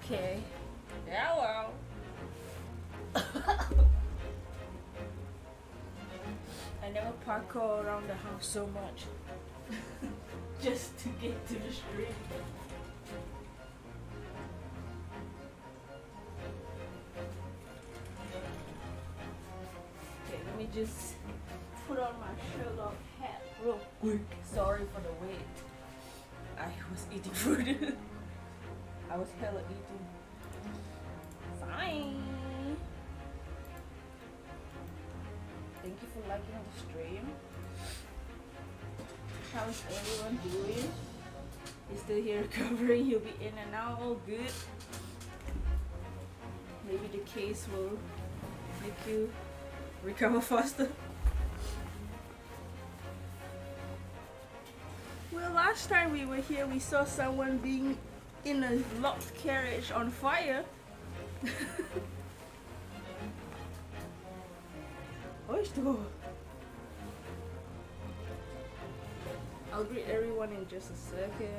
Okay. Yeah, well. I never parkour around the house so much. Just to get to the street. Okay, let me just put on my Sherlock hat real quick. Sorry for the wait. I was eating food. I was hella eating. Fine. Thank you for liking the stream. How's everyone doing? You're still here recovering, you'll be in and out, all good. Maybe the case will make you recover faster. Well, last time we were here, we saw someone being in a locked carriage on fire. I'll greet everyone in just a second.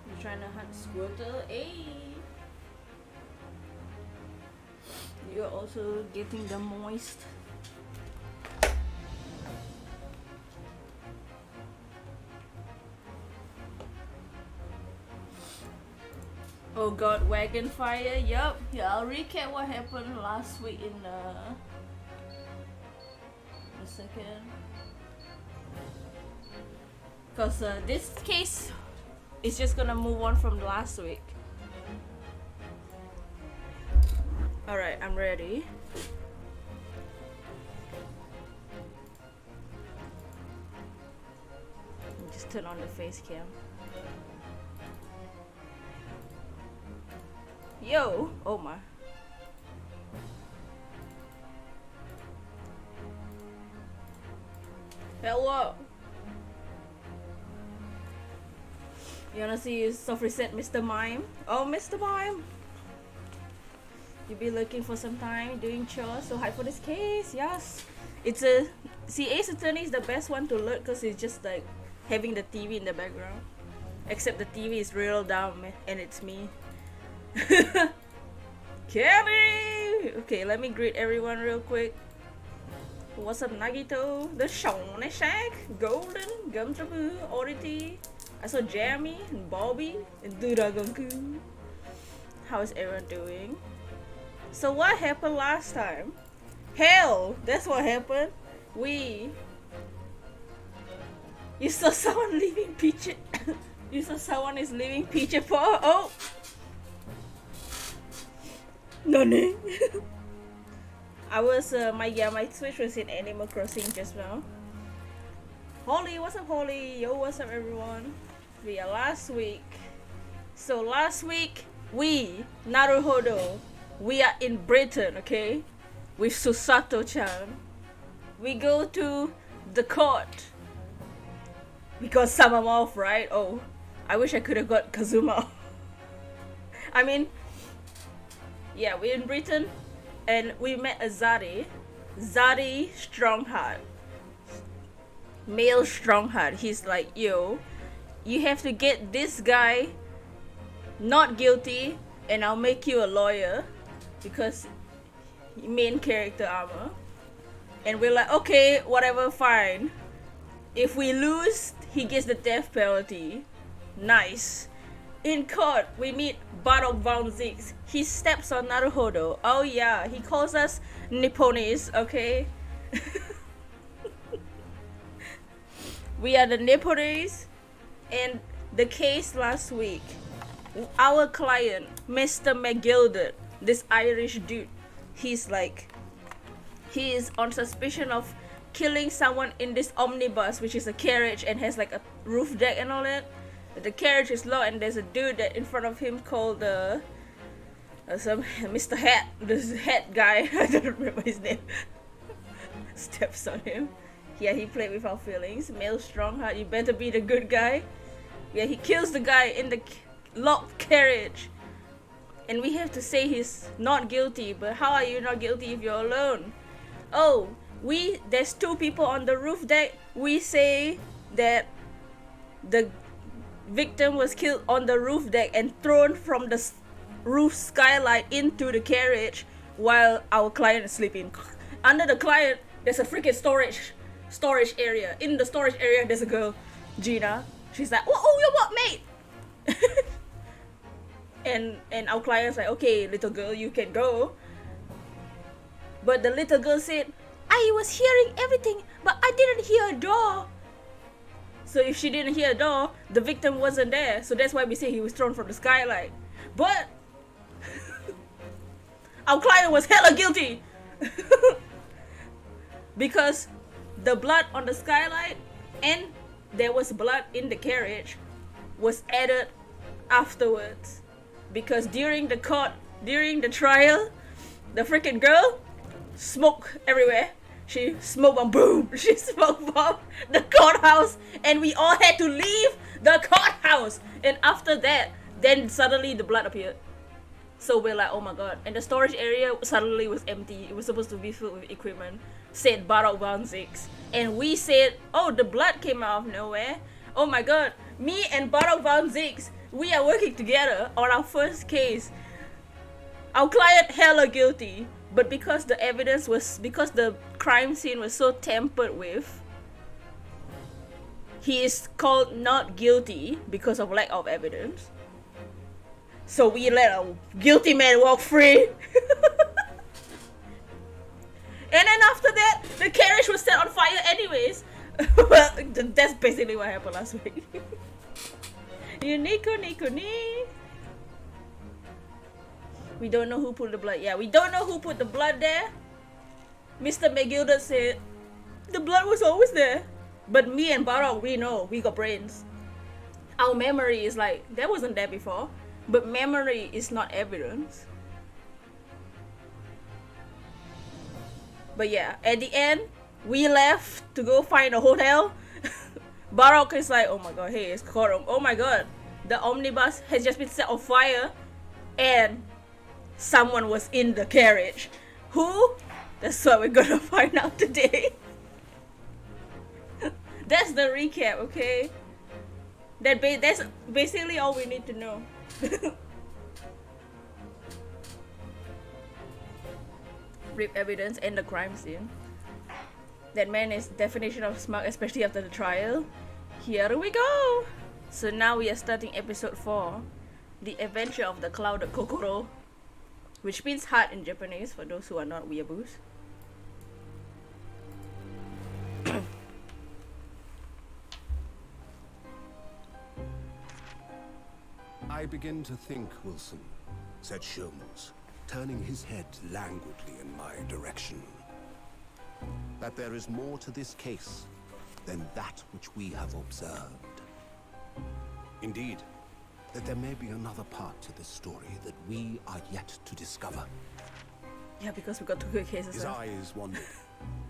You're trying to hunt squirtle? Hey! You're also getting the moist. Oh god, wagon fire, yup. Yeah, I'll recap what happened last week in a second. Cause this case is just gonna move on from last week. Alright, I'm ready. Just turn on the face cam. Yo! Oh my. Hello! You wanna see you soft reset Mr. Mime? Oh, Mr. Mime! You be looking for some time doing chores, so hype for this case, yes! It's a... See, Ace Attorney is the best one to look because it's just like having the TV in the background. Except the TV is real dumb and it's me. Kelly! Okay, let me greet everyone real quick. What's up, Nagito? The Shawn Shack, Golden, Gumtrabu, Oddity. I saw Jeremy and Bobby and Duragonku. How's everyone doing? So what happened last time? Hell, that's what happened. You saw someone leaving Peach. You saw someone is leaving Peach Paw. Oh. Nani? I was my Switch was in Animal Crossing just now. Holly, what's up, Holly? Yo, what's up, everyone? Yeah, last week. So last week Naruhodo, we are in Britain, okay? With Susato-chan. We go to the court. Because Samamov, right? Oh, I wish I could have got Kazuma. I mean, yeah, we're in Britain and we met a Zari Strongheart. Male Strongheart. He's like, yo, you have to get this guy not guilty and I'll make you a lawyer because main character armor. And we're like, okay, whatever, fine. If we lose, he gets the death penalty. Nice. In court, we meet Barok Valzix. He steps on Naruhodo. Oh yeah, he calls us Nipponis, okay? We are the Nipponis. And the case last week, our client, Mr. McGilded, this Irish dude, he is on suspicion of killing someone in this omnibus, which is a carriage and has like a roof deck and all that. The carriage is low and there's a dude that in front of him called some Mr. Hat, this hat guy. I don't remember his name. Steps on him. Yeah, he played with our feelings. Male Strongheart, you better be the good guy. Yeah, he kills the guy in the locked carriage and we have to say he's not guilty. But how are you not guilty if you're alone? Oh, there's 2 people on the roof deck. We say that the victim was killed on the roof deck and thrown from the roof skylight into the carriage while our client is sleeping. Under the client, there's a freaking storage area. In the storage area, there's a girl, Gina. She's like, oh, you what, mate? and our client's like, okay, little girl, you can go. But the little girl said, I was hearing everything, but I didn't hear a door. So if she didn't hear a door, the victim wasn't there. So that's why we say he was thrown from the skylight. But our client was hella guilty. Because the blood on the skylight and there was blood in the carriage was added afterwards. Because during the trial, the freaking girl smoked everywhere. She smoked bomb, boom. She smoked bomb the courthouse, and we all had to leave the courthouse. And after that, then suddenly the blood appeared. So we're like, oh my god. And the storage area suddenly was empty. It was supposed to be filled with equipment. Said Barak Van Zix. And we said, oh, the blood came out of nowhere. Oh my god. Me and Barak Van Zix, we are working together on our first case. Our client hella guilty. But because the crime scene was so tampered with, he is called not guilty because of lack of evidence. So we let a guilty man walk free. And then after that, the carriage was set on fire anyways. Well, that's basically what happened last week. Nico. We don't know who put the blood. Yeah, we don't know who put the blood there. Mr. McGilda said, the blood was always there. But me and Barak, we know. We got brains. Our memory is like, that wasn't there before. But memory is not evidence. But yeah, at the end, we left to go find a hotel. Barak is like, oh my god, hey, it's KOKORO. Oh my god, the omnibus has just been set on fire. And someone was in the carriage. Who? That's what we're gonna find out today. That's the recap, okay? That's basically all we need to know. Rip evidence and the crime scene. That man is definition of smug, especially after the trial. Here we go! So now we are starting episode 4. The Adventure of the Clouded KOKORO. Which means heart in Japanese for those who are not weeaboos. I begin to think, Wilson, said Sholmes, turning his head languidly in my direction, that there is more to this case than that which we have observed. Indeed, that there may be another part to this story that we are yet to discover. Yeah, because we got 2 good cases. His eyes wandered,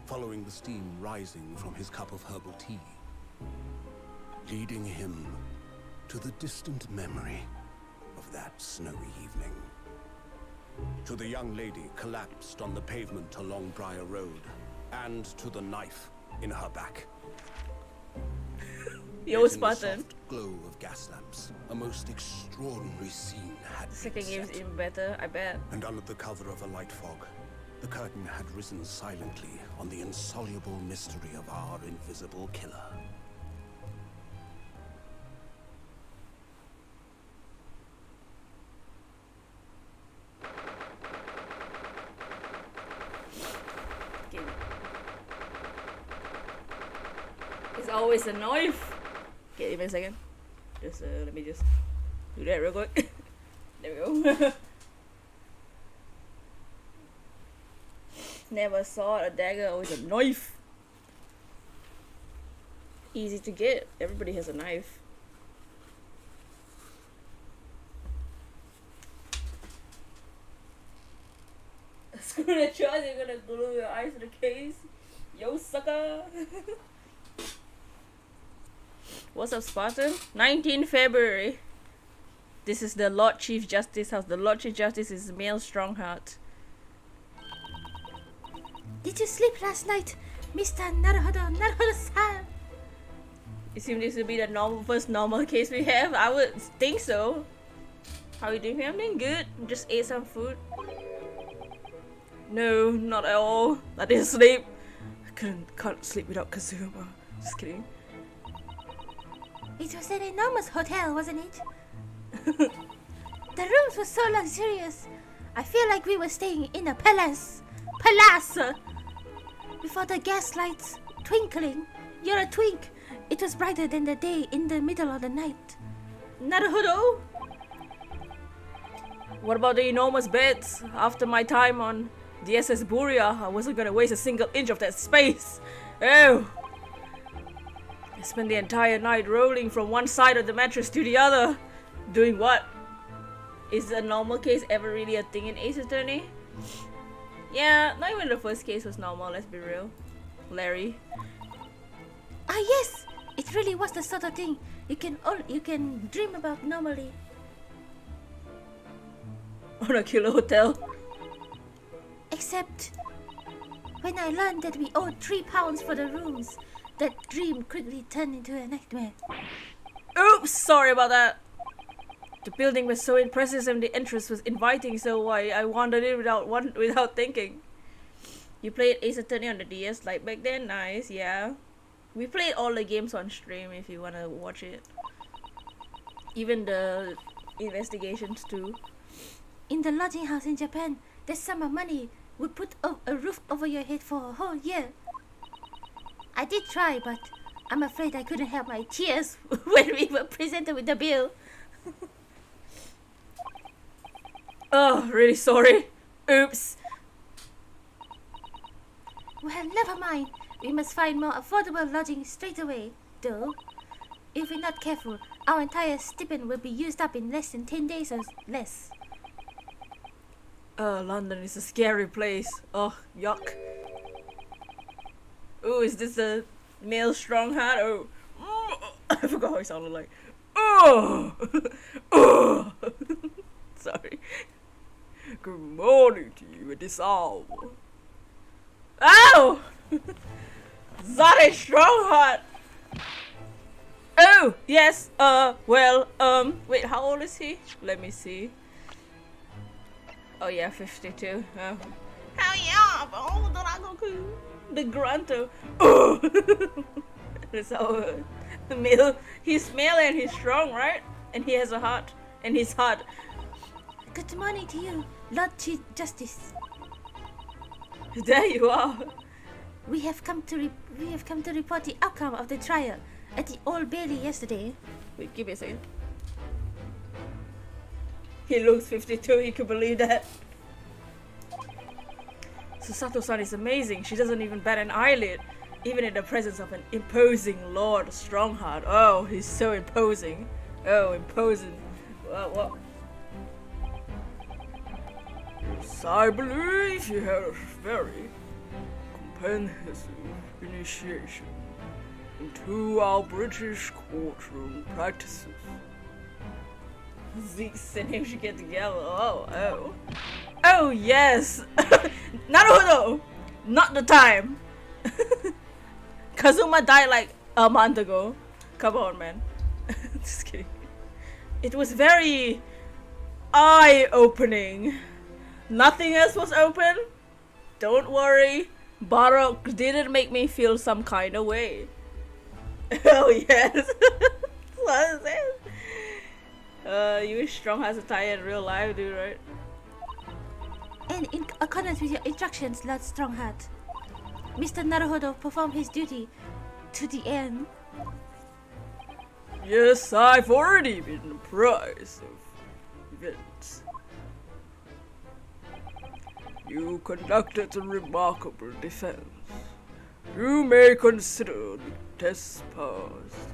following the steam rising from his cup of herbal tea, leading him to the distant memory of that snowy evening. To the young lady collapsed on the pavement along Briar Road, and to the knife in her back. Yo, Spartan. Glow of gas lamps, a most extraordinary scene had Second been game's set. even better, I bet. And under the cover of a light fog, the curtain had risen silently on the insoluble mystery of our invisible killer. Okay. It's always a knife. Okay, give me a second. Just let me just do that real quick. There we go. Never saw a dagger, always a knife. Easy to get. Everybody has a knife. Screw the choice, you're gonna glue your eyes to the case. Yo, sucker. What's up, Spartan? 19 February. This is the Lord Chief Justice house. The Lord Chief Justice is male Strongheart. Did you sleep last night, Mr. Naruhodo-san? It seems this will be the first normal case we have. I would think so. How are you doing? I'm doing good. Just ate some food. No, not at all. I didn't sleep. I can't sleep without Kazuma. Just kidding. It was an enormous hotel, wasn't it? The rooms were so luxurious. I feel like we were staying in a palace. Before the gas lights twinkling. You're a twink. It was brighter than the day in the middle of the night. Naruhodo? What about the enormous beds? After my time on the SS Buria, I wasn't gonna waste a single inch of that space. Oh! I spent the entire night rolling from one side of the mattress to the other. Doing what? Is a normal case ever really a thing in Ace Attorney? Yeah, not even the first case was normal, let's be real. Larry. Ah yes! It really was the sort of thing you can dream about normally. On a killer hotel. Except when I learned that we owed £3 for the rooms, that dream quickly turned into a nightmare. Oops, sorry about that. The building was so impressive and the entrance was inviting, so I wandered in without thinking. You played Ace Attorney on the DS like back then? Nice, yeah. We played all the games on stream if you wanna watch it. Even the investigations too. In the lodging house in Japan, that sum of money would put a roof over your head for a whole year. I did try, but I'm afraid I couldn't help my tears when we were presented with the bill. Oh, really sorry. Oops. Well, never mind. We must find more affordable lodging straight away, though. If we're not careful, our entire stipend will be used up in less than 10 days or less. London is a scary place. Oh, yuck. Oh, is this a male Strongheart? Oh, I forgot how it sounded like. Oh, oh. Sorry. Good morning to you at this hour. Ow! That is Strongheart. Oh, yes. Wait, how old is he? Let me see. Oh yeah, 52. Oh. Hell yeah, but older than I go cool. The grunter. Oh! That's our male. He's male and he's strong, right? And he has a heart. And he's hot. Good morning to you, Lord Chief Justice. There you are. We have come to report the outcome of the trial at the Old Bailey yesterday. Wait, give me a second. He looks 52, you can believe that. Susato-san is amazing. She doesn't even bat an eyelid, even in the presence of an imposing Lord Strongheart. Oh, he's so imposing. Oh, imposing. What? Yes, I believe you have a very comprehensive initiation into our British courtroom practices. Zeeks and him should get together. Oh yes. Naruhodo, not the time. Kazuma died like a month ago. Come on, man. Just kidding. It was very eye-opening. Nothing else was open. Don't worry. Barok didn't make me feel some kind of way. Oh yes. What is it? You strong as a tie in real life, dude, right? And in accordance with your instructions, Lord Strongheart, Mr. Naruhodo performed his duty to the end. Yes, I've already been apprised of events. You conducted a remarkable defense. You may consider the test passed.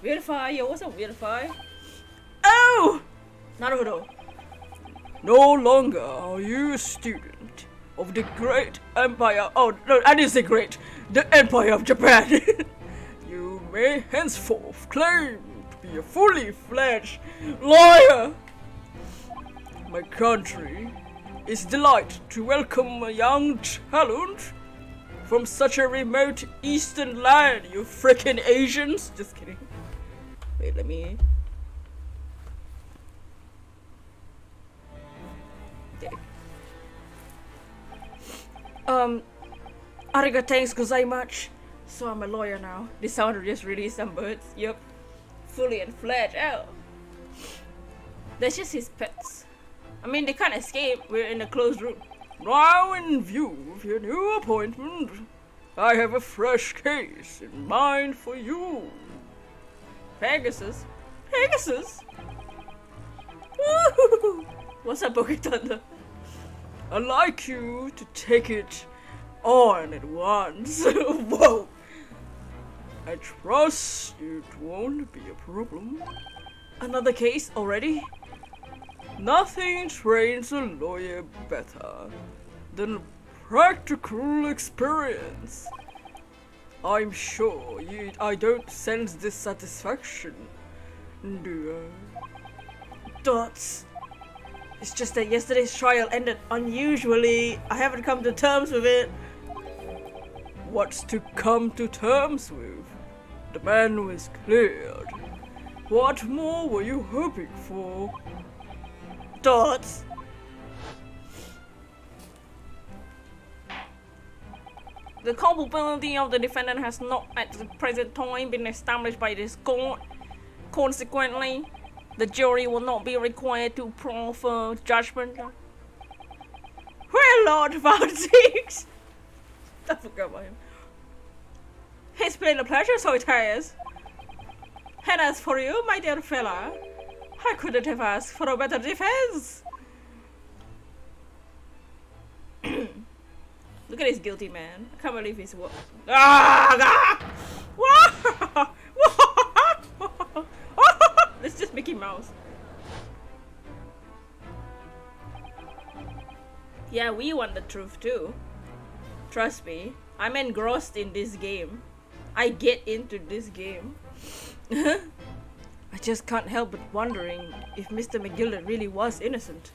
Weirdify, yo, what's up, Weirdify? Oh! Naruhodo. No longer are you a student of the great empire. Oh, no, I didn't say great. The empire of Japan. You may henceforth claim to be a fully fledged lawyer. My country is delighted to welcome a young talent from such a remote eastern land, you frickin' Asians. Just kidding. Wait, let me... Okay. Arigato thanks gozaimasu. So I'm a lawyer now. This sounded just released some birds. Yup. Fully and fledged. Oh. That's just his pets. I mean, they can't escape. We're in a closed room. Now, in view of your new appointment, I have a fresh case in mind for you. Pegasus? Pegasus? Woo! What's up, Poké Thunder? I'd like you to take it on at once. Whoa! I trust it won't be a problem. Another case already? Nothing trains a lawyer better than practical experience. I'm sure I don't sense dissatisfaction, do I? Dots. It's just that yesterday's trial ended unusually. I haven't come to terms with it. What's to come to terms with? The man was cleared. What more were you hoping for? Dots. The culpability of the defendant has not at the present time been established by this court. Consequently, the jury will not be required to proffer judgment. Well, Lord Valtix! I forgot about him. It's been a pleasure, Solitaires. And as for you, my dear fella, I couldn't have asked for a better defense. Look at this guilty man. I can't believe he's what. It's just Mickey Mouse. Yeah, we want the truth too. Trust me, I'm engrossed in this game. I get into this game. I just can't help but wondering if Mr. McGilder really was innocent.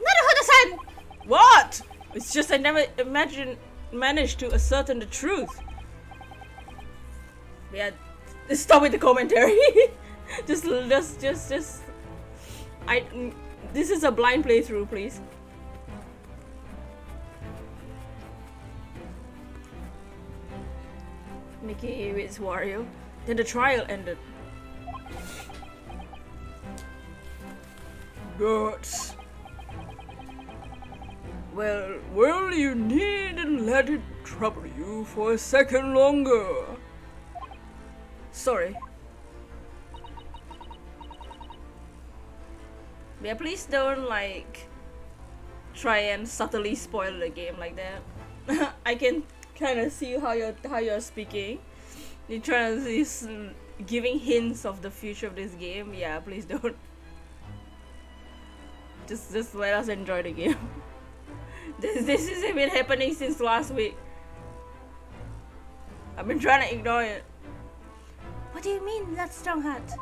Naruhodo-san! What? It's just I never managed to ascertain the truth. Yeah, stop with the commentary. just. This is a blind playthrough, please. Mickey with Wario. Then the trial ended. Guts. Well, you needn't let it trouble you for a second longer. Sorry. Yeah, please don't try and subtly spoil the game like that. I can kind of see how you're speaking. You're trying to giving hints of the future of this game. Yeah, please don't. Just let us enjoy the game. This has been happening since last week. I've been trying to ignore it. What do you mean, that strong heart?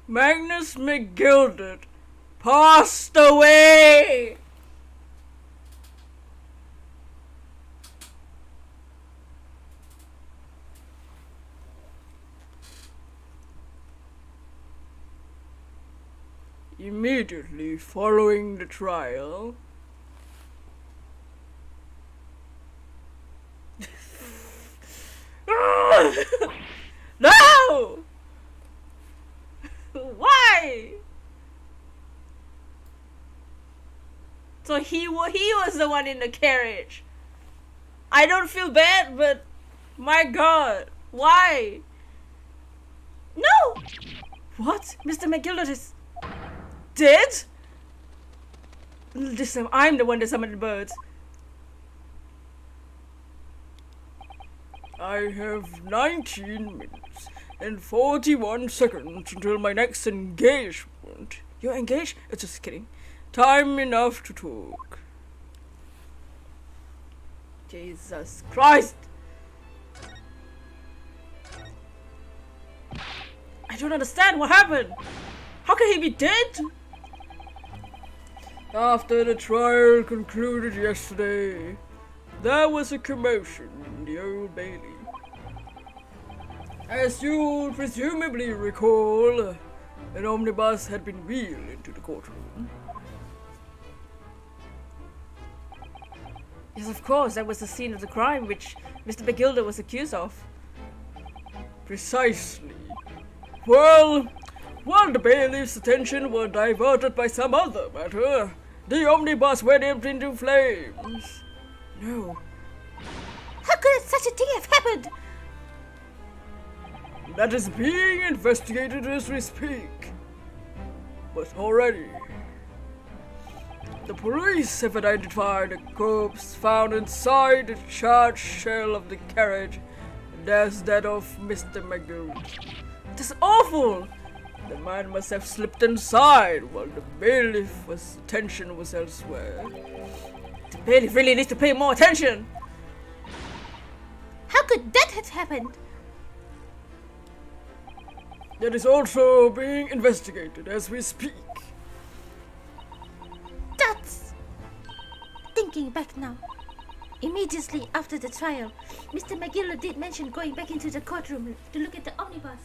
Magnus McGilded passed away! Immediately following the trial, no! Why? So he was the one in the carriage. I don't feel bad, but my God, why? No! What? Mr. McGilder is dead? This time I'm the one that summoned the birds. I have 19 minutes and 41 seconds until my next engagement. You're engaged? Just kidding. Time enough to talk. Jesus Christ! I don't understand what happened. How can he be dead? After the trial concluded yesterday, there was a commotion in the Old Bailey. As you'll presumably recall, an omnibus had been wheeled into the courtroom. Yes, of course, that was the scene of the crime which Mr. McGilder was accused of. Precisely. Well, while the bailiff's attention was diverted by some other matter, the omnibus went up into flames. No. How could such a thing have happened? That is being investigated as we speak. But already, the police have identified a corpse found inside the charred shell of the carriage, and as that of Mr. McGill. That's awful! The man must have slipped inside while the bailiff's attention was elsewhere. The bailiff really needs to pay more attention! How could that have happened? That is also being investigated as we speak. That's... Thinking back now. Immediately after the trial, Mr. McGill did mention going back into the courtroom to look at the omnibus.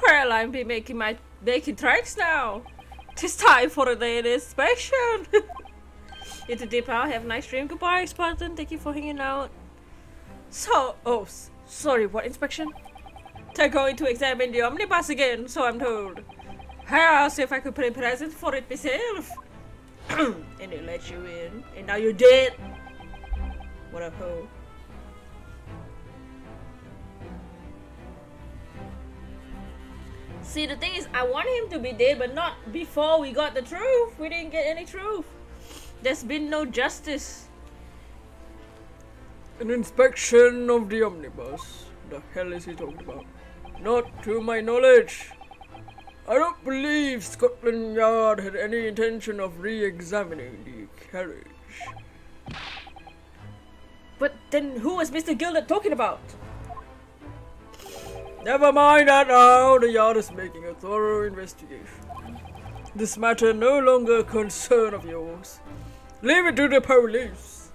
Well, I'll be making tracks now. It's time for a daily inspection. It's a dip out. Have a nice dream. Goodbye, Spartan. Thank you for hanging out. So, sorry, what inspection? They're going to examine the omnibus again, so I'm told. I asked if I could put a present for it myself. And they let you in. And now you're dead. What a hoe. See, the thing is, I want him to be dead, but not before we got the truth. We didn't get any truth. There's been no justice. An inspection of the omnibus. The hell is he talking about? Not to my knowledge. I don't believe Scotland Yard had any intention of re-examining the carriage. But then who was Mr. Gilder talking about? Never mind that now, the Yard is making a thorough investigation. This matter no longer a concern of yours. Leave it to the police.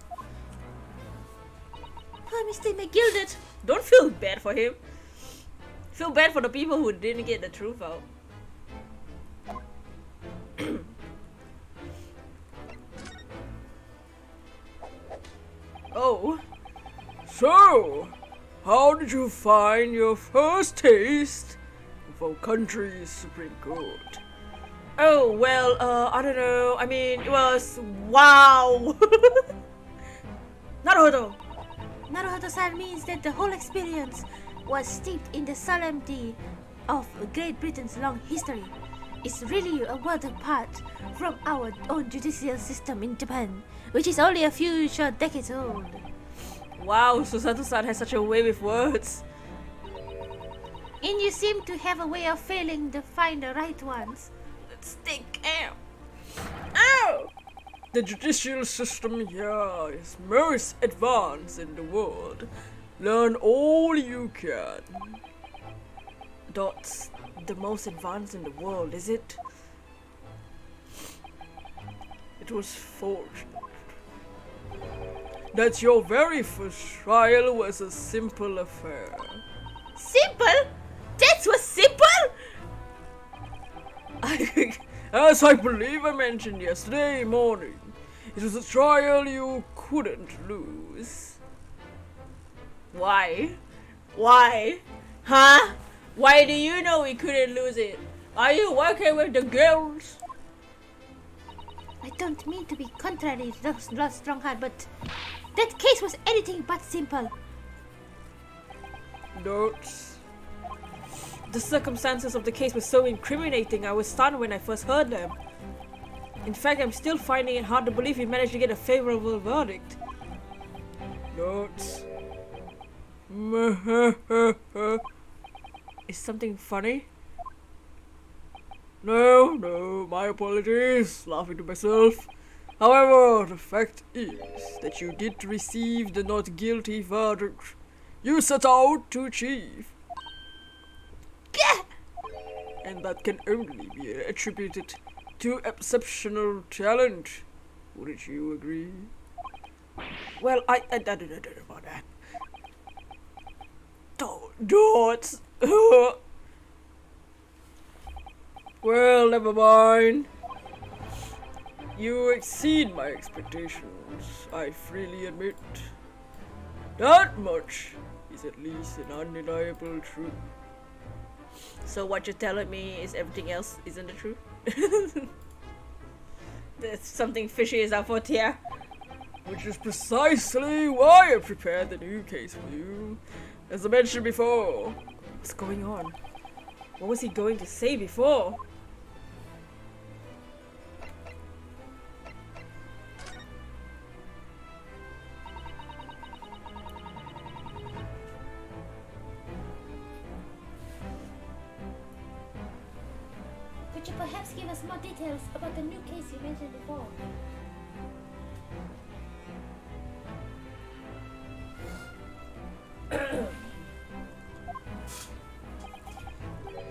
Oh, Mr. McGilded. Don't feel bad for him. Feel bad for the people who didn't get the truth out. Oh. So, how did you find your first taste of our country's Supreme Court? Oh, well, I don't know. I mean, it was... wow! Naruto! Naruto-san means that the whole experience was steeped in the solemnity of Great Britain's long history. It's really a world apart from our own judicial system in Japan, which is only a few short decades old. Wow, Susato-san has such a way with words. And you seem to have a way of failing to find the right ones. Let's take out. Ow! The judicial system here is most advanced in the world. Learn all you can. That's the most advanced in the world, is it? It was fortunate that your very first trial was a simple affair. Simple? That was simple? As I believe I mentioned yesterday morning, it was a trial you couldn't lose. Why? Why? Huh? Why do you know we couldn't lose it? Are you working with the girls? I don't mean to be contrary, Lord Strongheart, but that case was anything but simple. Notes. The circumstances of the case were so incriminating, I was stunned when I first heard them. In fact, I'm still finding it hard to believe you managed to get a favorable verdict. Notes. Is something funny? No, my apologies, laughing to myself. However, the fact is that you did receive the not guilty verdict you set out to achieve. And that can only be attributed to exceptional talent. Wouldn't you agree? Well, I don't know about that. Don't. Well, never mind. You exceed my expectations, I freely admit. That much is at least an undeniable truth. So what you're telling me is everything else isn't the truth? There's something fishy is afoot here. Which is precisely why I prepared the new case for you. As I mentioned before. What's going on? What was he going to say before? Could you perhaps give us more details about the new case you mentioned before?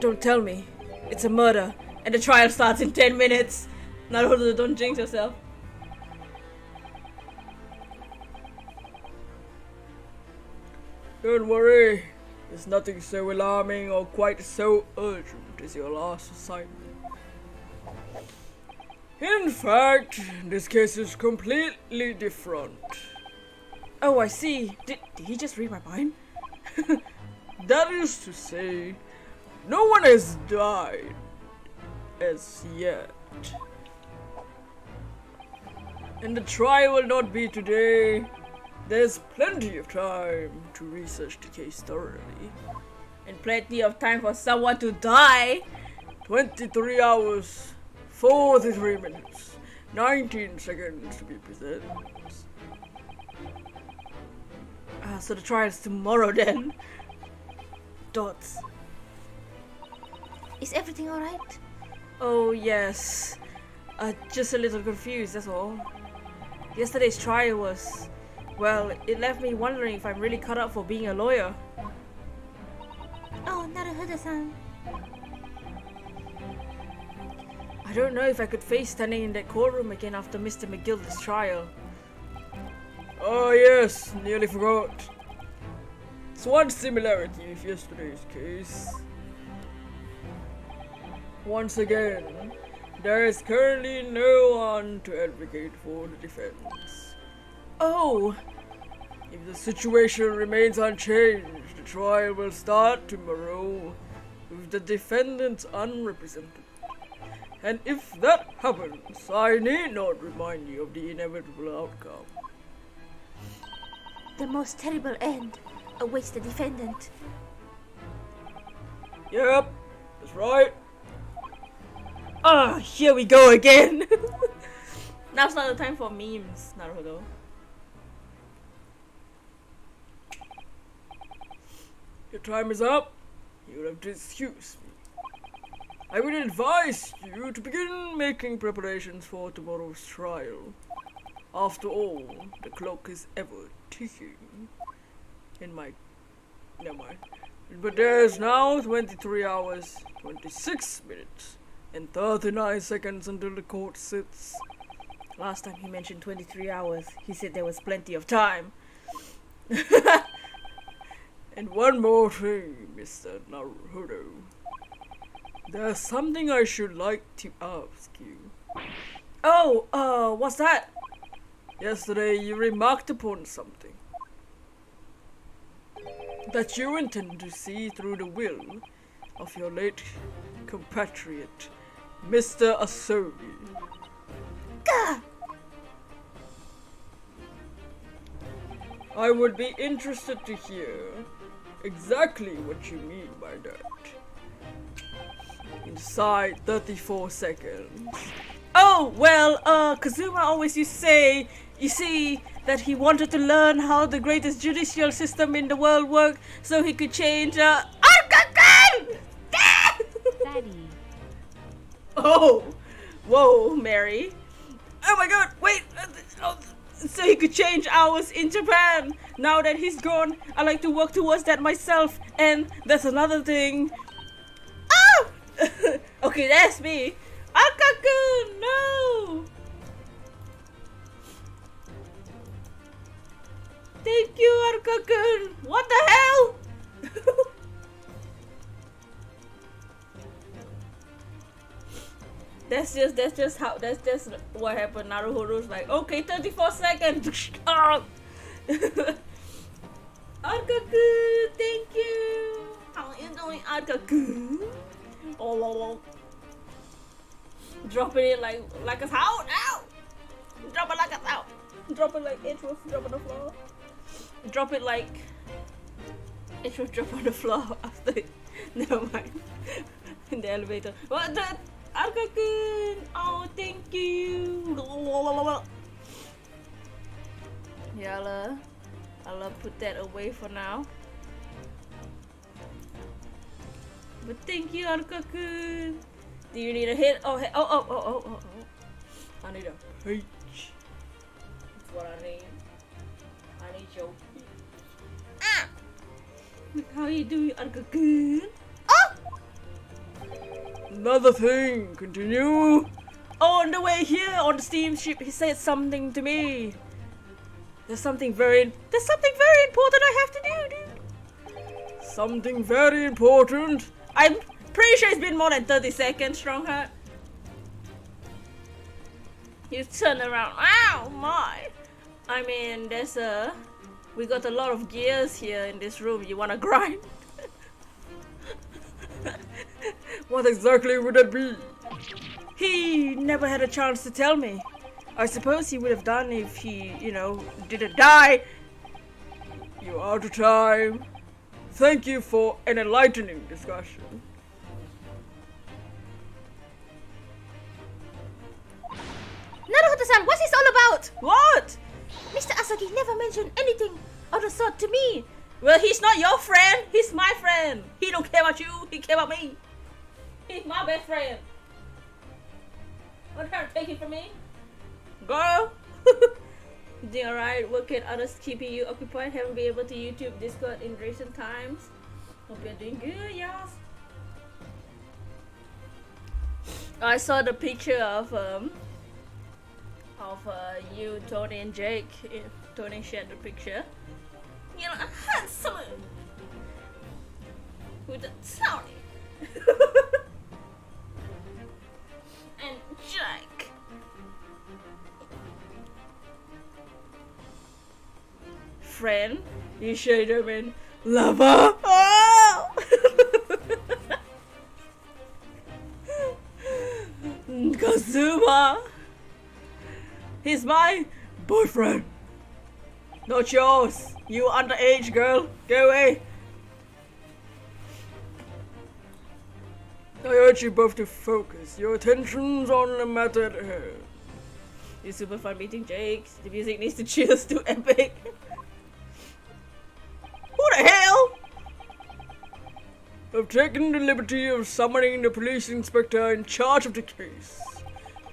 Don't tell me. It's a murder, and the trial starts in 10 minutes. Naruto, don't jinx yourself. Don't worry. There's nothing so alarming or quite so urgent as your last assignment. In fact, this case is completely different. Oh, I see. Did he just read my mind? That is to say, no one has died as yet. And the trial will not be today. There's plenty of time to research the case thoroughly. And plenty of time for someone to die. 23 hours, 43 minutes, 19 seconds to be precise. So the trial's tomorrow then. Dots. Is everything alright? Oh yes. Just a little confused, that's all. Yesterday's trial was... well, it left me wondering if I'm really cut up for being a lawyer. Oh, Naruhodo-san. I don't know if I could face standing in that courtroom again after Mr. McGilda's trial. Oh yes, nearly forgot. It's one similarity with yesterday's case. Once again, there is currently no one to advocate for the defense. Oh! If the situation remains unchanged, the trial will start tomorrow with the defendants unrepresented. And if that happens, I need not remind you of the inevitable outcome. The most terrible end awaits the defendant. Yep, that's right. Ah, here we go again. Now's not the time for memes, Naruto. Your time is up. You'll have to excuse me. I would advise you to begin making preparations for tomorrow's trial. After all, the clock is ever ticking. Never mind. But there's now 23 hours, 26 minutes, and 39 seconds until the court sits. Last time he mentioned 23 hours, he said there was plenty of time. And one more thing, Mr. Naruhodo. There's something I should like to ask you. Oh, what's that? Yesterday you remarked upon something. That you intend to see through the will of your late compatriot, Mr. Asogi. Vulgar! I would be interested to hear exactly what you mean by that. Inside 34 seconds. Oh, well, Kazuma always used to say, you see, that he wanted to learn how the greatest judicial system in the world worked so he could change, Arkakan! Fatty. Oh! Whoa, Mary. Oh my god, wait! So he could change hours in Japan. Now that he's gone, I like to work towards that myself. And that's another thing. Oh! Okay, that's me. Arkaku, no! Thank you, Arkaku. What the hell? That's just what happened. Naruhodo's like, okay, 34 seconds. Oh. Arkaku, thank you. How are you doing, Arkaku? Oh, dropping it like a house. Ow! Drop it like a house. Drop it like it was drop on the floor. Drop it like it was drop on the floor after. Never mind. In the elevator. What the? Arkaku! Oh, thank you. Yeah, I'll put that away for now. But thank you, Arkaku. Do you need a hit? Oh. I need a peach. That's what I need. I need your peach. Ah! How you doing, Arkaku? Oh! Another thing. Continue. Oh, on the way here on the steamship, he said something to me. There's something very important I have to do, dude. Something very important. I'm pretty sure it's been more than 30 seconds, Strongheart. You turn around. Ow, my. I mean, we got a lot of gears here in this room. You wanna grind? What exactly would that be? He never had a chance to tell me. I suppose he would have done if he, didn't die. You're out of time. Thank you for an enlightening discussion. Naruhodo-san, what's this all about? What? Mr. Asagi never mentioned anything of the sort to me. Well, he's not your friend. He's my friend. He don't care about you. He care about me. He's my best friend. What trying to take it from me? Girl. Doing alright. What can others keeping you occupied? Haven't been able to YouTube Discord in recent times. Hope you're doing good, y'all. I saw the picture of you, Tony, and Jake. Tony shared the picture. You know, handsome with the Tony and Jake. Friend, you should have been lover. Oh! Kazuma, he's my boyfriend, not yours. You underage girl, go away. I urge you both to focus your attentions on the matter at hand. It's super fun meeting Jake. The music needs to chill to epic. Who the hell? I've taken the liberty of summoning the police inspector in charge of the case.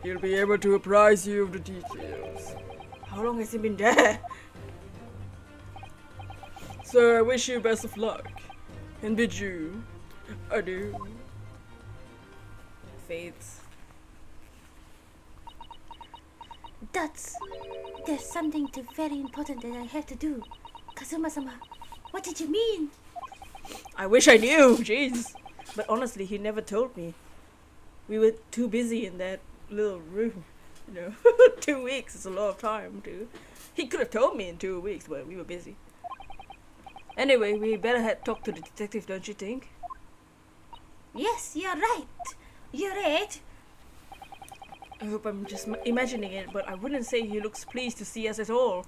He'll be able to apprise you of the details. How long has he been there? So I wish you best of luck and bid you adieu. Fates. There's something very important that I have to do. Kazuma-sama, what did you mean? I wish I knew, jeez. But honestly, he never told me. We were too busy in that little room, 2 weeks is a lot of time, too. He could have told me in 2 weeks, but we were busy. Anyway, we better talk to the detective, don't you think? Yes, you're right. You're right. I hope I'm just imagining it, but I wouldn't say he looks pleased to see us at all.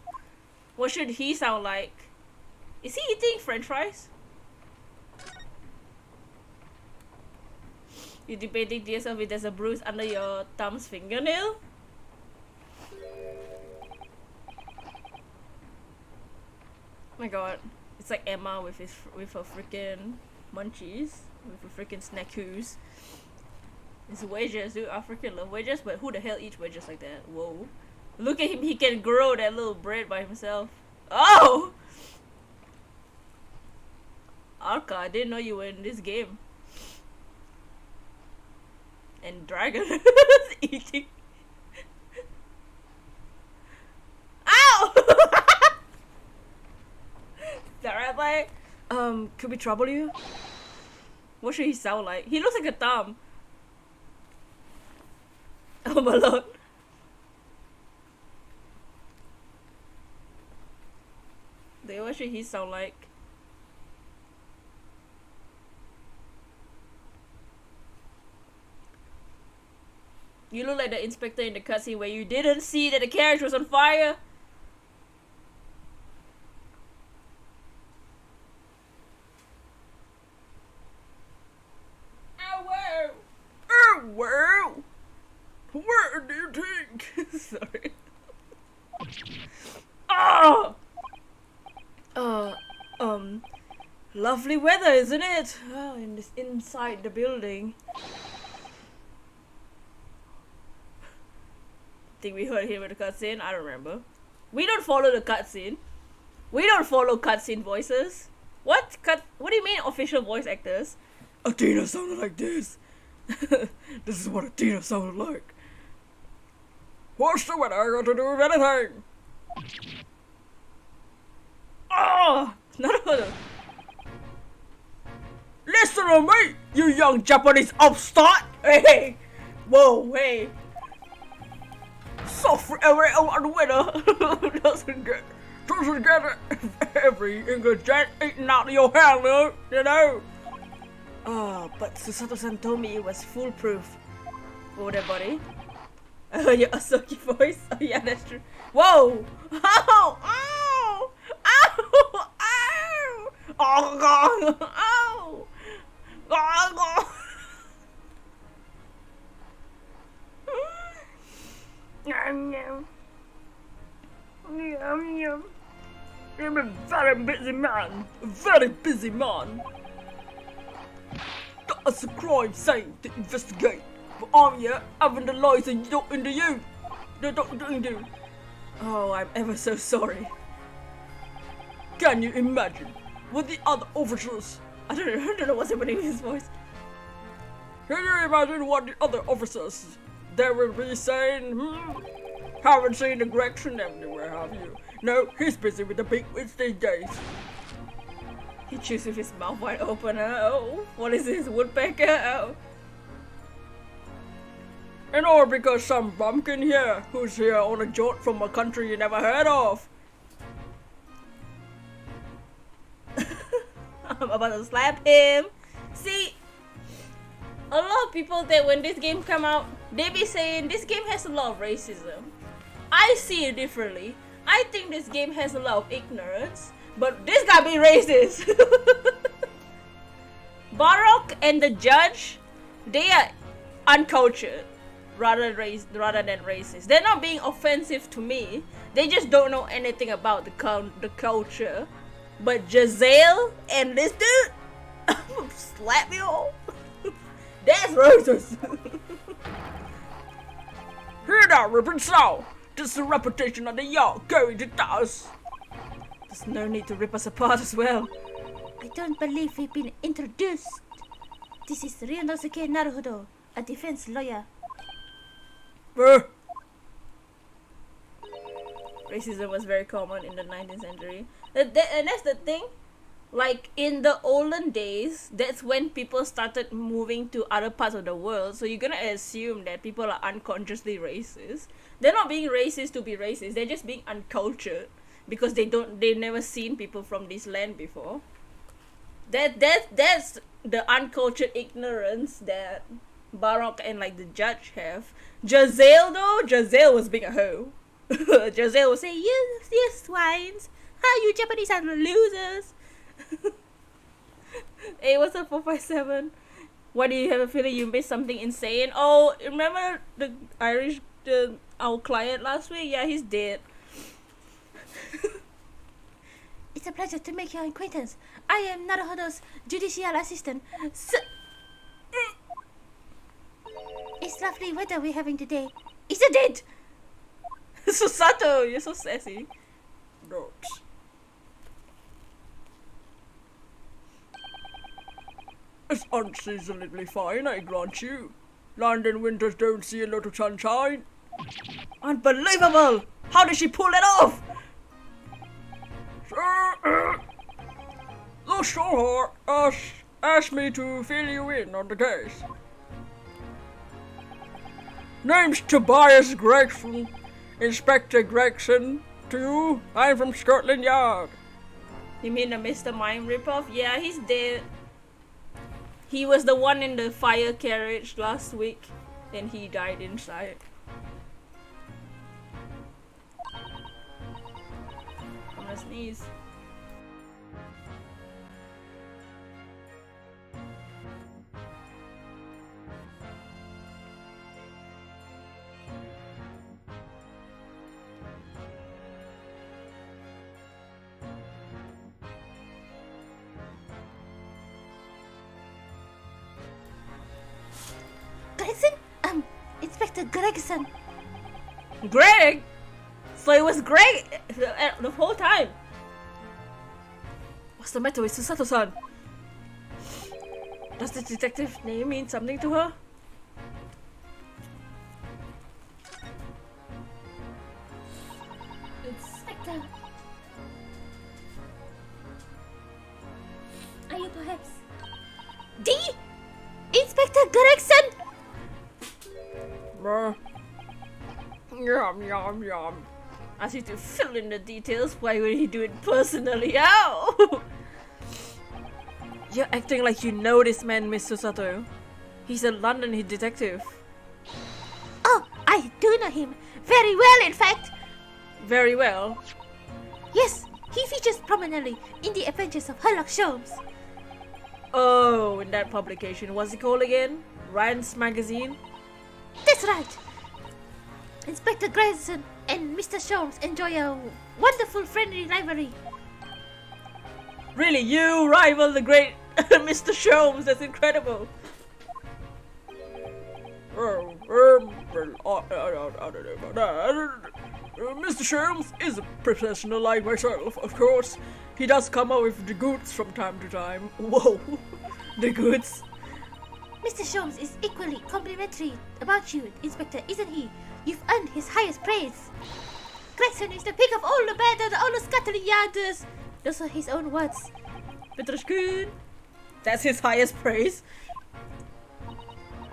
What should he sound like? Is he eating french fries? You debating to yourself if there's a bruise under your thumb's fingernail? My god. It's like Emma with her freaking munchies. With her freaking snackoos. It's wedges, dude. I freaking love wedges, but who the hell eats wedges like that? Whoa. Look at him, he can grow that little bread by himself. Oh! Arca, I didn't know you were in this game. And Dragon is eating. Ow! Is that right, boy? Could we trouble you? What should he sound like? He looks like a thumb. Oh my lord. What should he sound like? You look like the inspector in the cutscene where you didn't see that the carriage was on fire. Oh wow! Where do you think? Sorry. Oh! Lovely weather, isn't it? Oh, inside the building. Think we heard him in the cutscene? I don't remember. We don't follow the cutscene. We don't follow cutscene voices. What do you mean official voice actors? Athena sounded like this. This is what Athena sounded like. What's the weather got to do with anything? Oh! None of them. Listen to me, you young Japanese upstart! Hey! Whoa, hey! Suffer every winner doesn't get every ingredient eaten out of your hand, you know? But Susato-san told me it was foolproof. What was that, buddy? Your Asoki voice? Oh yeah, that's true. Whoa! Ow! Ow! Ow! Ow! Oh god! Ow! Oh god! Yum yum. Yum yum. I'm a very busy man. A very busy man. That's a crime scene to investigate. But I'm here having the lies and talking to you. They're talking to you. Oh, I'm ever so sorry. Can you imagine what the other officers? I don't know what's happening with his voice. Can you imagine what the other officers they will be saying? Haven't seen the Gregson everywhere, have you? No, he's busy with the big wigs these days. He chews with his mouth wide open. Oh, what is this, woodpecker? Oh. And all because some bumpkin here, who's here on a jaunt from a country you never heard of. I'm about to slap him. See, a lot of people that when this game come out, they be saying this game has a lot of racism. I see it differently. I think this game has a lot of ignorance, but this guy be racist. Barok and the judge, they are uncultured rather than racist. They're not being offensive to me. They just don't know anything about the culture. But Giselle and this dude, slap me all. That's racist. Hear that, Rippin' Saw? This is the reputation of the York going to us. There's no need to rip us apart as well. I don't believe we've been introduced. This is Ryunosuke Naruhodo, a defense lawyer. Racism was very common in the 19th century. And that's the thing. Like, in the olden days, that's when people started moving to other parts of the world. So you're gonna assume that people are unconsciously racist. They're not being racist to be racist. They're just being uncultured. Because they've never seen people from this land before. That's the uncultured ignorance that Baroque and like the judge have. Giselle though, Giselle was being a hoe. Giselle was saying, you swines. How you Japanese are losers. Hey, what's up 457? Why do you have a feeling you missed something insane? Oh, remember the Irish, our client last week? Yeah, he's dead. It's a pleasure to make your acquaintance. I am Naruhodo's judicial assistant. It's lovely weather we're having today. Isn't it? Susato, you're so sassy. Notes. It's unseasonably fine, I grant you. London winters don't see a lot of sunshine. Unbelievable! How did she pull it off? The Shore asked me to fill you in on the case. Name's Tobias Gregson. Inspector Gregson, to you. I'm from Scotland Yard. You mean the Mr. Mime ripoff? Yeah, he's dead. He was the one in the fire carriage last week, and he died inside. I'm gonna sneeze. Gregson? Inspector Gregson. Greg? So it was Greg the whole time. What's the matter with Susato-san? Does the detective name mean something to her? Inspector. Are you perhaps D? Inspector Gregson? Yum yum yum. Asked you to fill in the details. Why would he do it personally? Ow! You're acting like you know this man, Miss Susato. He's a London detective. Oh, I do know him. Very well, in fact. Very well. Yes, he features prominently in the adventures of Sherlock Holmes. Oh, in that publication. What's it called again? Rand's magazine? That's right. Inspector Grayson and Mr. Sholmes enjoy a wonderful friendly rivalry. Really, you rival the great Mr. Sholmes? That's incredible. Well, I don't know about that. Mr. Sholmes is a professional like myself, of course. He does come up with the goods from time to time. Whoa, the goods. Mr. Sholmes is equally complimentary about you, Inspector, isn't he? You've earned his highest praise. Gregson is the pick of all the bad and all the Scotland Yarders. Those are his own words. Petrashkin. That's his highest praise.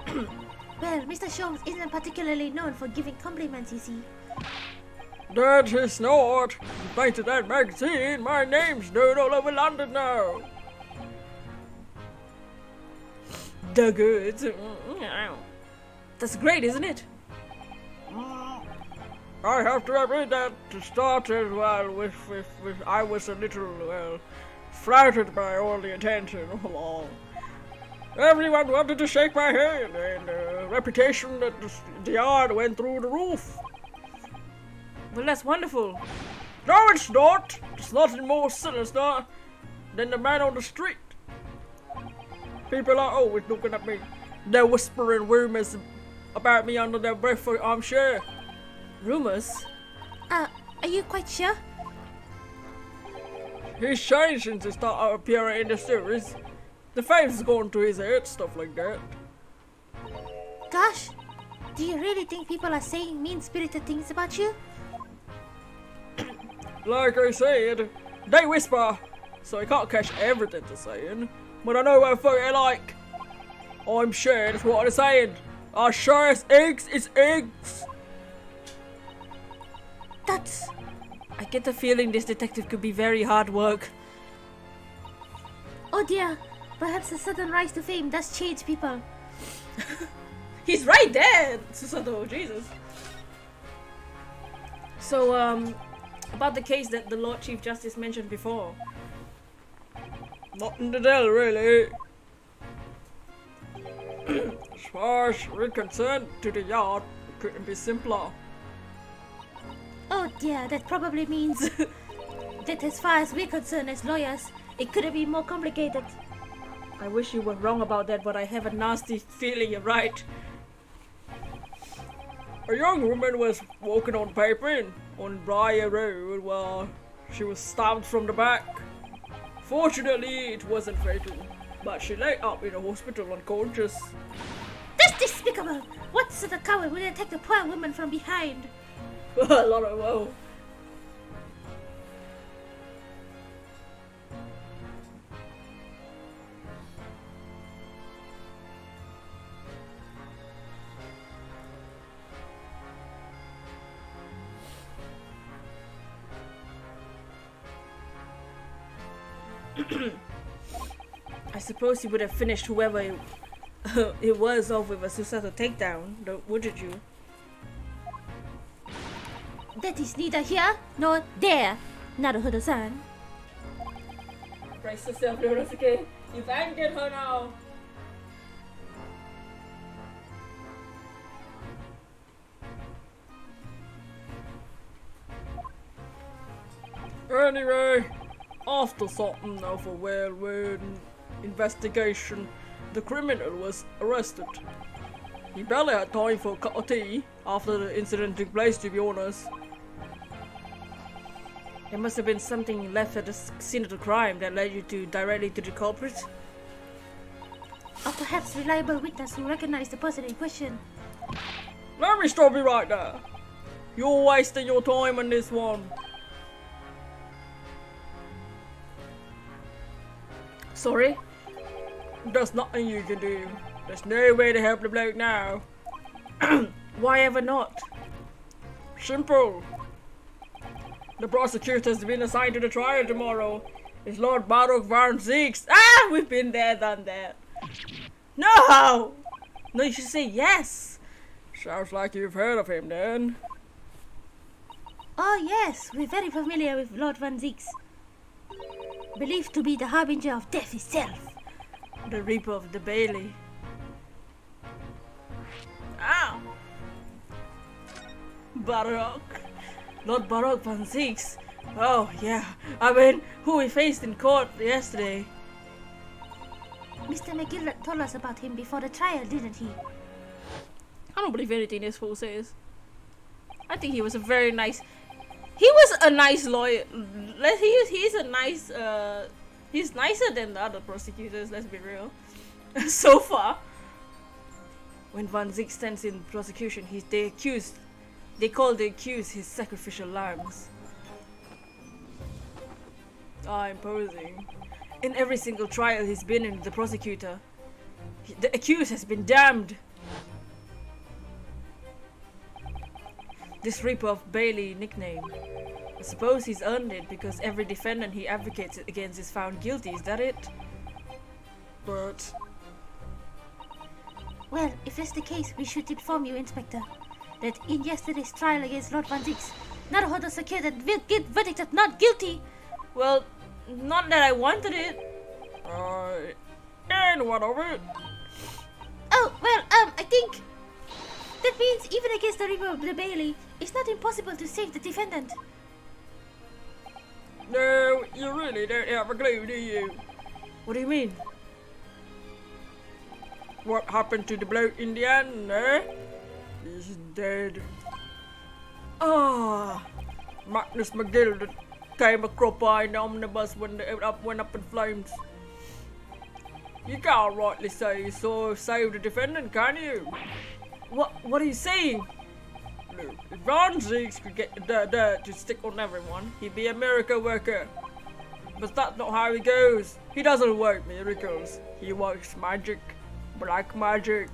Well, Mr. Sholmes isn't particularly known for giving compliments, you see. That is not. Thanks to that magazine, my name's known all over London now. The goods. That's great, isn't it? I have to admit that to start as well with I was a little, well, flattered by all the attention. Everyone wanted to shake my hand, and the reputation at the yard went through the roof. Well, that's wonderful. No, it's not. It's nothing more sinister than the man on the street. People are always looking at me. They're whispering rumors about me under their breath, I'm sure. Rumors? Are you quite sure? He's changed since he started appearing in the series. The fame's gone to his head, stuff like that. Gosh, do you really think people are saying mean-spirited things about you? Like I said, they whisper, so I can't catch everything they're saying. But I know what the fuck they like. I'm sure that's what they're saying. I'm sure it's eggs, it's eggs. That's... I get the feeling this detective could be very hard work. Oh dear, perhaps a sudden rise to fame does change people. He's right there, Susato, Jesus. So, about the case that the Lord Chief Justice mentioned before. Nothing to tell, really. As far as we're concerned, to the yard, it couldn't be simpler. Oh dear, that probably means that as far as we're concerned as lawyers, it couldn't be more complicated. I wish you were wrong about that, but I have a nasty feeling you're right. A young woman was walking on pavement on Briar Road while she was stabbed from the back. Fortunately, it wasn't fatal, but she lay up in a hospital unconscious. That's despicable! What sort of coward would attack the poor woman from behind? A lot of woe. I suppose you would have finished whoever it was off with a Susato takedown, wouldn't you? That is neither here nor there, Naruhodo-san. Brace yourself, Ryunosuke. You've angered her now. Anyway, after something of a well-written investigation, the criminal was arrested. He barely had time for a cup of tea after the incident took place, to be honest. There must have been something left at the scene of the crime that led you directly to the culprit. Or perhaps reliable witness who recognized the person in question. Let me stop you right there. You're wasting your time on this one. Sorry? There's nothing you can do. There's no way to help the bloke now. Why ever not? Simple. The prosecutor's been assigned to the trial tomorrow. It's Lord Baruch Van Zeeks. Ah, we've been there, done that. No! No, you should say yes. Sounds like you've heard of him then. Oh yes, we're very familiar with Lord Van Zeeks. Believed to be the harbinger of death itself. The Reaper of the Bailey. Ow! Baruch. Lord Baruch Van Zeeks. Oh, yeah. I mean, who we faced in court yesterday. Mr. McGill told us about him before the trial, didn't he? I don't believe anything this fool says. I think he was a very nice... He was a nice lawyer. He's a nice... He's nicer than the other prosecutors, let's be real. So far. When Van Zeek stands in prosecution, they call the accused his sacrificial lambs. Ah, imposing. In every single trial he's been in, the prosecutor, the accused has been damned. This Reaper of Bailey nickname. I suppose he's earned it because every defendant he advocates against is found guilty, is that it? But... Well, if that's the case, we should inform you, Inspector, that in yesterday's trial against Lord Van Zeeks, Naruhodo secured a verdict of not guilty. Well, not that I wanted it. And what of it? Oh, well, I think that means even against the Reaper of the Bailey, it's not impossible to save the defendant. No, you really don't have a clue, do you? What do you mean? What happened to the bloke in the end, eh? He's dead. Ah, Magnus McGill came a cropper in the omnibus when it went up in flames. You can't rightly say you saw save the defendant, can you? What are you saying? Look, if Van Zeeks could get the dirt to stick on everyone, he'd be a miracle worker. But that's not how he goes. He doesn't work miracles. He works magic. Black magic.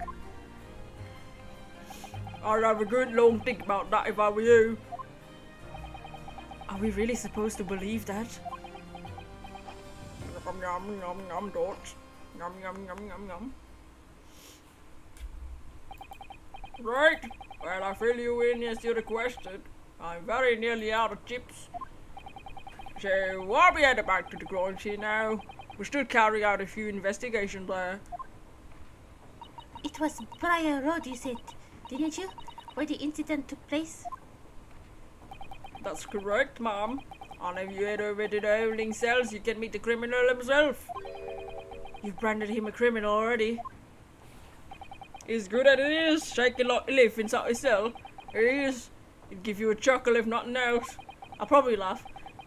I'd have a good long think about that if I were you. Are we really supposed to believe that? Yum yum yum yum dots. Yum yum yum yum yum. Right. Well, I fill you in as you requested. I'm very nearly out of chips. So, I'll be headed back to the crime scene now. We still carry out a few investigations there. It was Briar Road, you said, didn't you? Where the incident took place? That's correct, Mom. And if you head over to the holding cells, you can meet the criminal himself. You've branded him a criminal already. He's good at it, is shaking like a leaf inside his cell. He is. He'd give you a chuckle if nothing else. I'll probably laugh.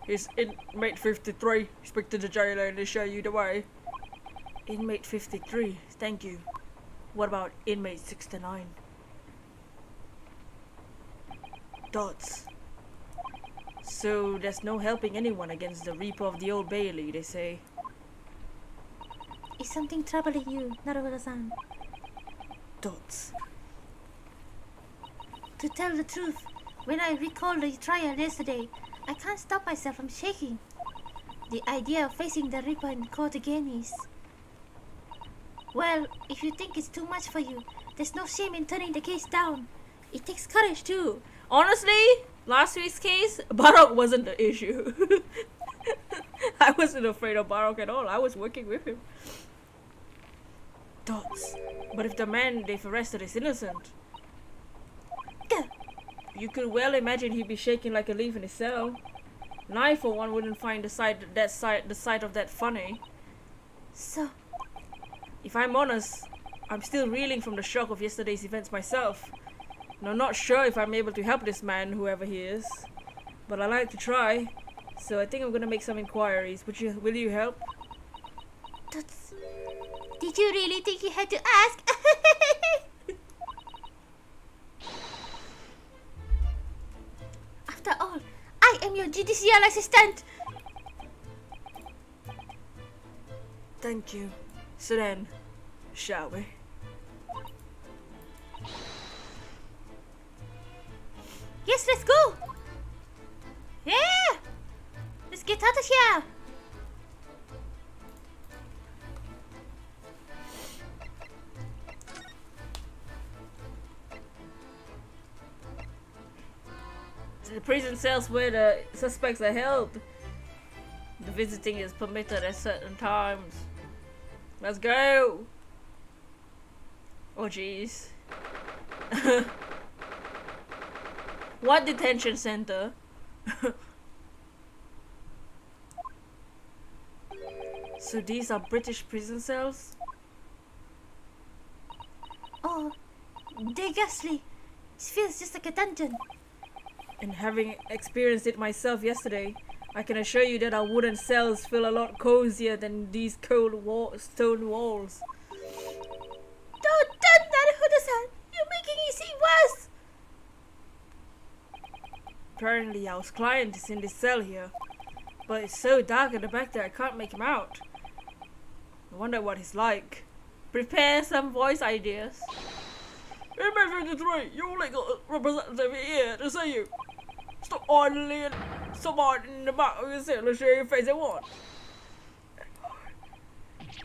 He's inmate 53. Speak to the jailer and he'll show you the way. Inmate 53, thank you. What about inmate 69? Dots. So there's no helping anyone against the Reaper of the Old Bailey, they say. Is something troubling you, Naruto-san? Dots. To tell the truth, when I recall the trial yesterday, I can't stop myself from shaking. The idea of facing the Reaper in court again is... Well, if you think it's too much for you, there's no shame in turning the case down. It takes courage too. Honestly, last week's case, Barok wasn't the issue. I wasn't afraid of Barok at all. I was working with him. Dots. But if the man they've arrested is innocent, you could well imagine he'd be shaking like a leaf in his cell. And I, for one, wouldn't find the sight of that funny. So, If I'm honest, I'm still reeling from the shock of yesterday's events myself. And I'm not sure if I'm able to help this man, whoever he is. But I like to try. So I think I'm gonna make some inquiries. Will you help? Toots, did you really think you had to ask? After all, I am your judicial assistant. Thank you. So then, shall we? Yes, let's go. Yeah, let's get out of here. To the prison cells where the suspects are held. The visiting is permitted at certain times. Let's go! Oh jeez. What detention center? So these are British prison cells? Oh, they're ghastly. It feels just like a dungeon. And having experienced it myself yesterday, I can assure you that our wooden cells feel a lot cozier than these cold stone walls. Don't, Naruto-san! You're making it seem worse! Apparently our client is in this cell here, but it's so dark at the back there I can't make him out. I wonder what he's like. Prepare some voice ideas. Inmate 53, your legal representative here to see you. Stop idling and stop in the back of your cell and show your face at once.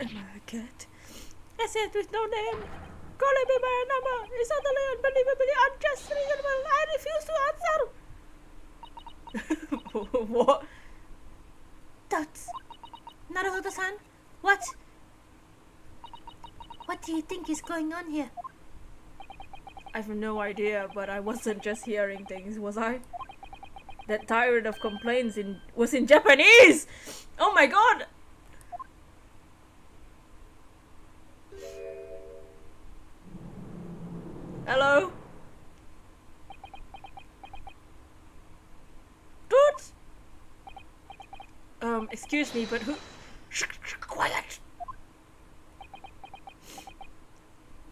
Am I a cat? I said with no name. Calling me by a number is utterly unbelievably unjust, reasonable. I refuse to answer. What? Dots. Naruto-san, what do you think is going on here? I have no idea, but I wasn't just hearing things, was I? That tirade of complaints was in Japanese! Oh my god! Hello? Dude? Excuse me, but who? Shh, quiet!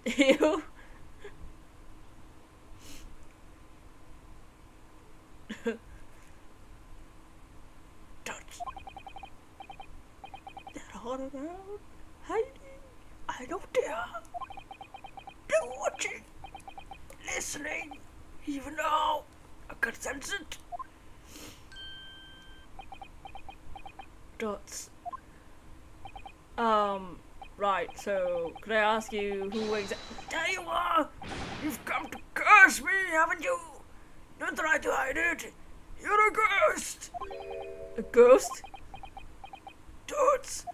You? Dots. They're all around, hiding. I don't dare. They're watching, listening, even though I can sense it. Dots. Right, so, could I ask you who exactly... There you are! You've come to curse me, haven't you? Don't try to hide it. You're a ghost. A ghost? Toads.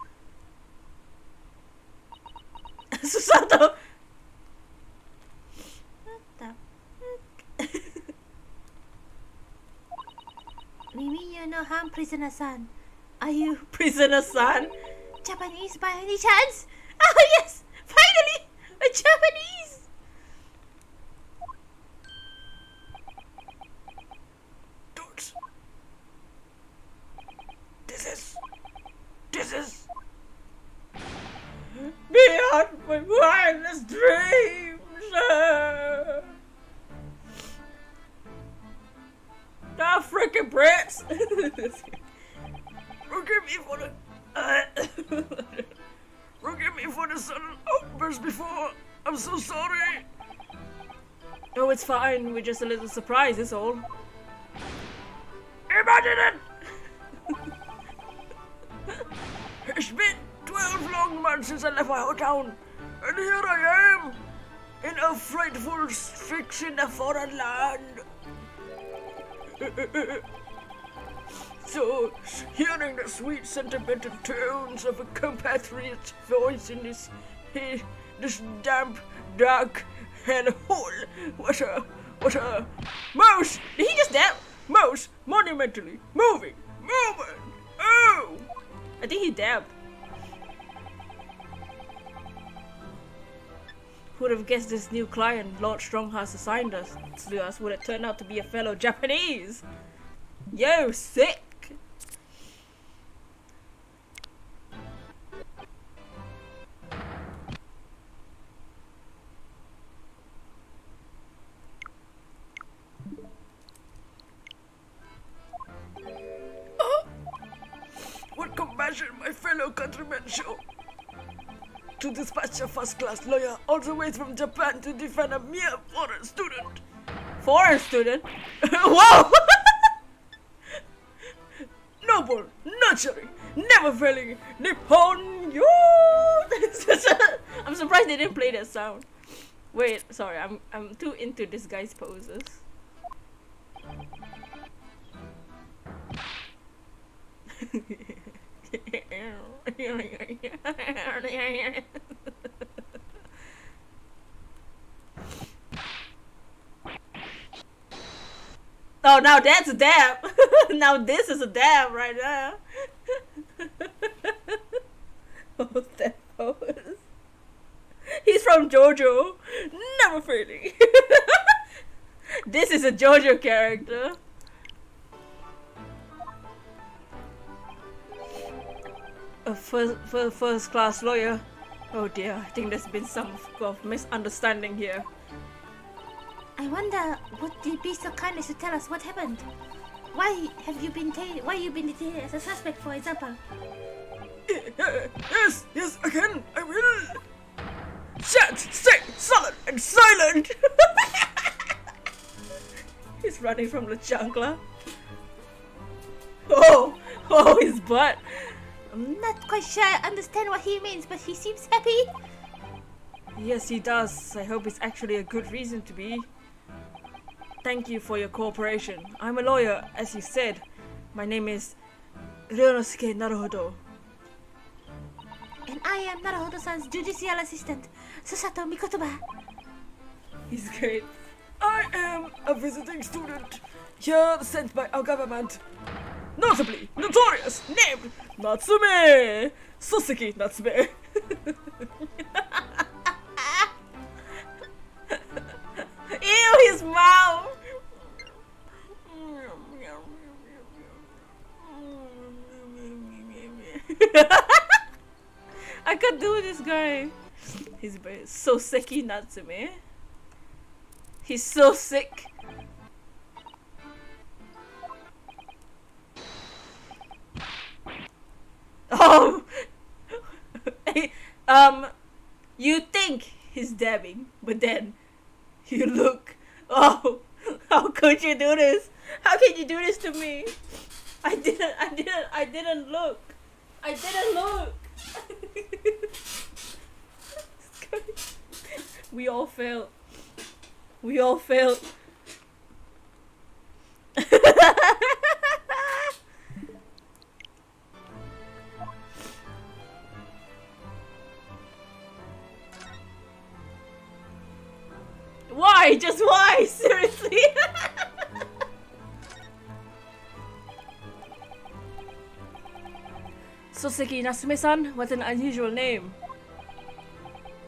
Susato. What the heck? Mimi, you know I'm prisoner-san. Are you Prisoner-san? Japanese by any chance? Oh yes! Finally! A Japanese! Toads. This is beyond my wildest dreams. Ah, freaking Brits! Forgive me for the forgive me for the sudden outburst before. I'm so sorry. Oh, it's fine. We're just a little surprised, is all. Imagine it! It's been 12 long months since I left my hometown, and here I am, in a frightful fix in a foreign land. So, hearing the sweet sentimental tones of a compatriot's voice in this damp, dark hellhole, what a most, did he just dab? Most monumentally moving moment. Oh, I think he dabbed. Would have guessed this new client Lord Strong has assigned us to us would have turned out to be a fellow Japanese. Yo, sick. What compassion my fellow countrymen show to dispatch a first-class lawyer all the way from Japan to defend a mere foreign student. Foreign student? Whoa! Noble, nurturing, never failing Nippon yo! I'm surprised they didn't play that sound. Wait, sorry, I'm too into this guy's poses. Oh, now that's a dab. Now this is a dab right now. Oh, that pose. He's from JoJo. Never failing. This is a JoJo character. A first class lawyer. Oh dear, I think there's been some of misunderstanding here. I wonder, would you be so kind as to tell us what happened? Why have you been detained as a suspect, for example? Yes, I can. I will. Shut, stay, solid and silent. He's running from the jungler. Oh, his butt. I'm not quite sure I understand what he means, but he seems happy. Yes, he does. I hope it's actually a good reason to be. Thank you for your cooperation. I'm a lawyer, as you said. My name is Ryonosuke Naruhodo. And I am Naruhodo-san's judicial assistant, Susato Mikotoba. He's great. I am a visiting student, here sent by our government. Notably notorious, named Natsume! Soseki Natsume. Ew, his mouth! I can't do this guy. He's so sicky Natsume. He's so sick. Oh! You think he's dabbing, but then you look. Oh, how could you do this? How can you do this to me? I didn't look. I didn't look. We all failed. We all failed. Why? Just why? Seriously? Soseki Natsume-san, what an unusual name.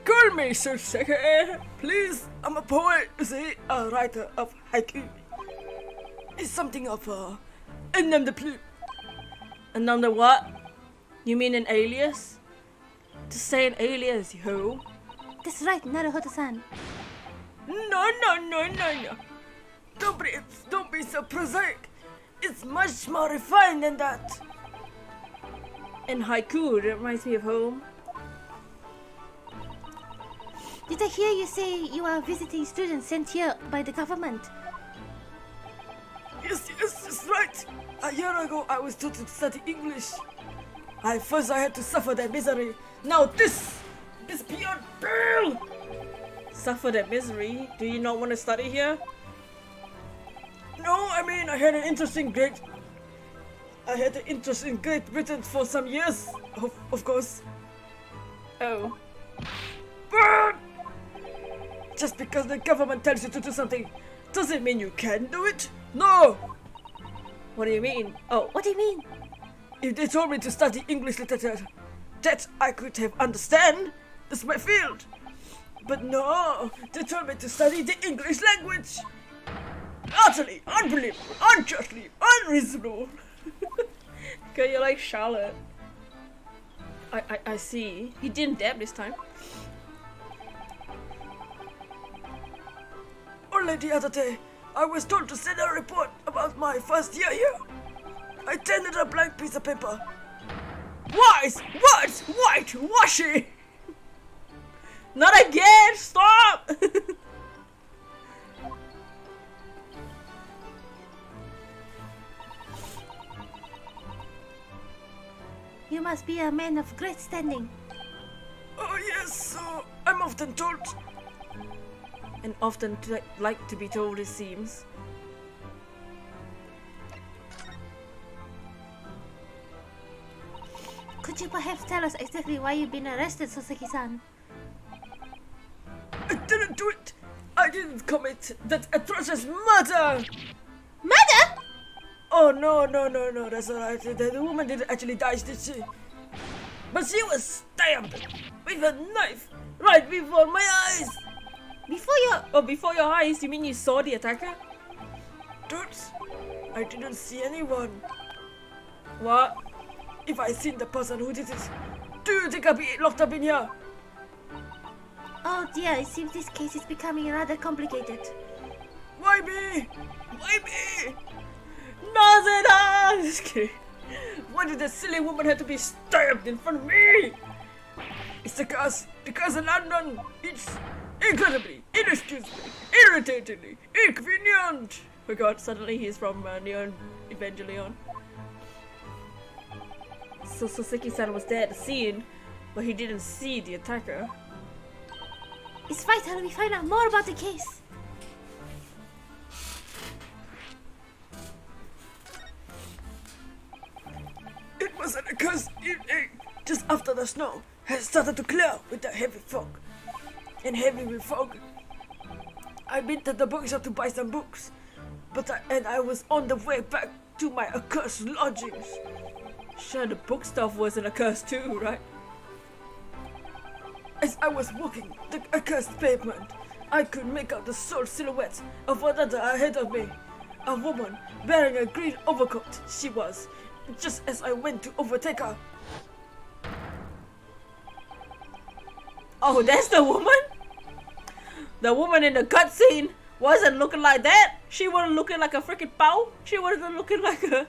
Call me Soseki, please. I'm a poet, see, a writer of haiku. It's something of a nom de plume. A nom de what? You mean an alias? Just say an alias, yo. That's right, Naruhodo-san. No. Don't be so prosaic. It's much more refined than that. And haiku, that reminds me of home. Did I hear you say you are a visiting student sent here by the government? Yes, that's right. A year ago, I was taught to study English. First I had to suffer that misery. Now this beyond pale. Suffer that misery? Do you not want to study here? No, I mean I had an interest in Great Britain for some years, of course. Oh. But just because the government tells you to do something doesn't mean you can do it. No. What do you mean? Oh, what do you mean? If they told me to study English literature, that I could have understand. That's my field. But no, they told me to study the English language. Utterly, unbelievable, unjustly, unreasonable. Because you're like Charlotte. I see. He didn't dab this time. Only the other day, I was told to send a report about my first year here. I tendered a blank piece of paper. Whitewashy! Not again! Stop! You must be a man of great standing. Oh yes, so I'm often told. And often like to be told, it seems. Could you perhaps tell us exactly why you've been arrested, Soseki-san? I didn't do it. I didn't commit that atrocious murder. Murder? Oh no, that's alright. The woman didn't actually die, did she? But she was stabbed with a knife right before my eyes. Before your eyes, you mean you saw the attacker? Dude, I didn't see anyone. What? If I seen the person who did it, do you think I'll be locked up in here? Oh dear, it seems this case is becoming rather complicated. Why me? Why me? Nothing! Just kidding. Why did that silly woman have to be stabbed in front of me? It's because in London, it's incredibly, inexcusably, irritatingly, inconvenient. Oh god, suddenly he's from Neon Evangelion. So Soseki-san was there at the scene, but he didn't see the attacker. It's vital we find out more about the case. It was an accursed evening, just after the snow had started to clear with the heavy fog. And heavy with fog, I'd been to the bookshop to buy some books, and I was on the way back to my accursed lodgings. Sure, the book stuff wasn't a curse too, right? As I was walking the accursed pavement, I could make out the sole silhouette of another ahead of me. A woman wearing a green overcoat, she was, just as I went to overtake her. Oh, that's the woman? The woman in the cutscene wasn't looking like that. She wasn't looking like a freaking pau. She wasn't looking like a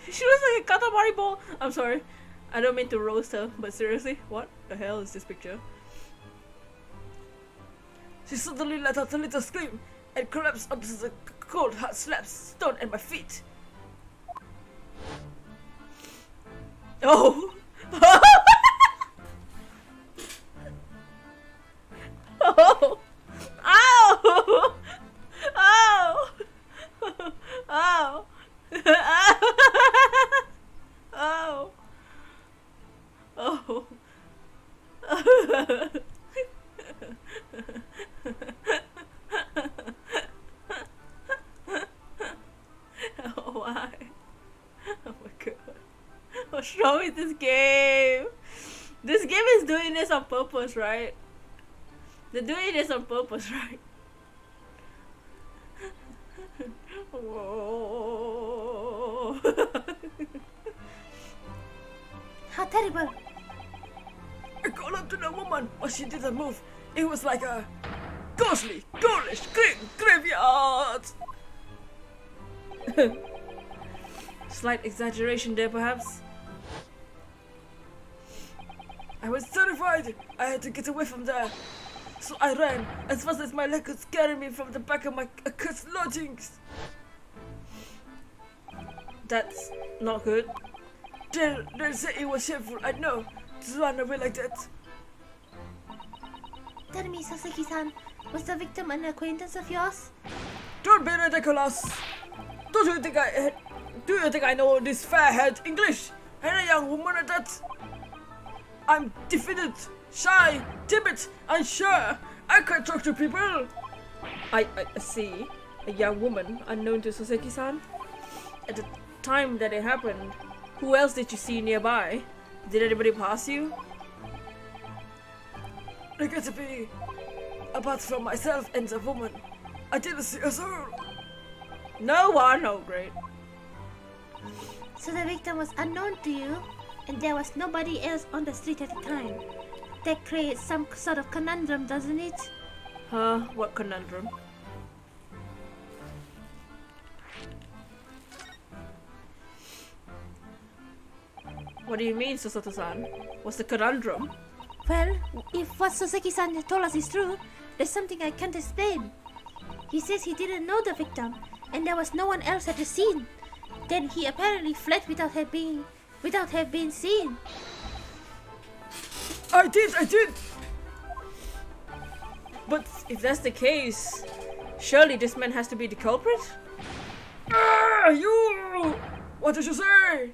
she looks like a katamari ball. I'm sorry. I don't mean to roast her, but seriously, what the hell is this picture? She suddenly let out a little scream and collapsed onto the cold hard slabs stone at my feet. Oh! Oh! Ow! with this game. This game is doing this on purpose, right? They're doing this on purpose, right? Whoa. How terrible. I called up to the woman, but she didn't move. It was like a ghostly, ghoulish graveyard. Slight exaggeration there, perhaps. I was terrified. I had to get away from there. So I ran as fast as my leg could carry me from the back of my accursed lodgings. That's not good. They said it was shameful, I know, to run away like that. Tell me, Sasaki-san, was the victim an acquaintance of yours? Don't be ridiculous. Do you think I know this fair-haired English and a young woman at that? I'm defeated, shy, timid, unsure. I can't talk to people. I see. A young woman unknown to Sasaki-san. At the time that it happened, who else did you see nearby? Did anybody pass you? I got to be. Apart from myself and the woman, I didn't see a soul. No one. Oh, great. So the victim was unknown to you, and there was nobody else on the street at the time. That creates some sort of conundrum, doesn't it? Huh? What conundrum? What do you mean, Susato-san? What's the conundrum? Well, if what Sasaki-san told us is true, there's something I can't explain. He says he didn't know the victim, and there was no one else at the scene. Then he apparently fled without have been seen. I did. But if that's the case, surely this man has to be the culprit? Ah, you! What did you say?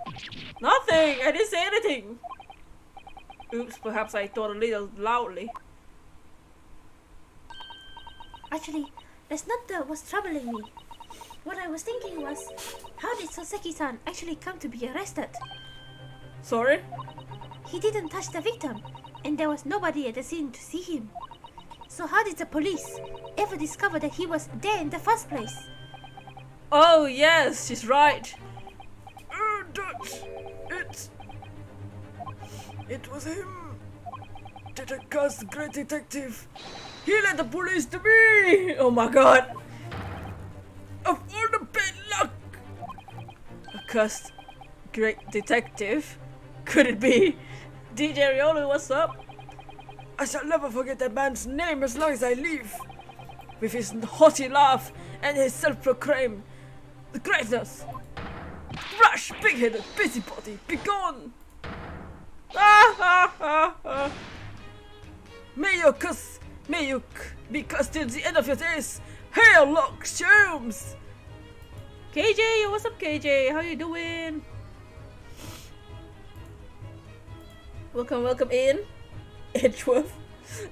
Nothing! I didn't say anything! Oops, perhaps I thought a little loudly. Actually, that's not what's troubling me. What I was thinking was, how did Sasaki-san actually come to be arrested? Sorry? He didn't touch the victim, and there was nobody at the scene to see him. So how did the police ever discover that he was there in the first place? Oh yes, she's right. It was him. The cursed great detective. He led the police to me. Oh my god. Of all the bad luck. A cursed great detective? Could it be? DJ Riolu, what's up? I shall never forget that man's name as long as I live. With his haughty laugh and his self-proclaimed greatness. Rush, big-headed busybody, be gone! May you be cursed till the end of your days. Hail, Lock Sholmes! KJ, what's up KJ? How you doing? Welcome in. Edgeworth.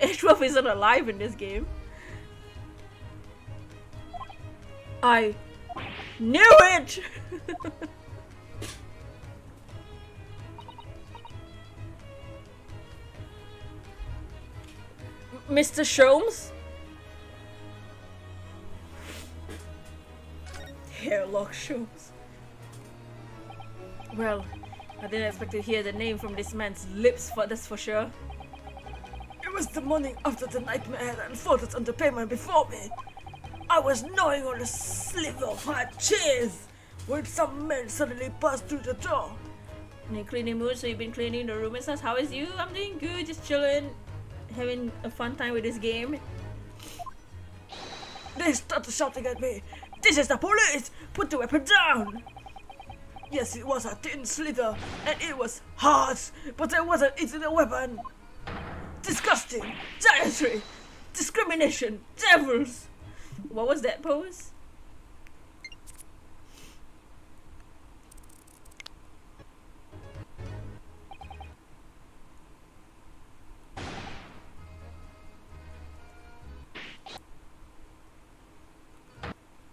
Edgeworth isn't alive in this game. I knew it! Mr. Sholmes? Hairlock Sholmes. Well, I didn't expect to hear the name from this man's lips, that's for sure. It was the morning after the nightmare had unfolded on the pavement before me. I was gnawing on a sliver of hard cheese when some men suddenly burst through the door. In a cleaning mood, so you've been cleaning the room and stuff. How is you? I'm doing good, just chilling, having a fun time with this game. They started shouting at me, "This is the police! Put the weapon down!" Yes, it was a thin slither, and it was hard, but I wasn't eating a weapon. Disgusting! Dietary! Discrimination! Devils! What was that pose?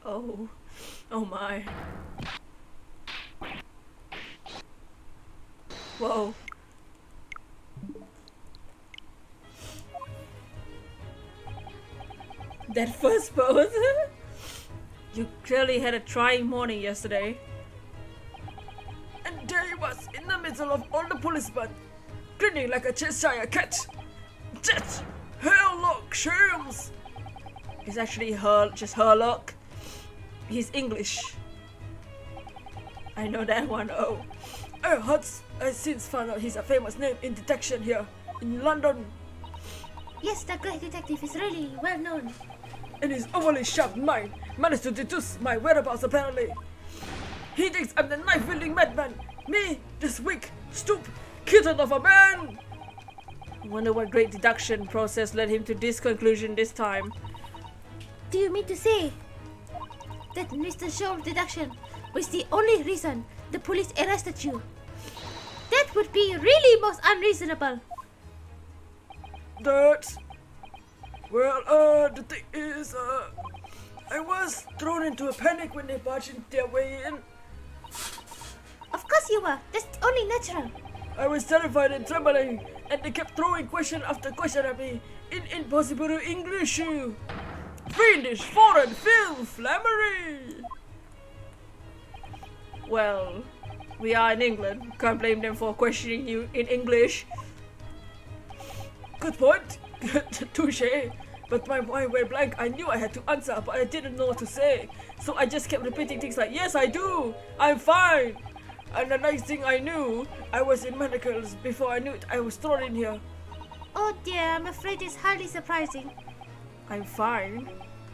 Oh. Oh my. Whoa. That first pose. You clearly had a trying morning yesterday. And there he was, in the middle of all the policemen, grinning like a Cheshire cat. That Sherlock Holmes! It's actually just Herlock. He's English. I know that one. Oh. I since found out he's a famous name in detection here in London, Yes, the great detective is really well known. and his overly sharp mind managed to deduce my whereabouts apparently. He thinks I'm the knife-wielding madman. Me, this weak, stoop, kitten of a man! I wonder what great deduction process led him to this conclusion this time. Do you mean to say that Mr. Show's deduction was the only reason the police arrested you? That would be really most unreasonable. The thing is, I was thrown into a panic when they barged their way in. Of course you were. That's only natural. I was terrified and trembling, and they kept throwing question after question at me in impossible English. Fiendish foreign filth, flammery! Well, we are in England. Can't blame them for questioning you in English. Good point. Touche. But my mind went blank. I knew I had to answer, but I didn't know what to say. So I just kept repeating things like, yes, I do. I'm fine. And the next thing I knew, I was in manacles. Before I knew it, I was thrown in here. Oh dear, I'm afraid it's hardly surprising. I'm fine.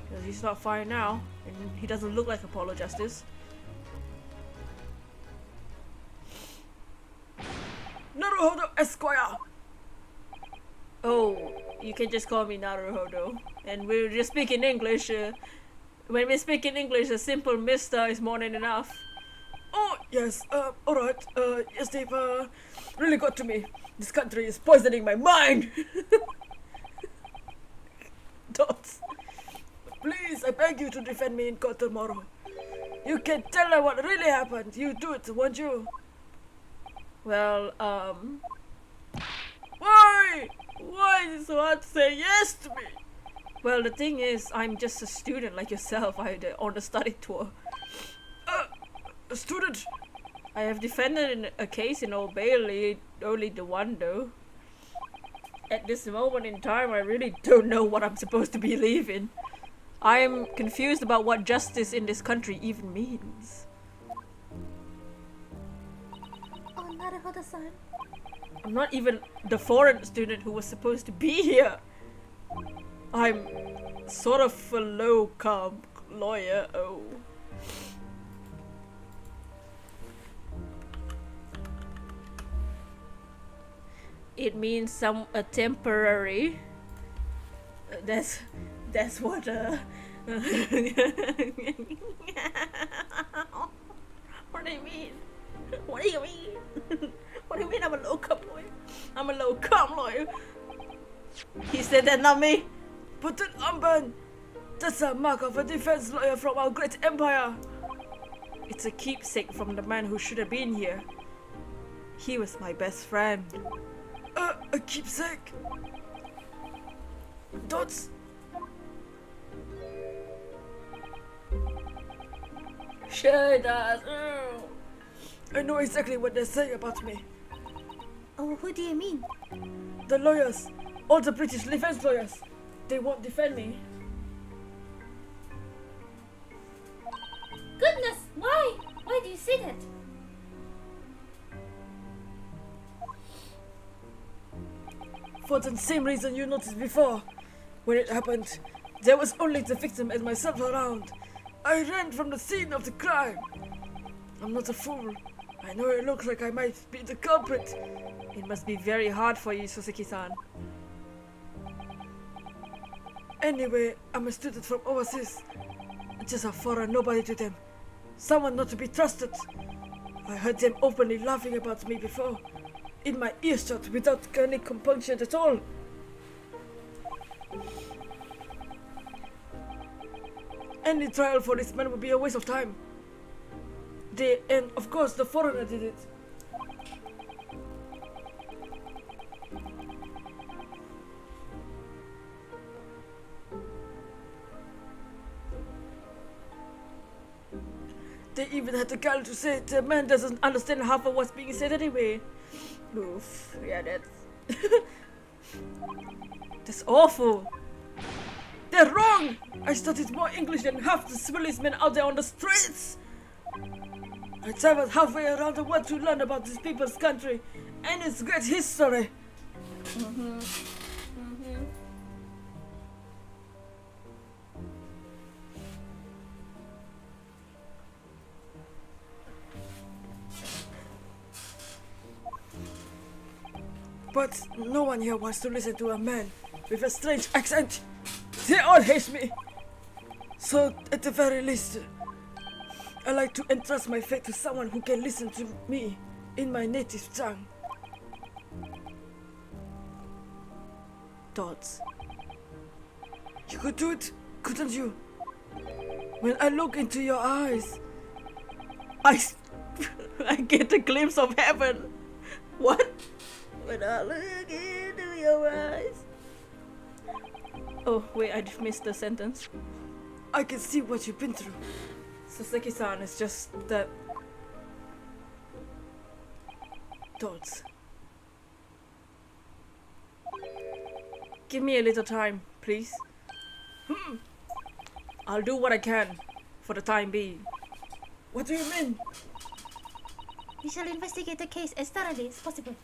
Because he's not fine now. And he doesn't look like Apollo Justice. Naruhodo Esquire. Oh, you can just call me Naruhodo. And we're just speaking English. When we speak in English, a simple mister is more than enough. Oh, yes, alright. Yes, they've, really got to me. This country is poisoning my mind. Dots. Please, I beg you to defend me in court tomorrow. You can tell her what really happened. You do it, won't you? Well, Why? Why is it so hard to say yes to me? well, the thing is, I'm just a student like yourself. On the study tour. A student? I have defended a case in Old Bailey, only the one though. At this moment in time, I really don't know what I'm supposed to believe in. I am confused about what justice in this country even means. Oh, Naruhodo-san. I'm not even the foreign student who was supposed to be here. I'm sort of a low-carb lawyer. Oh. It means a temporary. That's what what do you mean? What do you mean? What do you mean I'm a low-carb lawyer? I'm a low-carb lawyer. He said that, not me. But an armband! That's a mark of a defense lawyer from our great empire! It's a keepsake from the man who should have been here. He was my best friend. A keepsake? Dots? Sure does. I know exactly what they're saying about me. Oh, who do you mean? The lawyers, all the British defense lawyers, they won't defend me. Goodness, why? Why do you say that? For the same reason you noticed before. When it happened, there was only the victim and myself around. I ran from the scene of the crime. I'm not a fool. I know it looks like I might be the culprit. It must be very hard for you, Suzuki-san. Anyway, I'm a student from overseas. Just a foreign nobody to them. Someone not to be trusted. I heard them openly laughing about me before. In my earshot without any compunction at all. Any trial for this man would be a waste of time. And of course the foreigner did it. they even had the gall to say the man doesn't understand half of what's being said anyway. Oof. Yeah, that's that's awful. They're wrong! I studied more English than half the civilians men out there on the streets! I traveled halfway around the world to learn about this people's country and its great history. But no one here wants to listen to a man with a strange accent. They all hate me. So at the very least, I like to entrust my fate to someone who can listen to me in my native tongue. Thoughts. You could do it, couldn't you? When I look into your eyes, I get a glimpse of heaven. What? When I look into your eyes. Oh, wait, I just missed the sentence. I can see what you've been through. Sasaki-san is just that. Thoughts. Give me a little time, please. I'll do what I can for the time being. What do you mean? We shall investigate the case as thoroughly as possible.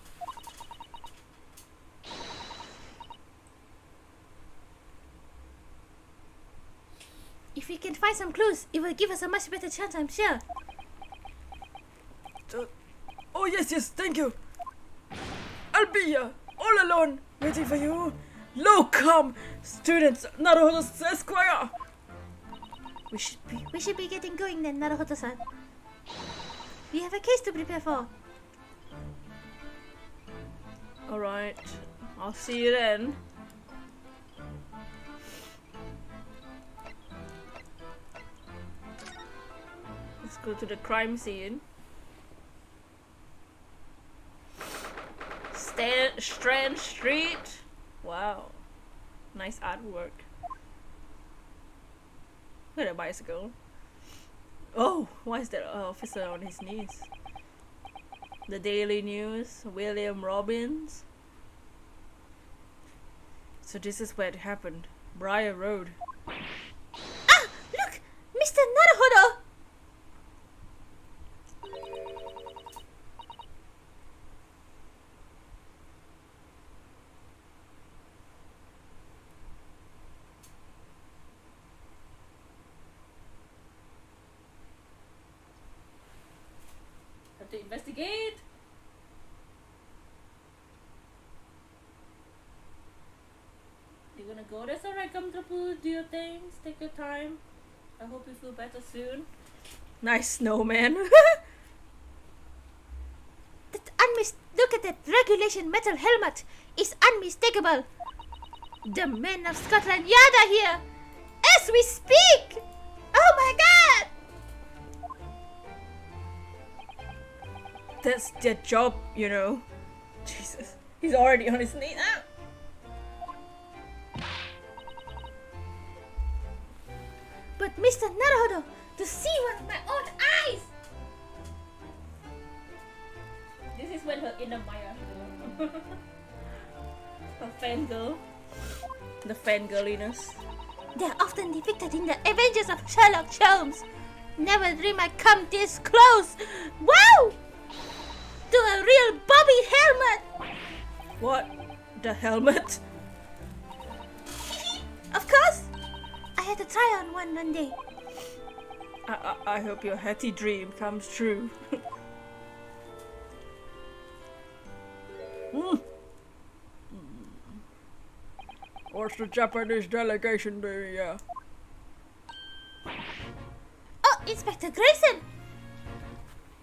If we can find some clues, it will give us a much better chance, I'm sure. Oh yes, thank you. I'll be here, all alone, waiting for you. Low come, students, Naruhodo's Esquire. We should be getting going then, Naruhodo-san. We have a case to prepare for. Alright, I'll see you then. Let's go to the crime scene. Strand Street. Wow, nice artwork. Look at a bicycle. Oh, why is that officer on his knees? The Daily News, William Robbins. So this is where it happened. Briar Road. Ah! Look! Mr. Naruhodo! Have to investigate. You're gonna go. That's alright. Come to do your things. Take your time. I hope you feel better soon. Nice snowman. Look at that regulation metal helmet. It's unmistakable. The men of Scotland Yard are here. As we speak. Oh my god. That's their job, you know. Jesus. He's already on his knee. Ah! But Mr. Naruhodo, to see one with my own eyes. This is when her inner Maya. Her fangirl. The fangirliness. They are often depicted in the Adventures of Sherlock Holmes. Never dream I'd come this close. Wow! To a real Bobby helmet. What? The helmet? Of course. I had to try on one day. I hope your happy dream comes true. What's the Japanese delegation doing here? Oh, Inspector Grayson.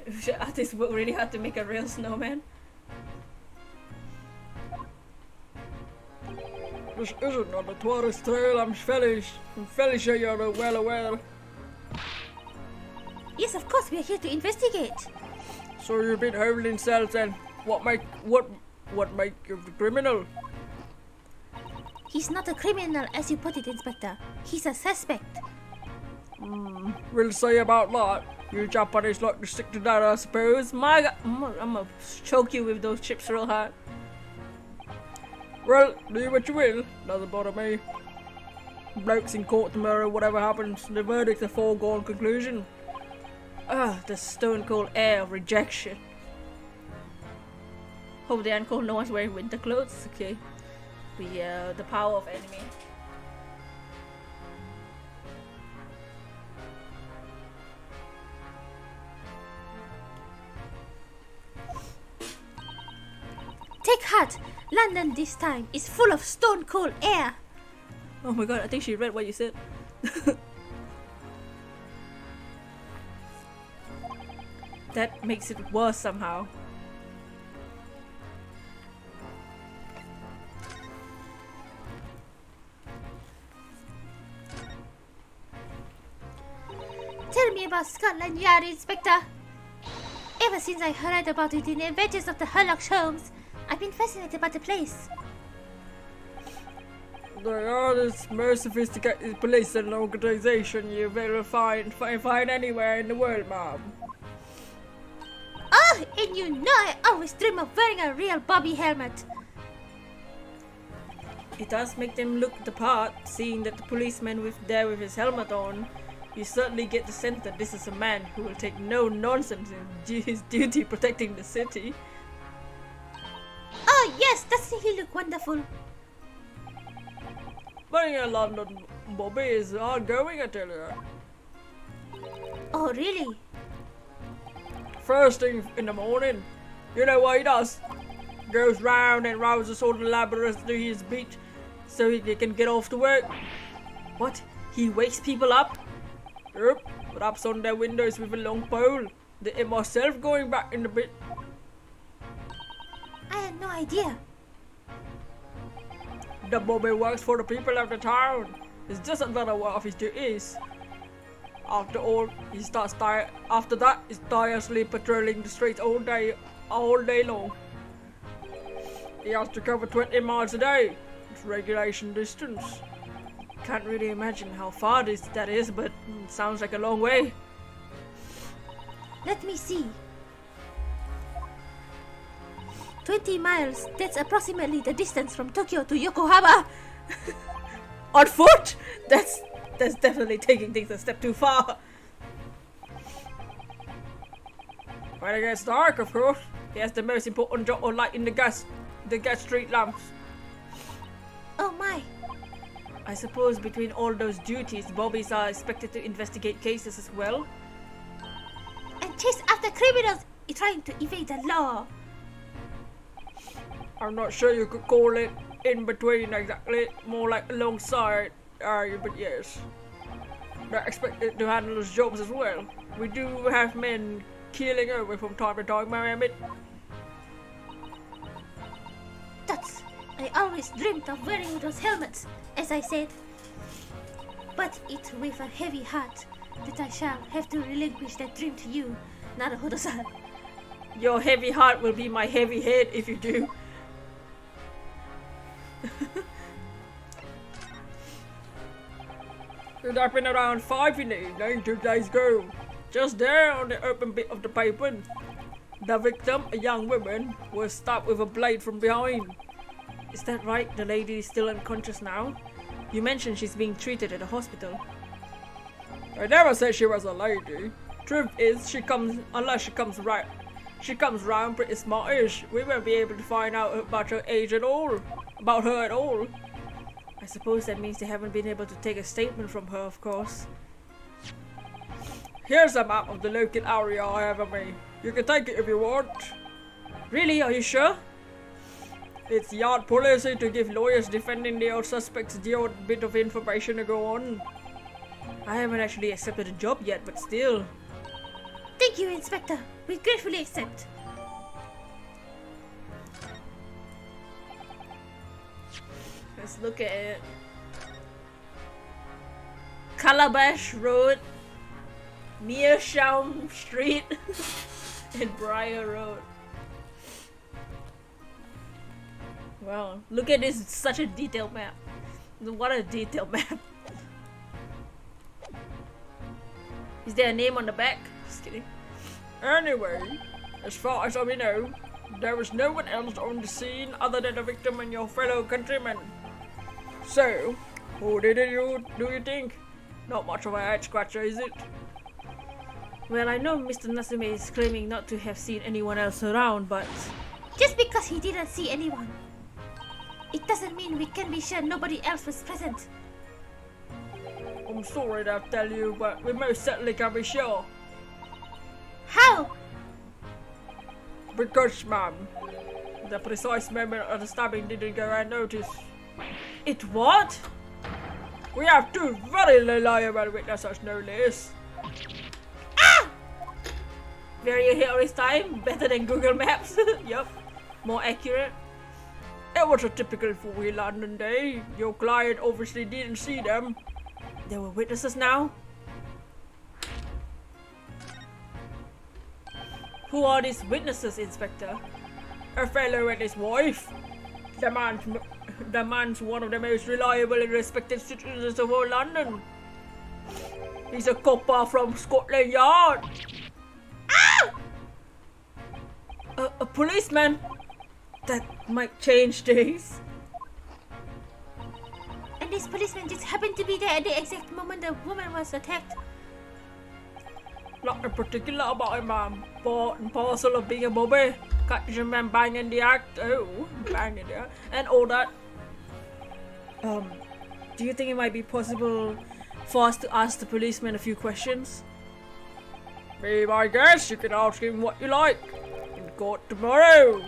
The artist worked really hard to make a real snowman. This isn't on the tourist trail, I'm fairly sure you're well aware. Yes, of course, we are here to investigate. So you've been holding cells and what make you the criminal? He's not a criminal, as you put it, Inspector. He's a suspect. We'll see about that. You Japanese like to stick to that, I suppose. My God, I'm gonna choke you with those chips real hard. Well, do what you will. Doesn't bother me. Bloke's in court tomorrow, whatever happens. The verdict's a foregone conclusion. The stone cold air of rejection. Hope the uncle no one's wearing winter clothes. Okay. The power of anime. Take heart! London this time is full of stone cold air. Oh my god, I think she read what you said. That makes it worse somehow. Tell me about Scotland Yard, Inspector. Ever since I heard about it in the Adventures of the Sherlock Holmes, I've been fascinated by the place. The Yard is most sophisticated police and organization you will find anywhere in the world, ma'am. Oh, and you know I always dream of wearing a real Bobby helmet. It does make them look the part, seeing that the policeman with his helmet on. You certainly get the sense that this is a man who will take no nonsense and do his duty protecting the city. Oh yes, doesn't he look wonderful? Being in London, Bobby, is hard going, I tell you. Oh really? First thing in the morning, you know what he does? Goes round and rouses all the laborers to his beat so he can get off to work. What? He wakes people up? Yep, raps on their windows with a long pole. And myself going back in the bit. I had no idea. The Bobby works for the people of the town. It's just another one of his duties. After that, he's tirelessly patrolling the streets all day long. He has to cover 20 miles a day. It's regulation distance. Can't really imagine how far that is, but it sounds like a long way. Let me see. 20 miles, that's approximately the distance from Tokyo to Yokohama. On foot? That's definitely taking things a step too far. When it gets dark, of course, he has the most important job of lighting the gas street lamps. Oh my. I suppose between all those duties, Bobbies are expected to investigate cases as well. And chase after criminals trying to evade the law. I'm not sure you could call it in between exactly, more like alongside, but yes. They're expected to handle those jobs as well. We do have men keeling over from time to time, may I admit. That's... I always dreamed of wearing those helmets, as I said. But it's with a heavy heart that I shall have to relinquish that dream to you, Naruhodo-san. Your heavy heart will be my heavy head if you do. It happened around 5 in the evening 2 days ago. Just there on the open bit of the pavement. The victim, a young woman, was stabbed with a blade from behind. Is that right? The lady is still unconscious now? You mentioned she's being treated at a hospital. I never said she was a lady. Truth is, unless she comes round pretty smartish, we won't be able to find out about her age at all. About her at all. I suppose that means they haven't been able to take a statement from her, of course. Here's a map of the local area I have on me. You can take it if you want. Really? Are you sure? It's yard policy to give lawyers defending the old suspects the odd bit of information to go on. I haven't actually accepted a job yet, but still. Thank you, Inspector. We gratefully accept. Let's look at it. Calabash Road, Meerschaum Street, and Briar Road. Wow, look at this, it's such a detailed map. What a detailed map. Is there a name on the back? Just kidding. Anyway, as far as I know, there was no one else on the scene other than the victim and your fellow countrymen. So, who did it do you think? Not much of a head scratcher, is it? Well, I know Mr. Natsume is claiming not to have seen anyone else around, but Just because he didn't see anyone, it doesn't mean we can be sure nobody else was present. I'm sorry to tell you, but we most certainly can be sure. How? Because, ma'am, the precise moment of the stabbing didn't go unnoticed. it what? We have two very reliable witnesses, no less. Very ahead of his time, better than Google Maps. Yup, more accurate. It was a typical foggy London day. Your client obviously didn't see them. There were witnesses now. Who are these witnesses, Inspector? A fellow and his wife. The man's one of the most reliable and respected citizens of all London. He's a copper from Scotland Yard. A policeman? That might change things. And this policeman just happened to be there at the exact moment the woman was attacked. Not in particular about him, ma'am. Part and parcel of being a bobby. Catching a man banging the act. Oh, banging the act. And all that. Do you think it might be possible for us to ask the policeman a few questions? Be my guest, you can ask him what you like. In court tomorrow.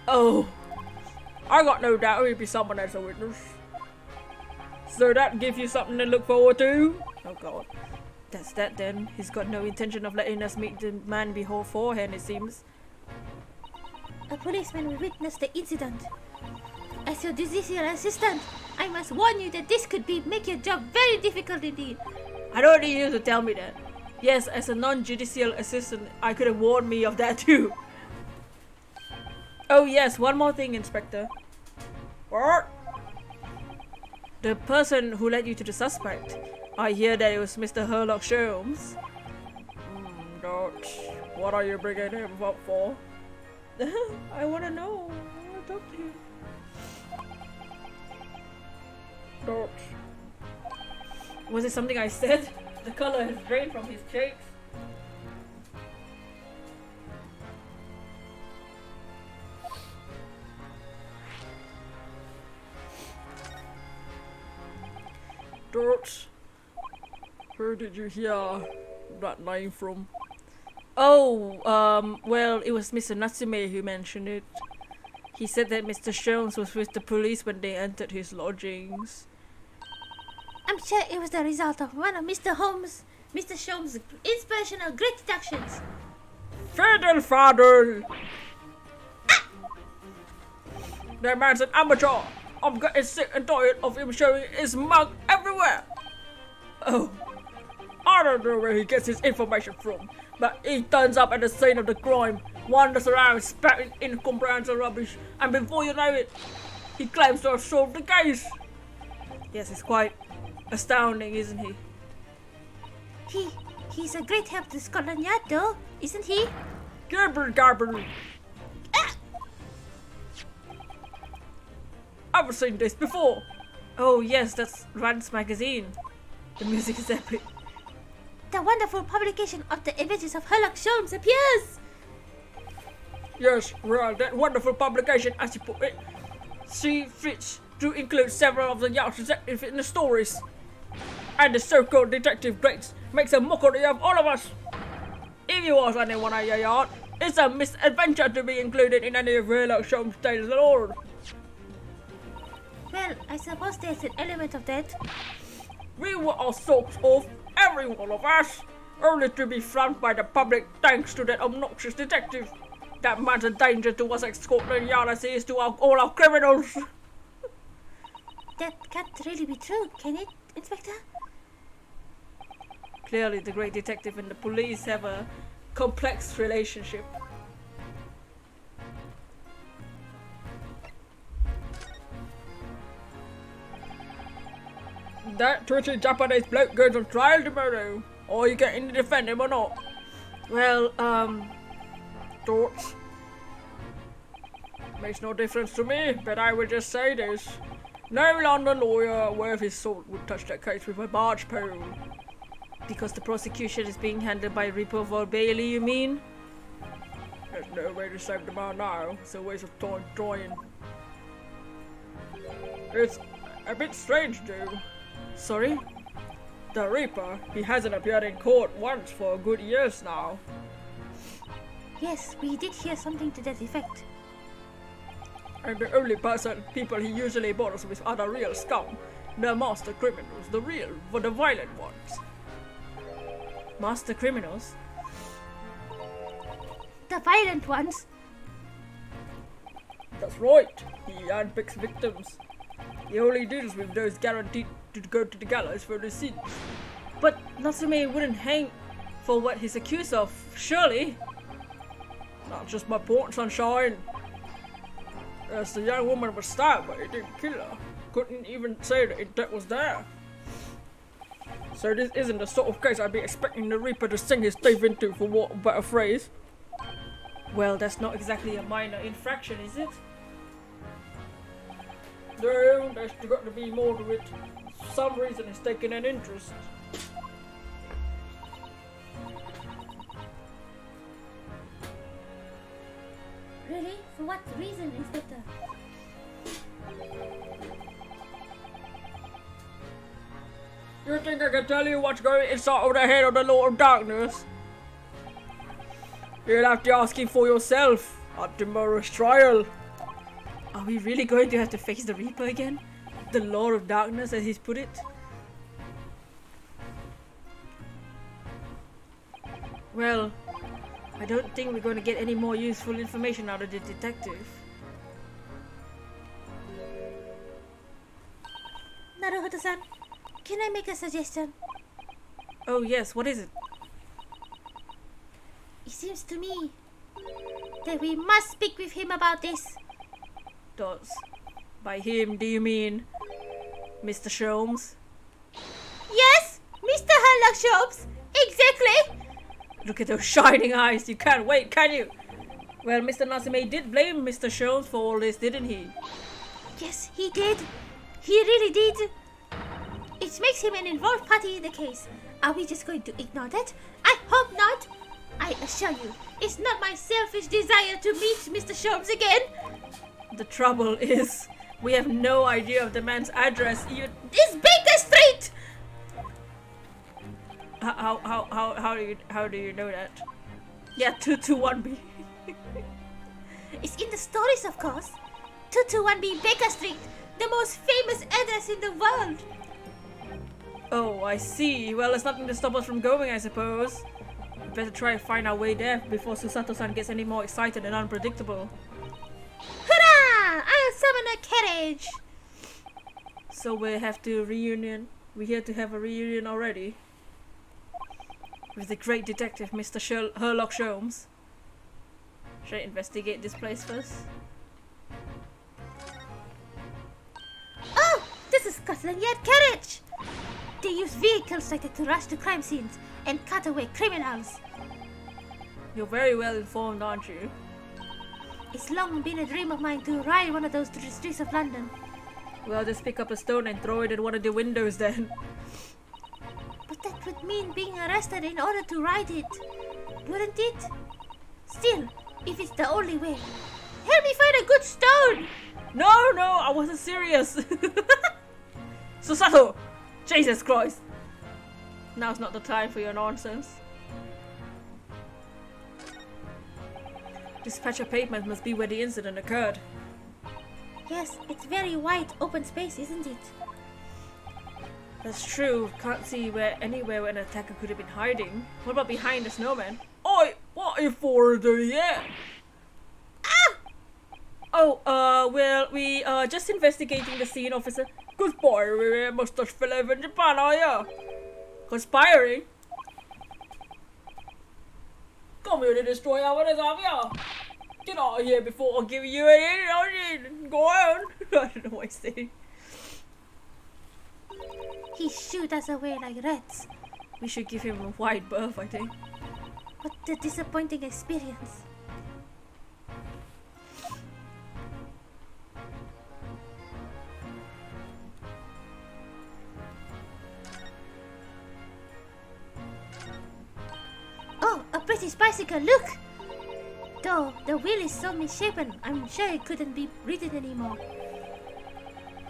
Oh, I got no doubt he'll be someone as a witness. So that gives you something to look forward to? oh God. That's that then. He's got no intention of letting us meet the man beforehand, it seems. A policeman will witness the incident. As your judicial assistant, I must warn you that this could make your job very difficult indeed. I don't need you to tell me that. Yes, as a non-judicial assistant, I could have warned me of that too. Oh yes, one more thing, Inspector. What? The person who led you to the suspect. I hear that it was Mr. Sherlock Holmes. Dot. What are you bringing him up for? I wanna know. I wanna talk to you. Dot. Was it something I said? The color has drained from his cheeks. Dot. Where did you hear that name from? Oh, well, it was Mr. Natsume who mentioned it. He said that Mr. Jones was with the police when they entered his lodgings. I'm sure it was the result of one of Mr. Holmes' inspirational great deductions. Fiddle. That man's an amateur. I'm getting sick and tired of him showing his mug everywhere. Oh, I don't know where he gets his information from, but he turns up at the scene of the crime, wanders around spouting incomprehensible rubbish, and before you know it, he claims to have solved the case. yes, it's quite astounding, isn't he? He's a great help to Scotland Yard though, isn't he? Gabble. I've seen this before. Oh yes, that's Rand's magazine. The music is epic. The wonderful publication of the Adventures of Sherlock Holmes appears! Yes, well, that wonderful publication, as you put it, see fits to include several of the Yard's detectives in the stories. And the so-called detective greats makes a mockery of all of us. If you ask anyone at your Yard, it's a misadventure to be included in any of Sherlock Holmes' tales at all. Well, I suppose there's an element of that. We were all sorts of, every one of us, only to be flanked by the public thanks to that obnoxious detective. That man's a danger to us at Scotland Yard as he is to all our criminals. That can't really be true, can it, Inspector? Clearly, the great detective and the police have a complex relationship. That twitchy Japanese bloke goes on trial tomorrow. Are you getting to defend him or not? Well, thoughts? Makes no difference to me, but I would just say this. No London lawyer worth his salt would touch that case with a barge pole. Because the prosecution is being handled by Ripper or Bailey, you mean? There's no way to save the man now. It's a waste of time trying. It's a bit strange, though. Sorry? The Reaper, he hasn't appeared in court once for a good years now. Yes, we did hear something to that effect. And the only people he usually bothers with are the real scum. The master criminals, the violent ones. Master criminals? The violent ones? That's right, he handpicks victims. He only deals with those guaranteed to go to the gallows for the sins. But Natsume wouldn't hang for what he's accused of, surely? Not just my point, sunshine. As the young woman was stabbed, but he didn't kill her. Couldn't even say that intent was there. So this isn't the sort of case I'd be expecting the Reaper to sink his teeth into, for want of a better phrase. Well, that's not exactly a minor infraction, is it? No, there's got to be more to it. For some reason he's taking an interest. Really? For what reason, Inspector? You think I can tell you what's going inside of the head of the Lord of Darkness? You'll have to ask him for yourself at tomorrow's trial. Are we really going to have to face the Reaper again? The Lord of Darkness, as he's put it? Well, I don't think we're going to get any more useful information out of the detective. Naruhoto-san, can I make a suggestion? Oh yes, what is it? It seems to me that we must speak with him about this. Does. By him, do you mean Mr. Sholmes? Yes, Mr. Sherlock Sholmes. Exactly. Look at those shining eyes. You can't wait, can you? Well, Mr. Natsume did blame Mr. Sholmes for all this, didn't he? Yes, he did. He really did. It makes him an involved party in the case. Are we just going to ignore that? I hope not. I assure you, it's not my selfish desire to meet Mr. Sholmes again. The trouble is, we have no idea of the man's address. Even It's Baker Street. how do you know that? Yeah, 221B. It's in the stories, of course. 221B Baker Street, the most famous address in the world. Oh, I see. Well, there's nothing to stop us from going, I suppose. We better try and find our way there before Susato-san gets any more excited and unpredictable. Hurrah! I'll summon a carriage. So we have to reunion. We're here to have a reunion already. With the great detective, Mr. Sherlock Sholmes. Should I investigate this place first? Oh, this is Scotland Yard carriage. They use vehicles like that to rush to crime scenes and cut away criminals. You're very well informed, aren't you? It's long been a dream of mine to ride one of those through the streets of London. Well, just pick up a stone and throw it at one of the windows then. But that would mean being arrested in order to ride it, wouldn't it? Still, if it's the only way, help me find a good stone! No, I wasn't serious. Susato! Jesus Christ! Now's not the time for your nonsense. This patch of pavement must be where the incident occurred. Yes, it's very wide open space, isn't it? That's true. Can't see anywhere where an attacker could have been hiding. What about behind the snowman? Oi, what are you for doing here? Oh, well, we are just investigating the scene, officer. Conspiring, mustache fella in Japan, are ya? Conspiring? Come here to destroy our have ya? Get out of here before I give you an Go on. I don't know what he's saying. He shoot us away like rats. We should give him a wide berth, I think. What a disappointing experience. Oh, a British bicycle, look! Though the wheel is so misshapen, I'm sure it couldn't be ridden anymore.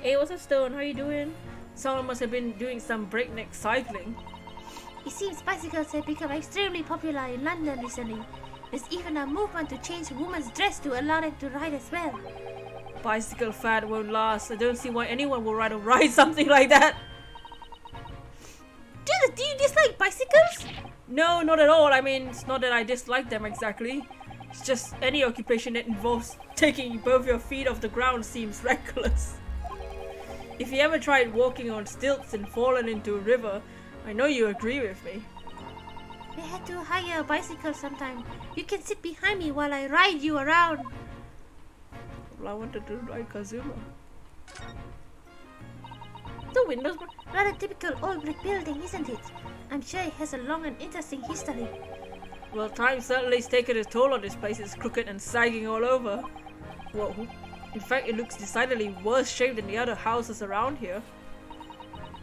Hey, what's up, Stone? How you doing? Someone must have been doing some breakneck cycling. It seems bicycles have become extremely popular in London recently. There's even a movement to change women's dress to allow them to ride as well. Bicycle fad won't last. I don't see why anyone would ride something like that. Dude, do you dislike bicycles? No, not at all. I mean, it's not that I dislike them exactly. It's just any occupation that involves taking both your feet off the ground seems reckless. If you ever tried walking on stilts and fallen into a river, I know you agree with me. We had to hire a bicycle sometime. You can sit behind me while I ride you around. Well, I wanted to ride Kazuma. The windows were rather typical old brick building, isn't it? I'm sure it has a long and interesting history. Well, time certainly has taken a toll on this place. It's crooked and sagging all over. Whoa. In fact, it looks decidedly worse shaped than the other houses around here.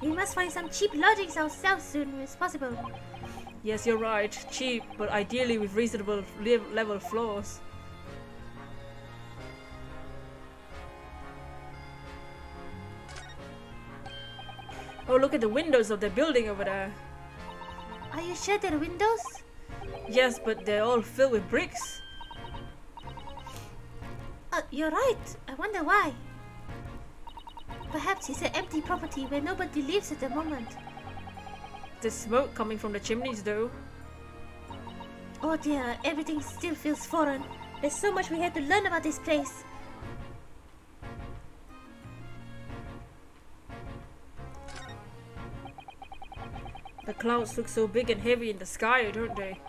We must find some cheap lodgings ourselves soon as possible. Yes, you're right. Cheap, but ideally with reasonable level floors. Oh, look at the windows of the building over there. Are you sure they're windows? Yes, but they're all filled with bricks. You're right. I wonder why. Perhaps it's an empty property where nobody lives at the moment. There's smoke coming from the chimneys though. Oh dear, everything still feels foreign. There's so much we have to learn about this place. The clouds look so big and heavy in the sky, don't they?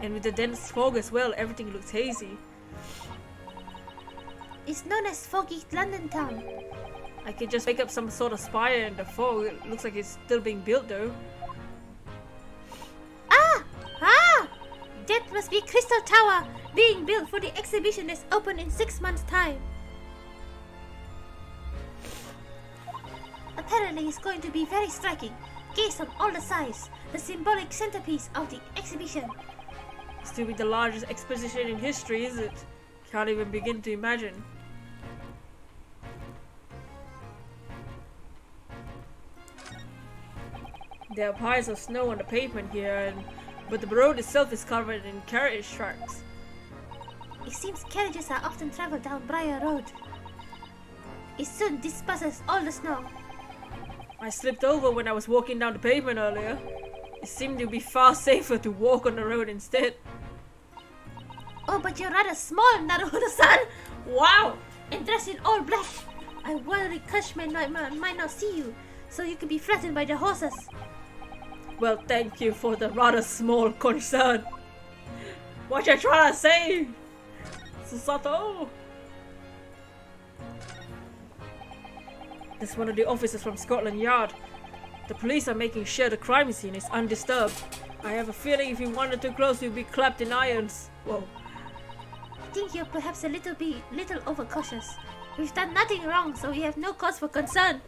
And with the dense fog as well, everything looks hazy. It's known as Foggy London Town. I could just make up some sort of spire in the fog. It looks like it's still being built though. Ah! That must be Crystal Tower, being built for the exhibition that's open in 6 months' time. Apparently it's going to be very striking. Gaze on all the sides, the symbolic centerpiece of the exhibition. It's to be the largest exposition in history, is it? Can't even begin to imagine. There are piles of snow on the pavement here, but the road itself is covered in carriage tracks. It seems carriages are often traveled down Briar Road. It soon disperses all the snow. I slipped over when I was walking down the pavement earlier. It seemed to be far safer to walk on the road instead. Oh, but you're rather small, Naruto-san! Wow! And dressed in all black. I worry Cushman might not see you, so you can be flattened by the horses. Well, thank you for the rather small concern. What you trying to say, Susato? That's one of the officers from Scotland Yard. The police are making sure the crime scene is undisturbed. I have a feeling if you wandered too close, you'd be clapped in irons. Whoa. I think you're perhaps a little overcautious. We've done nothing wrong, so we have no cause for concern.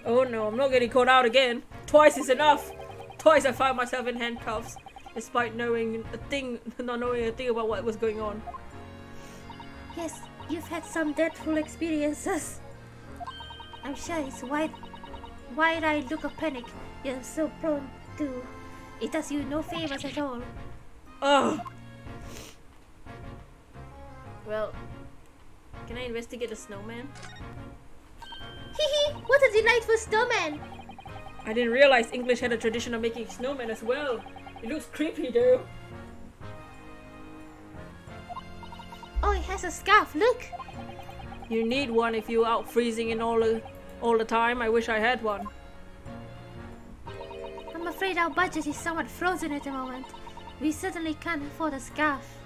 Oh no, I'm not getting caught out again. Twice is enough. Twice I found myself in handcuffs, despite not knowing a thing about what was going on. Yes, you've had some dreadful experiences. I'm sure it's wide-eyed look of panic you're so prone to. It does you no favors at all. Oh. Well, can I investigate the snowman? Hehe, what a delightful snowman! I didn't realize English had a tradition of making snowmen as well. It looks creepy though. Oh, it has a scarf, look! You need one if you're out freezing in all the time. I wish I had one. I'm afraid our budget is somewhat frozen at the moment. We certainly can't afford a scarf.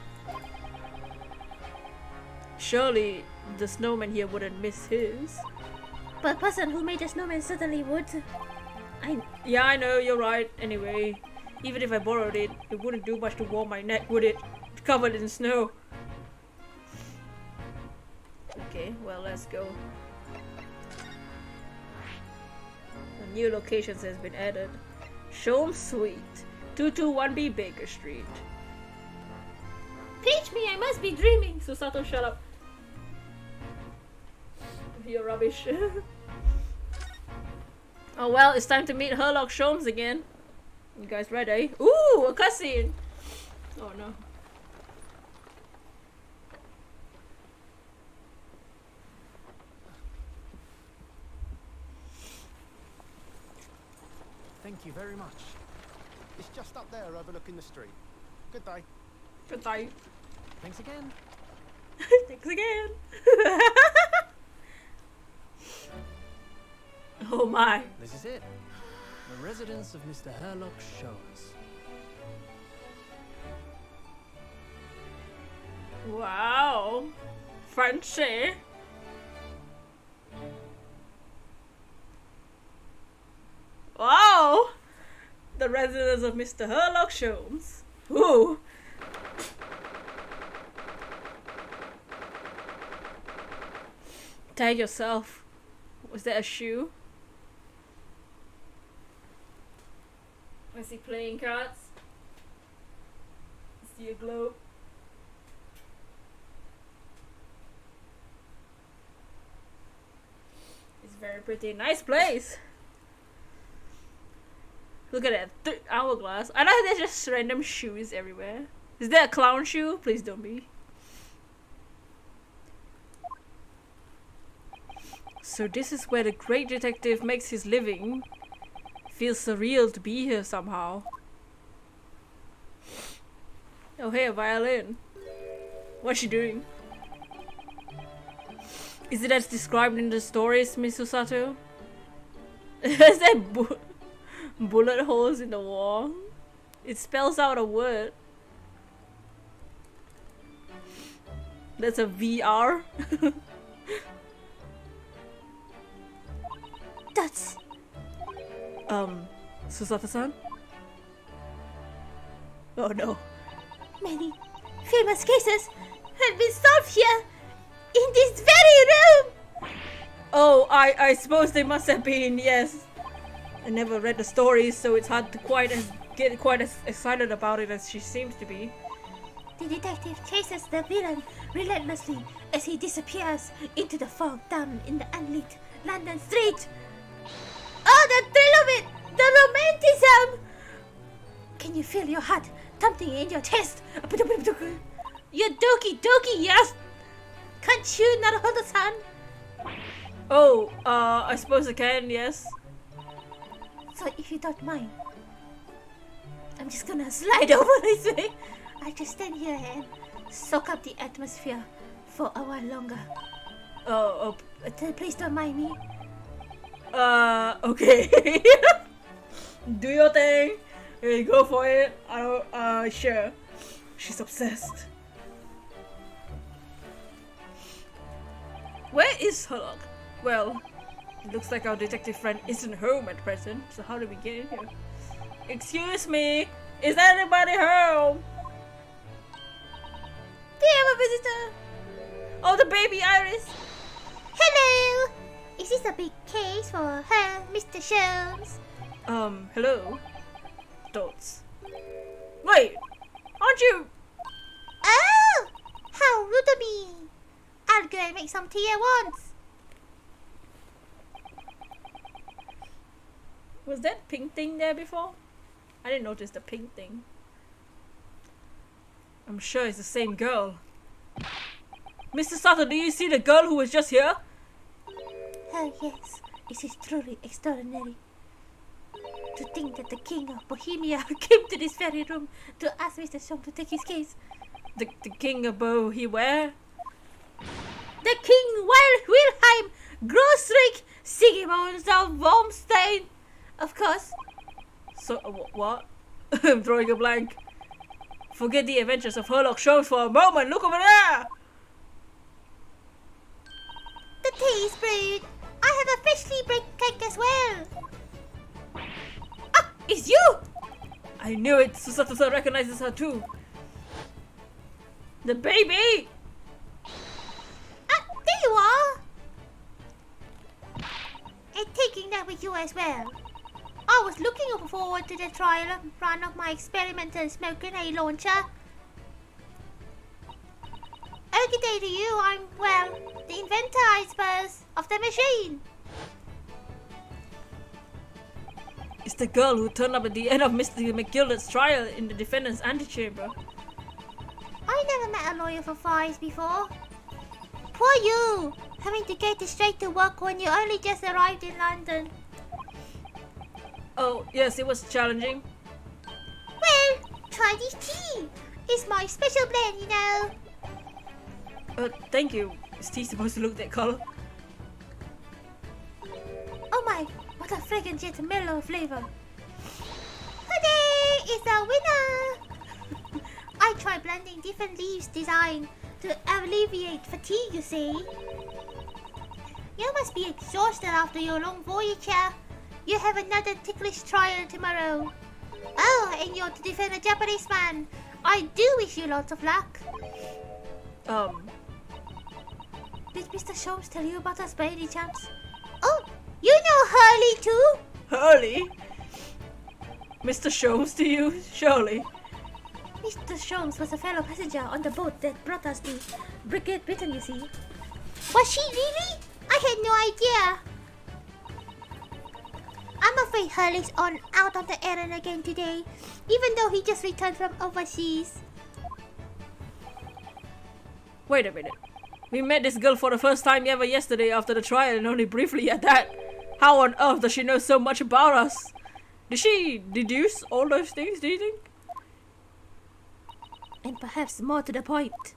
Surely the snowman here wouldn't miss his. But the person who made the snowman certainly would. Yeah, I know, you're right. Anyway, Even if I borrowed it, it wouldn't do much to warm my neck, would it? It's covered in snow. Okay, well, let's go. A new locations has been added. Shome Suite, 221B Baker Street. Teach me, I must be dreaming. Susato, shut up. You're rubbish. Oh well, it's time to meet Herlock Sholmes again. You guys ready? Ooh, a cutscene! Oh no. Thank you very much. It's just up there overlooking the street. Good day. Good day. Thanks again. Thanks again. Oh my. This is it. The residence of Mr. Herlock Sholmes. Wow. Fancy. Wow. The residence of Mr. Herlock Sholmes. Ooh. Tag yourself. Was that a shoe? I see playing cards. I see a globe. It's very pretty. Nice place. Look at that hourglass. I know there's just random shoes everywhere. Is there a clown shoe? Please don't be. So this is where the great detective makes his living. Feels surreal to be here somehow. Oh hey, a violin. What's she doing? Is it as described in the stories, Miss Susato? Is there bullet holes in the wall? It spells out a word. That's a VR. That's... Susato-san? Oh no. Many famous cases have been solved here in this very room. Oh, I suppose they must have been, yes. I never read the stories, so it's hard to get quite as excited about it as she seems to be. The detective chases the villain relentlessly as he disappears into the fog down in the unlit London street. Oh, the thrill of it! The romanticism! Can you feel your heart thumping in your chest? Your doki doki, yes! Can't you, Naruhodo-san? Oh, I suppose I can, yes. So if you don't mind, I'm just gonna slide over this way. I'll just stand here and soak up the atmosphere for a while longer. Oh, Please don't mind me. okay. Do your thing. Hey, go for it. I don't, sure. She's obsessed. Where is Herlock? Well, it looks like our detective friend isn't home at present, so how did we get in here? Excuse me, is anybody home? We have a visitor. Oh, the baby Iris. Hello. Is this a big case for her, Mr. Sholmes? Hello? Dots. Wait, aren't you? Oh, how rude of me. I'll go and make some tea at once. Was that pink thing there before? I didn't notice the pink thing. I'm sure it's the same girl. Mr. Sato, do you see the girl who was just here? Oh yes, it is truly extraordinary. To think that the king of Bohemia came to this very room to ask Mr. Sholmes to take his case. The king of Bohemia? The king Wilhelm Grossrich Sigmund of Wormstein, of course. So, what? I'm throwing a blank. Forget the adventures of Herlock Sholmes for a moment. Look over there! The tea is brewed. I have a freshly baked cake as well. Ah, it's you! I knew it! Susato recognizes her too! The baby! Ah, there you are! And taking that with you as well. I was looking forward to the trial run of my experimental smoke grenade launcher. Oh, good day to you. I'm, well, the inventor, I suppose, of the machine. It's the girl who turned up at the end of Mr. McGilder's trial in the defendant's antechamber. I never met a lawyer for flies before. Poor you, having to get straight to work when you only just arrived in London. Oh, yes, it was challenging. Well, try this tea. It's my special blend, you know. Thank you. Is tea supposed to look that color? Oh my, what a fragrant yet mellow flavor. Today is a winner. I tried blending different leaves design to alleviate fatigue, you see. You must be exhausted after your long voyage here. You have another ticklish trial tomorrow. Oh, and you're to defend a Japanese man. I do wish you lots of luck. Did Mr. Sholmes tell you about us by any chance? Oh, you know Hurley too? Hurley? Mr. Sholmes to you, surely. Mr. Sholmes was a fellow passenger on the boat that brought us to Brigade Britain, you see. Was she really? I had no idea. I'm afraid Hurley's out on the errand again today, even though he just returned from overseas. Wait a minute. We met this girl for the first time ever yesterday after the trial and only briefly at that. How on earth does she know so much about us? Did she deduce all those things, do you think? And perhaps more to the point,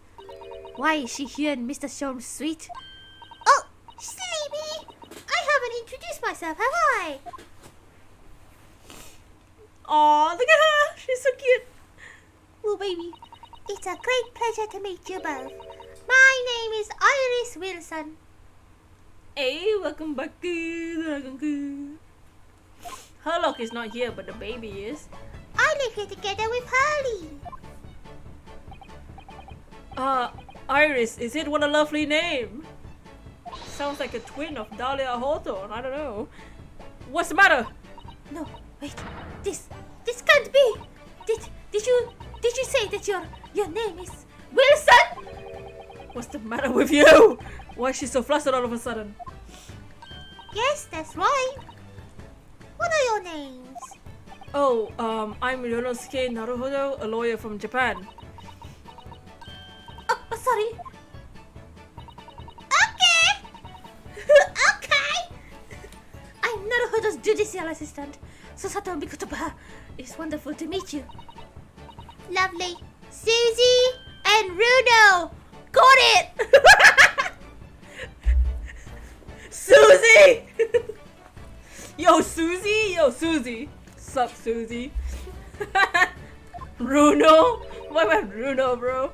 why is she here in Mr. Sholmes' suite? Oh, silly me! I haven't introduced myself, have I? Aw, look at her! She's so cute! Well, baby, it's a great pleasure to meet you both. My name is Iris Wilson. Hey, welcome back. Herlock is not here, but the baby is. I live here together with Hurley. Iris, is it what a lovely name? Sounds like a twin of Dahlia Hawthorne, I don't know. What's the matter? No, wait, this can't be. Did you say that your name is Wilson? What's the matter with you? Why is she so flustered all of a sudden? Yes, that's right. What are your names? Oh, I'm Ryonosuke Naruhodo, a lawyer from Japan. Oh, sorry. Okay. Okay. I'm Naruhodo's judicial assistant, Susato Mikotoba. It's wonderful to meet you. Lovely. Susie and Runo. Got it! Susie! Yo, Susie! Yo, Susie! Sup, Susie? Runo? Why am I Runo, bro?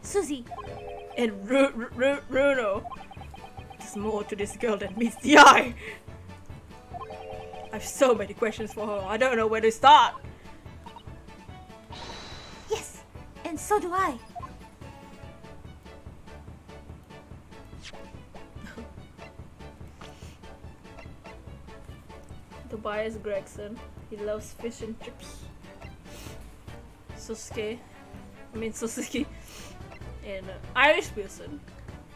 Susie. And Runo. There's more to this girl than meets the eye. I have so many questions for her. I don't know where to start. Yes, and so do I. Tobias Gregson. He loves fish and chips. Susuke. And Iris Wilson.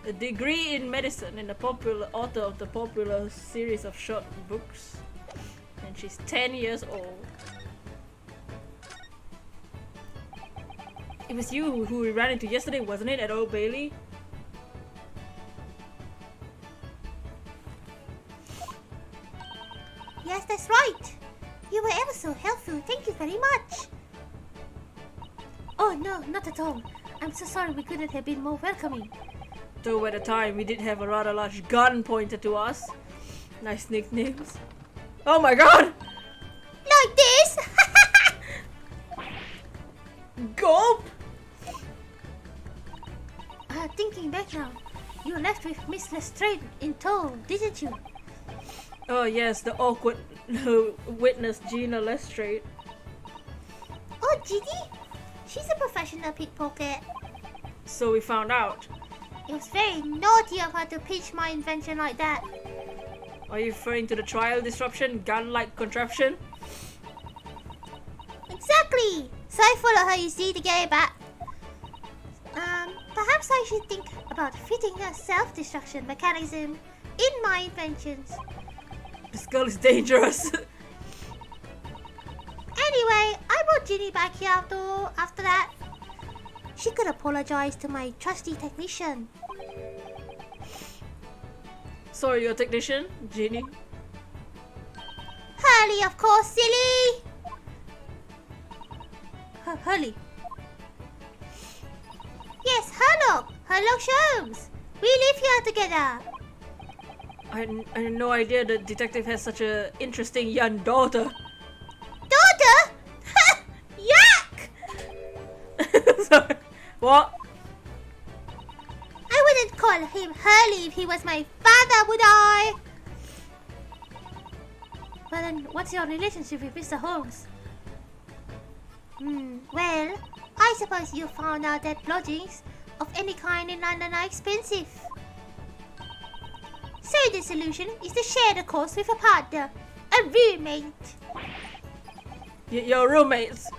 A degree in medicine and a popular author of the popular series of short books. And she's 10 years old. It was you who we ran into yesterday, wasn't it, at Old Bailey? Yes, that's right. You were ever so helpful. Thank you very much. Oh, no, not at all. I'm so sorry we couldn't have been more welcoming. Though at the time we did have a rather large gun pointed to us. Nice nicknames. Oh my god! Like this? Gulp! Thinking back now, you left with Miss Lestrade in tow, didn't you? Oh yes, the awkward witness Gina Lestrade. Oh, Ginny? She's a professional pickpocket. So we found out. It was very naughty of her to pitch my invention like that. Are you referring to the trial disruption gun-like contraption? Exactly! So I followed her, you see, to get it back. Perhaps I should think about fitting a self-destruction mechanism in my inventions. This girl is dangerous. Anyway, I brought Ginny back here after that. She could apologize to my trusty technician. Sorry, your technician, Ginny. Hurley, of course, silly! Hurley. Yes, Herlock Sholmes. We live here together. I had no idea the detective has such a interesting young daughter. Daughter? Yuck! Sorry. What? I wouldn't call him Hurley if he was my father, would I? Well then, what's your relationship with Mr. Holmes? Well, I suppose you found out that lodgings of any kind in London are expensive. So the solution is to share the cost with a partner, a roommate. Your roommates.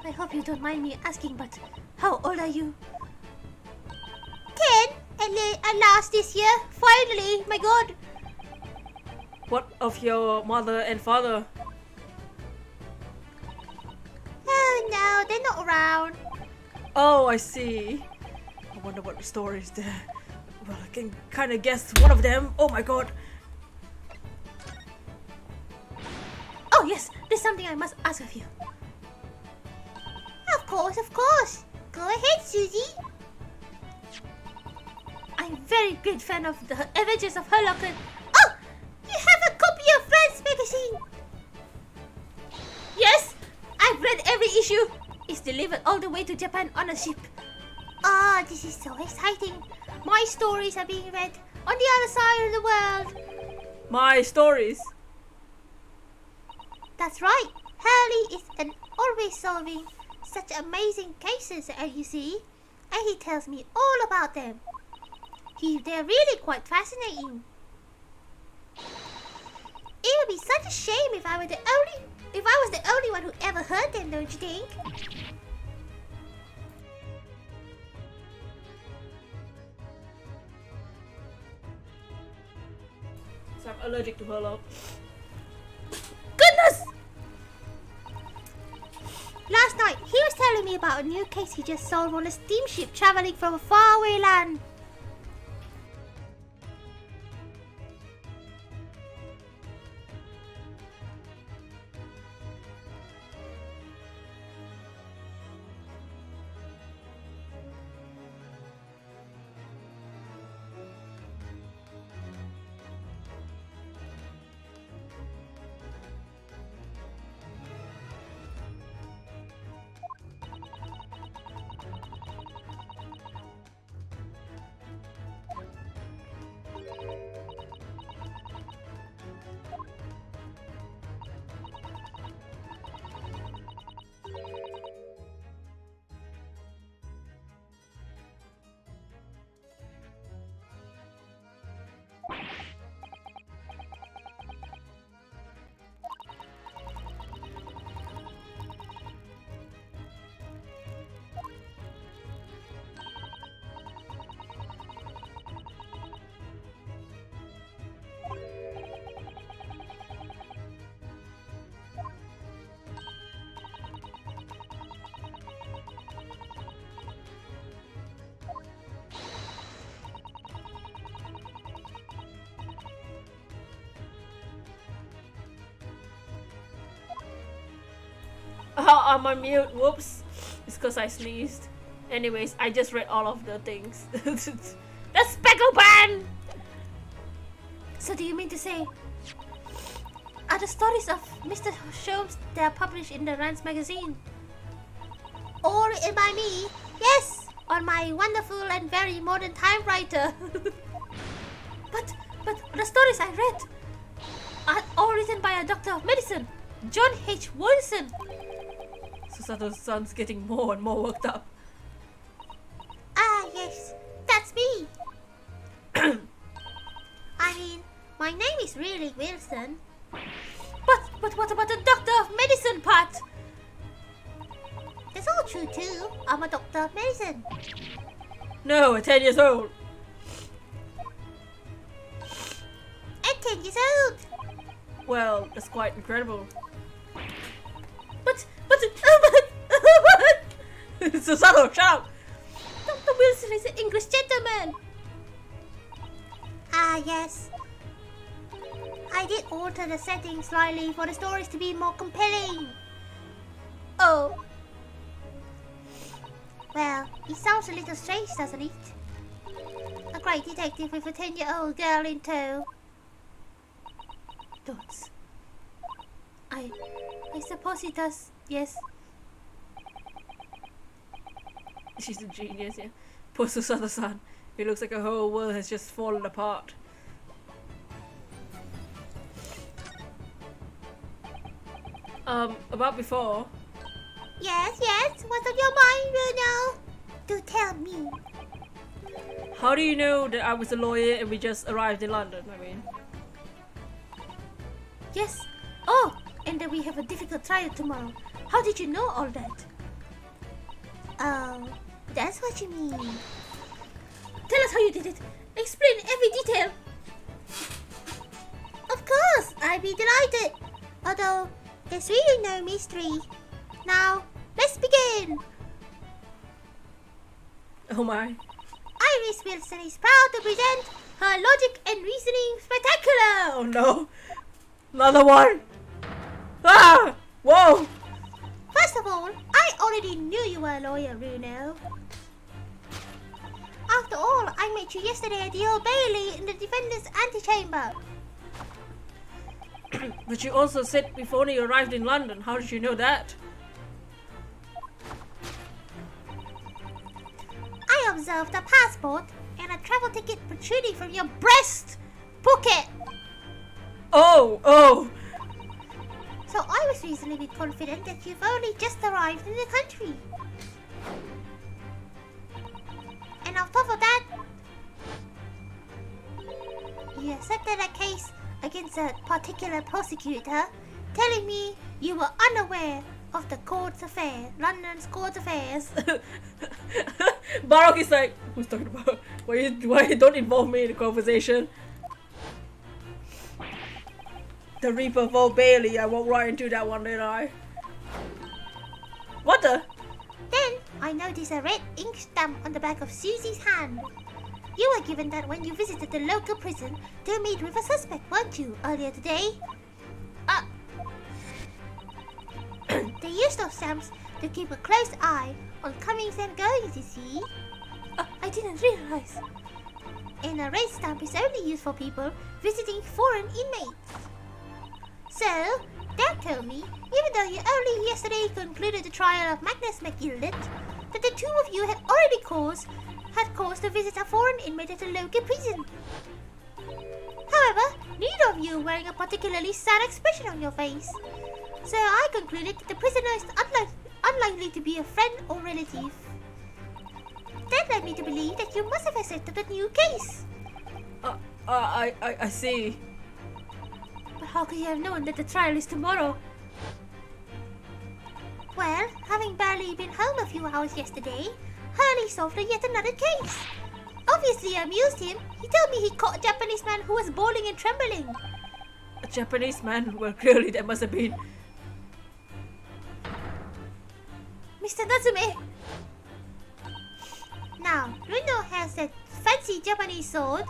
I hope you don't mind me asking, but how old are you? 10, at last this year. Finally, my God. What of your mother and father? Oh no, they're not around. Oh, I see. I wonder what the story is there. Well, I can kind of guess one of them. Oh my God. Oh yes, there's something I must ask of you. Of course. Go ahead, Susie. I'm a very great fan of the Adventures of Herlock. Oh, you have a copy of Friends magazine. Yes, I've read every issue. It's delivered all the way to Japan on a ship. Ah, this is so exciting. My stories are being read on the other side of the world. My stories. That's right. Hurley is always solving such amazing cases, as you see, and he tells me all about them. They're really quite fascinating. It would be such a shame if I was the only one who ever heard them, don't you think? So I'm allergic to Herlock. Goodness! Last night, he was telling me about a new case he just solved on a steamship traveling from a faraway land. I'm on mute. Whoops. It's because I sneezed. Anyways, I just read all of the things. The Speckle Ban! So do you mean to say, are the stories of Mr. Sholmes that are published in the Rance magazine? Or written by me? Yes, on my wonderful and very modern typewriter. But the stories I read are all written by a doctor of medicine, John H. Wilson. Susato's son's getting more and more worked up. Ah, yes, that's me. I mean, my name is really Wilson. But what about the doctor of medicine part? That's all true too. I'm a doctor of medicine. No, at 10 years old. At 10 years old. Well, that's quite incredible. But Susato, shut up! Dr. Wilson is an English gentleman. Ah, yes. I did alter the setting slightly for the stories to be more compelling. Oh. Well, it sounds a little strange, doesn't it? A great detective with a 10-year-old girl in tow. Dots. I suppose it does, yes. She's a genius, yeah. Poor Susato-san. It looks like her whole world has just fallen apart. About before. Yes, what's on your mind, Bruno? Do tell me. How do you know that I was a lawyer and we just arrived in London? I mean, Yes. Oh, and then we have a difficult trial tomorrow. How did you know all that? Oh, that's what you mean. Tell us how you did it. Explain every detail. Of course, I'd be delighted. Although, there's really no mystery. Now, let's begin. oh my. Iris Wilson is proud to present her logic and reasoning spectacular. Oh no. Another one. Ah! Whoa! First of all, I already knew you were a lawyer, Bruno. After all, I met you yesterday at the Old Bailey in the defendant's antechamber. But you also said we've only arrived in London. How did you know that? I observed a passport and a travel ticket protruding from your breast pocket. Oh! So I was reasonably confident that you've only just arrived in the country. And on top of that, you accepted a case against a particular prosecutor, telling me you were unaware of the court's affair, London's court affairs. Barok is like, who's talking about? Why don't involve me in the conversation? The Reaper of Old Bailey, I walked right into that one, didn't I? What the? Then I noticed a red ink stamp on the back of Susie's hand. You were given that when you visited the local prison to meet with a suspect, weren't you, earlier today? They used those stamps to keep a close eye on comings and goings, you see. I didn't realize. And a red stamp is only used for people visiting foreign inmates. So, that told me, even though you only yesterday concluded the trial of Magnus McGilded, that the two of you had already caused to visit a foreign inmate at a local prison. However, neither of you wearing a particularly sad expression on your face. So I concluded that the prisoner is unlikely to be a friend or relative. That led me to believe that you must have accepted a new case. I see. But how could you have known that the trial is tomorrow? Well, having barely been home a few hours yesterday, Hurley solved yet another case. Obviously amused him. He told me he caught a Japanese man who was bawling and trembling. A Japanese man? Well, clearly that must have been... Mr. Natsume! Now, Bruno has that fancy Japanese sword.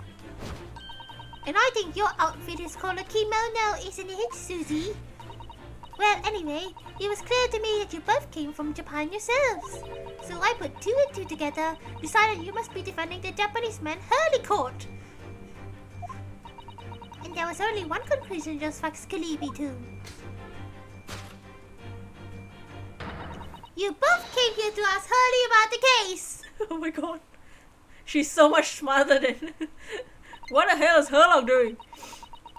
And I think your outfit is called a kimono, isn't it, Susie? Well, anyway, it was clear to me that you both came from Japan yourselves. So I put two and two together, decided you must be defending the Japanese man Hurley caught. And there was only one conclusion just like Skelebi too. You both came here to ask Hurley about the case. Oh my god. She's so much smarter than... What the hell is Herlock doing?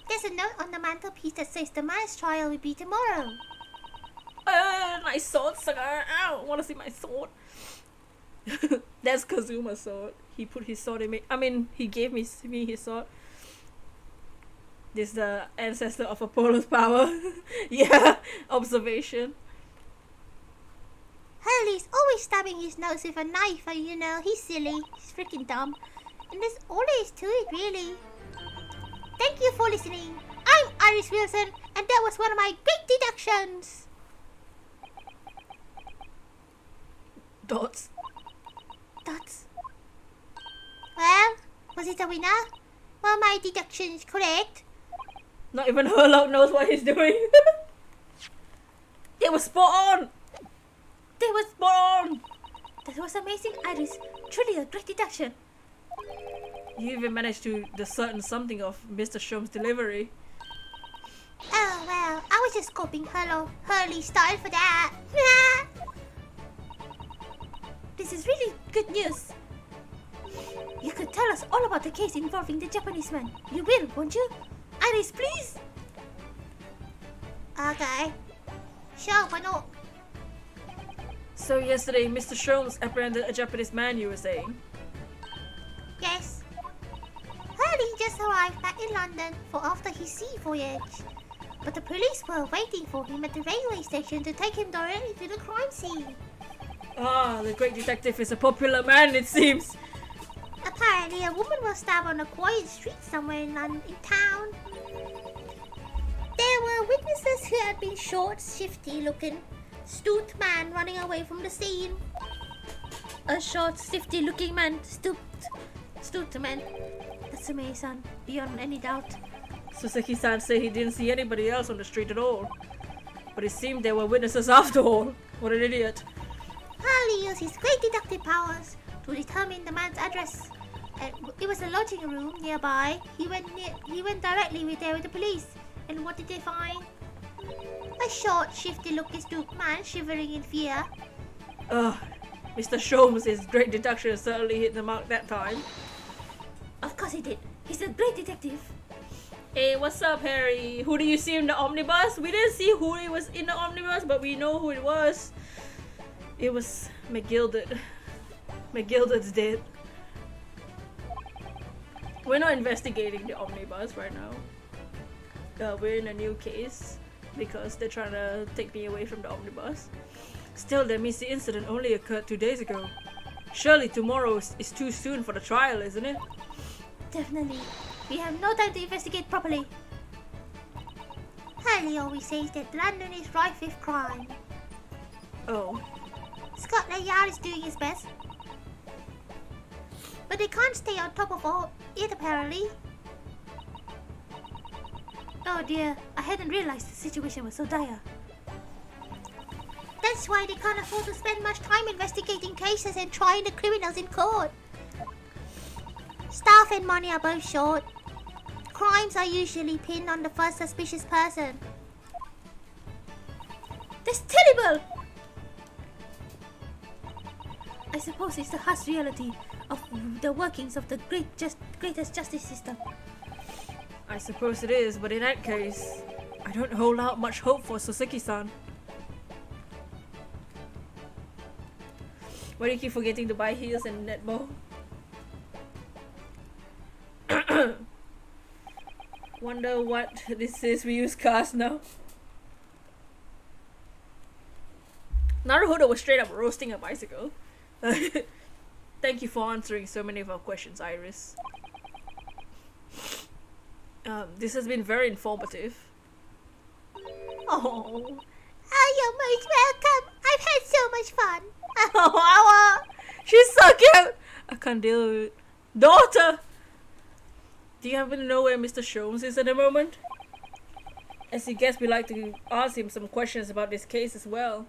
There's a note on the mantelpiece that says the man's trial will be tomorrow. Nice sword, sucker. I don't want to see my sword. That's Kazuma's sword. He put his sword in me. I mean, he gave me his sword. This is the ancestor of Apollo's power. Yeah, observation. Hurley's always stabbing his nose with a knife, and you know, he's silly. He's freaking dumb. And there's all there is to it, really. Thank you for listening. I'm Iris Wilson, and that was one of my great deductions. Dots. Dots. Well, was it a winner? Well, my deduction is correct. Not even Herlock knows what he's doing. It was spot on. They were spot on. That was amazing, Iris. Truly a great deduction. You even managed to discern something of Mr. Shom's delivery. Oh, well, I was just copying Hurley style for that. This is really good news. You could tell us all about the case involving the Japanese man. You will, won't you? Iris, please. Okay. Sure, why not? So yesterday, Mr. Sholmes apprehended a Japanese man, you were saying? Yes. Hurley just arrived back in London for after his sea voyage. But the police were waiting for him at the railway station to take him directly to the crime scene. Ah, the great detective is a popular man, it seems. Apparently, a woman was stabbed on a quiet street somewhere in town. There were witnesses who had been short, shifty-looking, stooped man running away from the scene. A short, shifty-looking man, stooped man. That's amazing, beyond any doubt. Suseki-san said he didn't see anybody else on the street at all. But it seemed there were witnesses after all. What an idiot. Harley used his great deductive powers to determine the man's address. It was a lodging room nearby. He went directly there with the police. And what did they find? A short, shifty-looking stooped man shivering in fear. Ugh, Mr. Sholmes' great deduction certainly hit the mark that time. Of course he did. He's a great detective. Hey, what's up, Harry? Who do you see in the omnibus? We didn't see who it was in the omnibus, but we know who it was. It was McGilded. McGilded's dead. We're not investigating the omnibus right now. We're in a new case because they're trying to take me away from the omnibus. Still, that means the incident only occurred 2 days ago. Surely tomorrow is too soon for the trial, isn't it? Definitely. We have no time to investigate properly. Harley always says that London is rife with crime. Oh. Scotland Yard is doing its best. But they can't stay on top of all it apparently. Oh dear, I hadn't realized the situation was so dire. That's why they can't afford to spend much time investigating cases and trying the criminals in court. Staff and money are both short. Crimes are usually pinned on the first suspicious person. That's terrible! I suppose it's the harsh reality of the workings of the greatest justice system. I suppose it is, but in that case, I don't hold out much hope for Suseki-san. Why do you keep forgetting to buy heels and netball? Wonder what this is. We use cars now. Naruhodo was straight up roasting a bicycle. Thank you for answering so many of our questions, Iris. This has been very informative. Oh, you're most welcome. I've had so much fun. Oh, she's so cute. I can't deal with it. Daughter! Do you happen to know where Mr. Sholmes is at the moment? As he guessed, we'd like to ask him some questions about this case as well.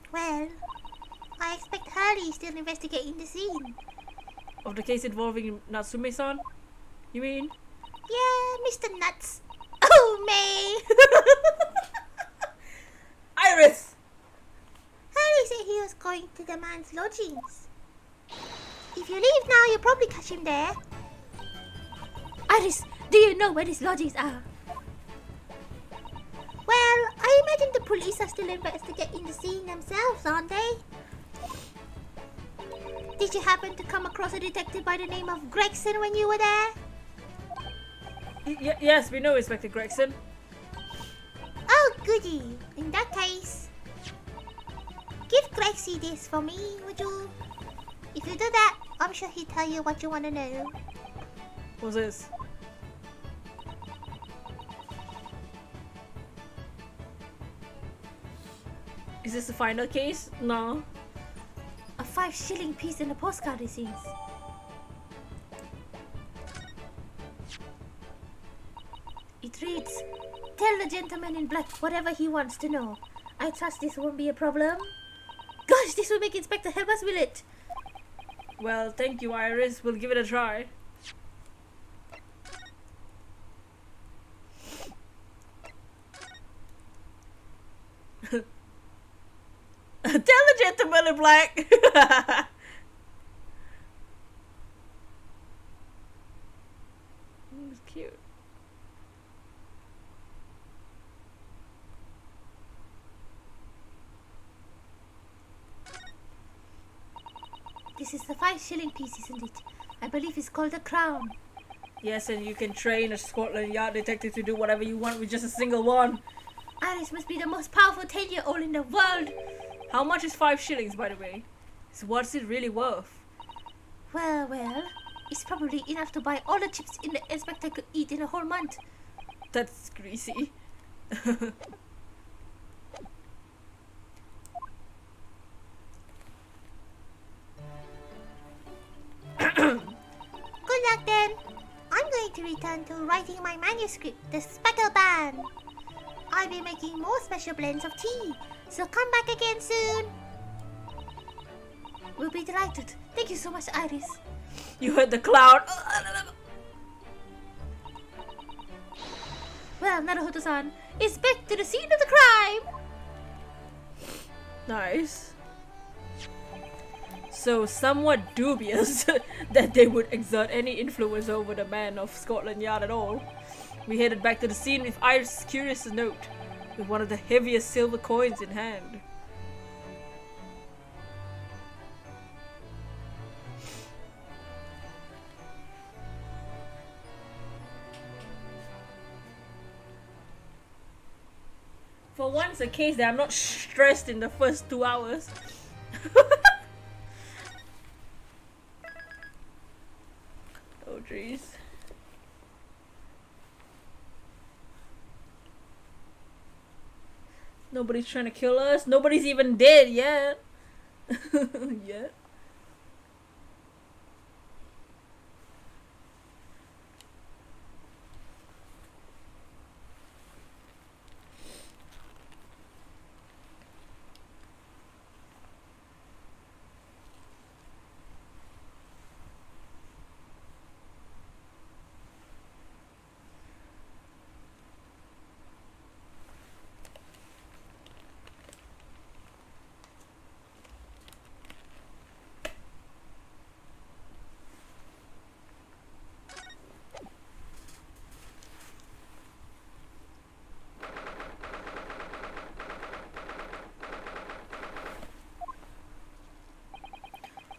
Well, I expect Harley is still investigating the scene. Of the case involving Natsume-san? You mean? Yeah, Mr. Nuts. Oh, me! Iris! Harley said he was going to the man's lodgings. If you leave now, you'll probably catch him there. Iris, do you know where these lodgings are? Well, I imagine the police are still investigating the scene themselves, aren't they? Did you happen to come across a detective by the name of Gregson when you were there? Yes, we know Inspector Gregson. Oh, goody. In that case, give Gregsy this for me, would you? If you do that, I'm sure he'll tell you what you want to know. What's this? Is this the final case? No. A 5-shilling piece in a postcard, it seems. It reads, "Tell the gentleman in black whatever he wants to know. I trust this won't be a problem." Gosh, this will make Inspector help us, will it? Well, thank you, Iris. We'll give it a try. Tell the gentleman in black. It's cute. This is the 5-shilling piece, isn't it? I believe it's called a crown. Yes, and you can train a Scotland Yard detective to do whatever you want with just a single one. Iris must be the most powerful 10-year-old in the world. How much is 5 shillings, by the way? So what's it really worth? Well, it's probably enough to buy all the chips in the inspector could eat in a whole month. That's greasy. Good luck then. I'm going to return to writing my manuscript, The Speckle Band. I'll be making more special blends of tea, so come back again soon. We'll be delighted. Thank you so much, Iris. You heard the cloud. Well, Naruhoto-san, it's back to the scene of the crime. Nice. So somewhat dubious that they would exert any influence over the man of Scotland Yard at all. We headed back to the scene with Iris' curious note, with one of the heaviest silver coins in hand. For once, a case that I'm not stressed in the first 2 hours. Oh jeez. Nobody's trying to kill us. Nobody's even dead yet. Yet.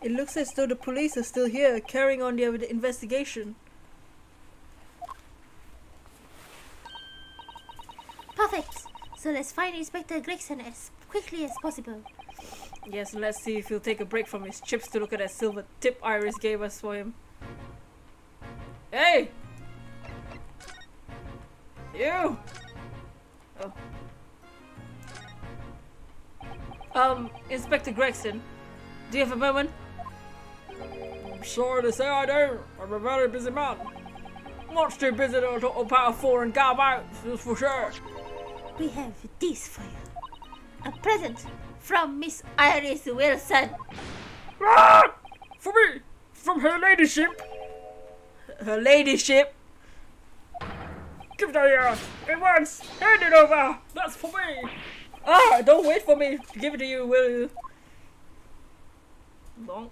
It looks as though the police are still here, carrying on their investigation. Perfect. So let's find Inspector Gregson as quickly as possible. Yes, let's see if he'll take a break from his chips to look at that silver tip Iris gave us for him. Hey! You! Oh. Inspector Gregson, do you have a moment? I'm sorry to say I don't. I'm a very busy man. Much too busy to talk about 4 and gab out, that's for sure. We have this for you. A present from Miss Iris Wilson. Ah! For me! From her ladyship! Her ladyship? Give that here! At once! Hand it over! That's for me! Ah! Don't wait for me to give it to you, will you? Bonk.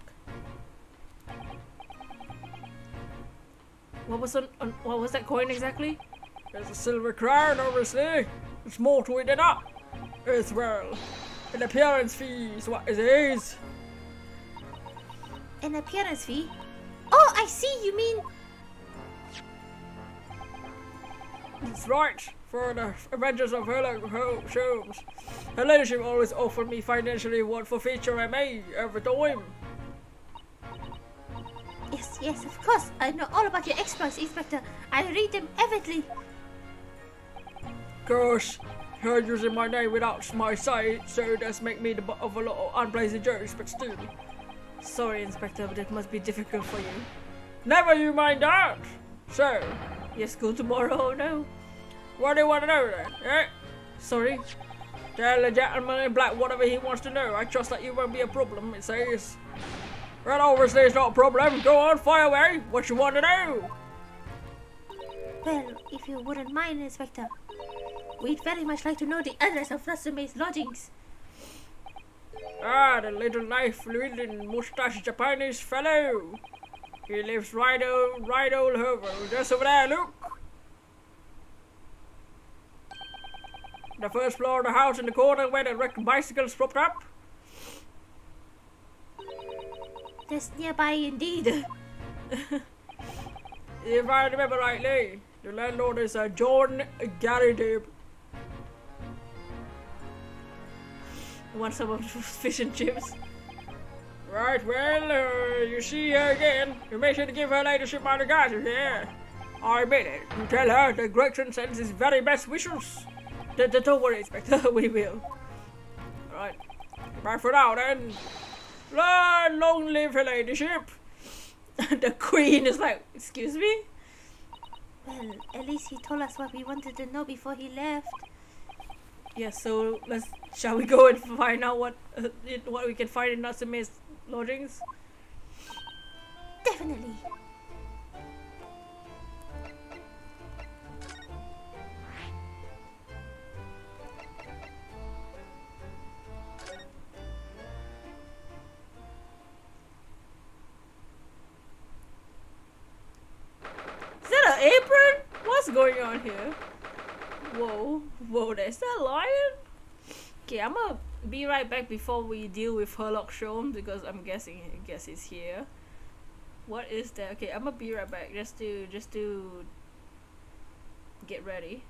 What was what was that coin exactly? There's a silver crown, obviously. There's more to it than that. As well. An appearance fee is what it is. An appearance fee? Oh, I see, you mean... That's right. For the Avengers of Sherlock Holmes. Her ladyship always offered me financially reward for feature I made every time. Yes, yes, of course. I know all about your exploits, Inspector. I read them avidly. Gosh, her using my name without my say, so does make me the butt of a lot of unpleasant jokes, but still. Sorry, Inspector, but it must be difficult for you. Never you mind that. So, Yes, school tomorrow, no? what do you want to know then, eh? Sorry? Tell the gentleman in black whatever he wants to know. I trust that you won't be a problem, it says. Well, obviously it's not a problem. Go on, fire away. What you want to know? Well, if you wouldn't mind, Inspector, we'd very much like to know the address of Natsume's lodgings. Ah, the little knife-wielding mustache Japanese fellow. He lives right over, just over there, look. The first floor of the house in the corner where the wrecked bicycle's propped up. That's nearby indeed. If I remember rightly, the landlord is John Garrideb. Want some of fish and chips? Right, well, you see her again. You make sure to give her ladyship my regards, yeah. I admit it. You tell her that Gregson sends his very best wishes. Don't worry, Inspector, we will. Right, bye for now then. Long live her ladyship. The Queen is like, excuse me? Well, at least he told us what we wanted to know before he left. Yeah, so shall we go and find out what we can find in Natsume's lodgings? Definitely. Is that an apron? What's going on here? Whoa, there's that lion? Okay, I'm gonna be right back before we deal with Sherlock Holmes because I guess he's here. What is that? Okay, I'm gonna be right back just to get ready.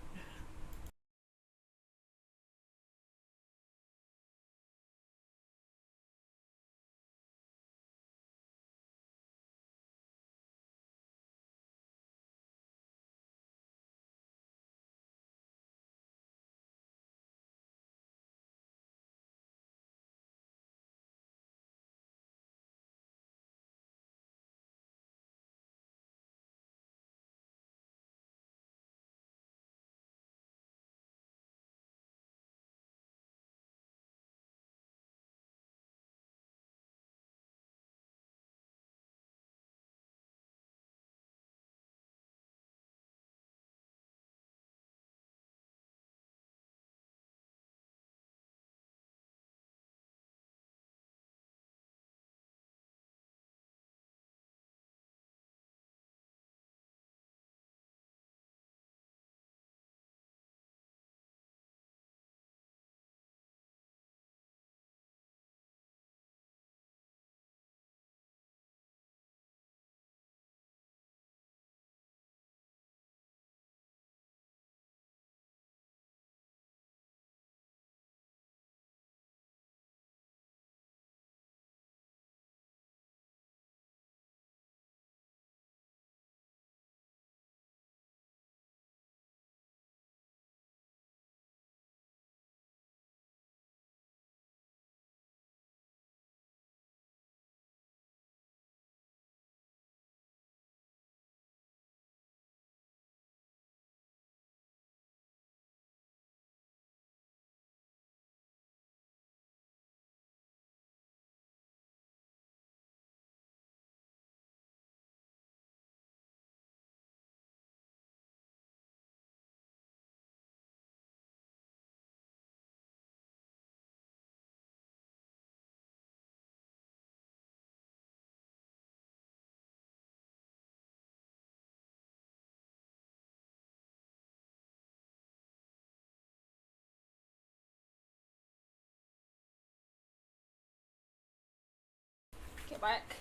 back.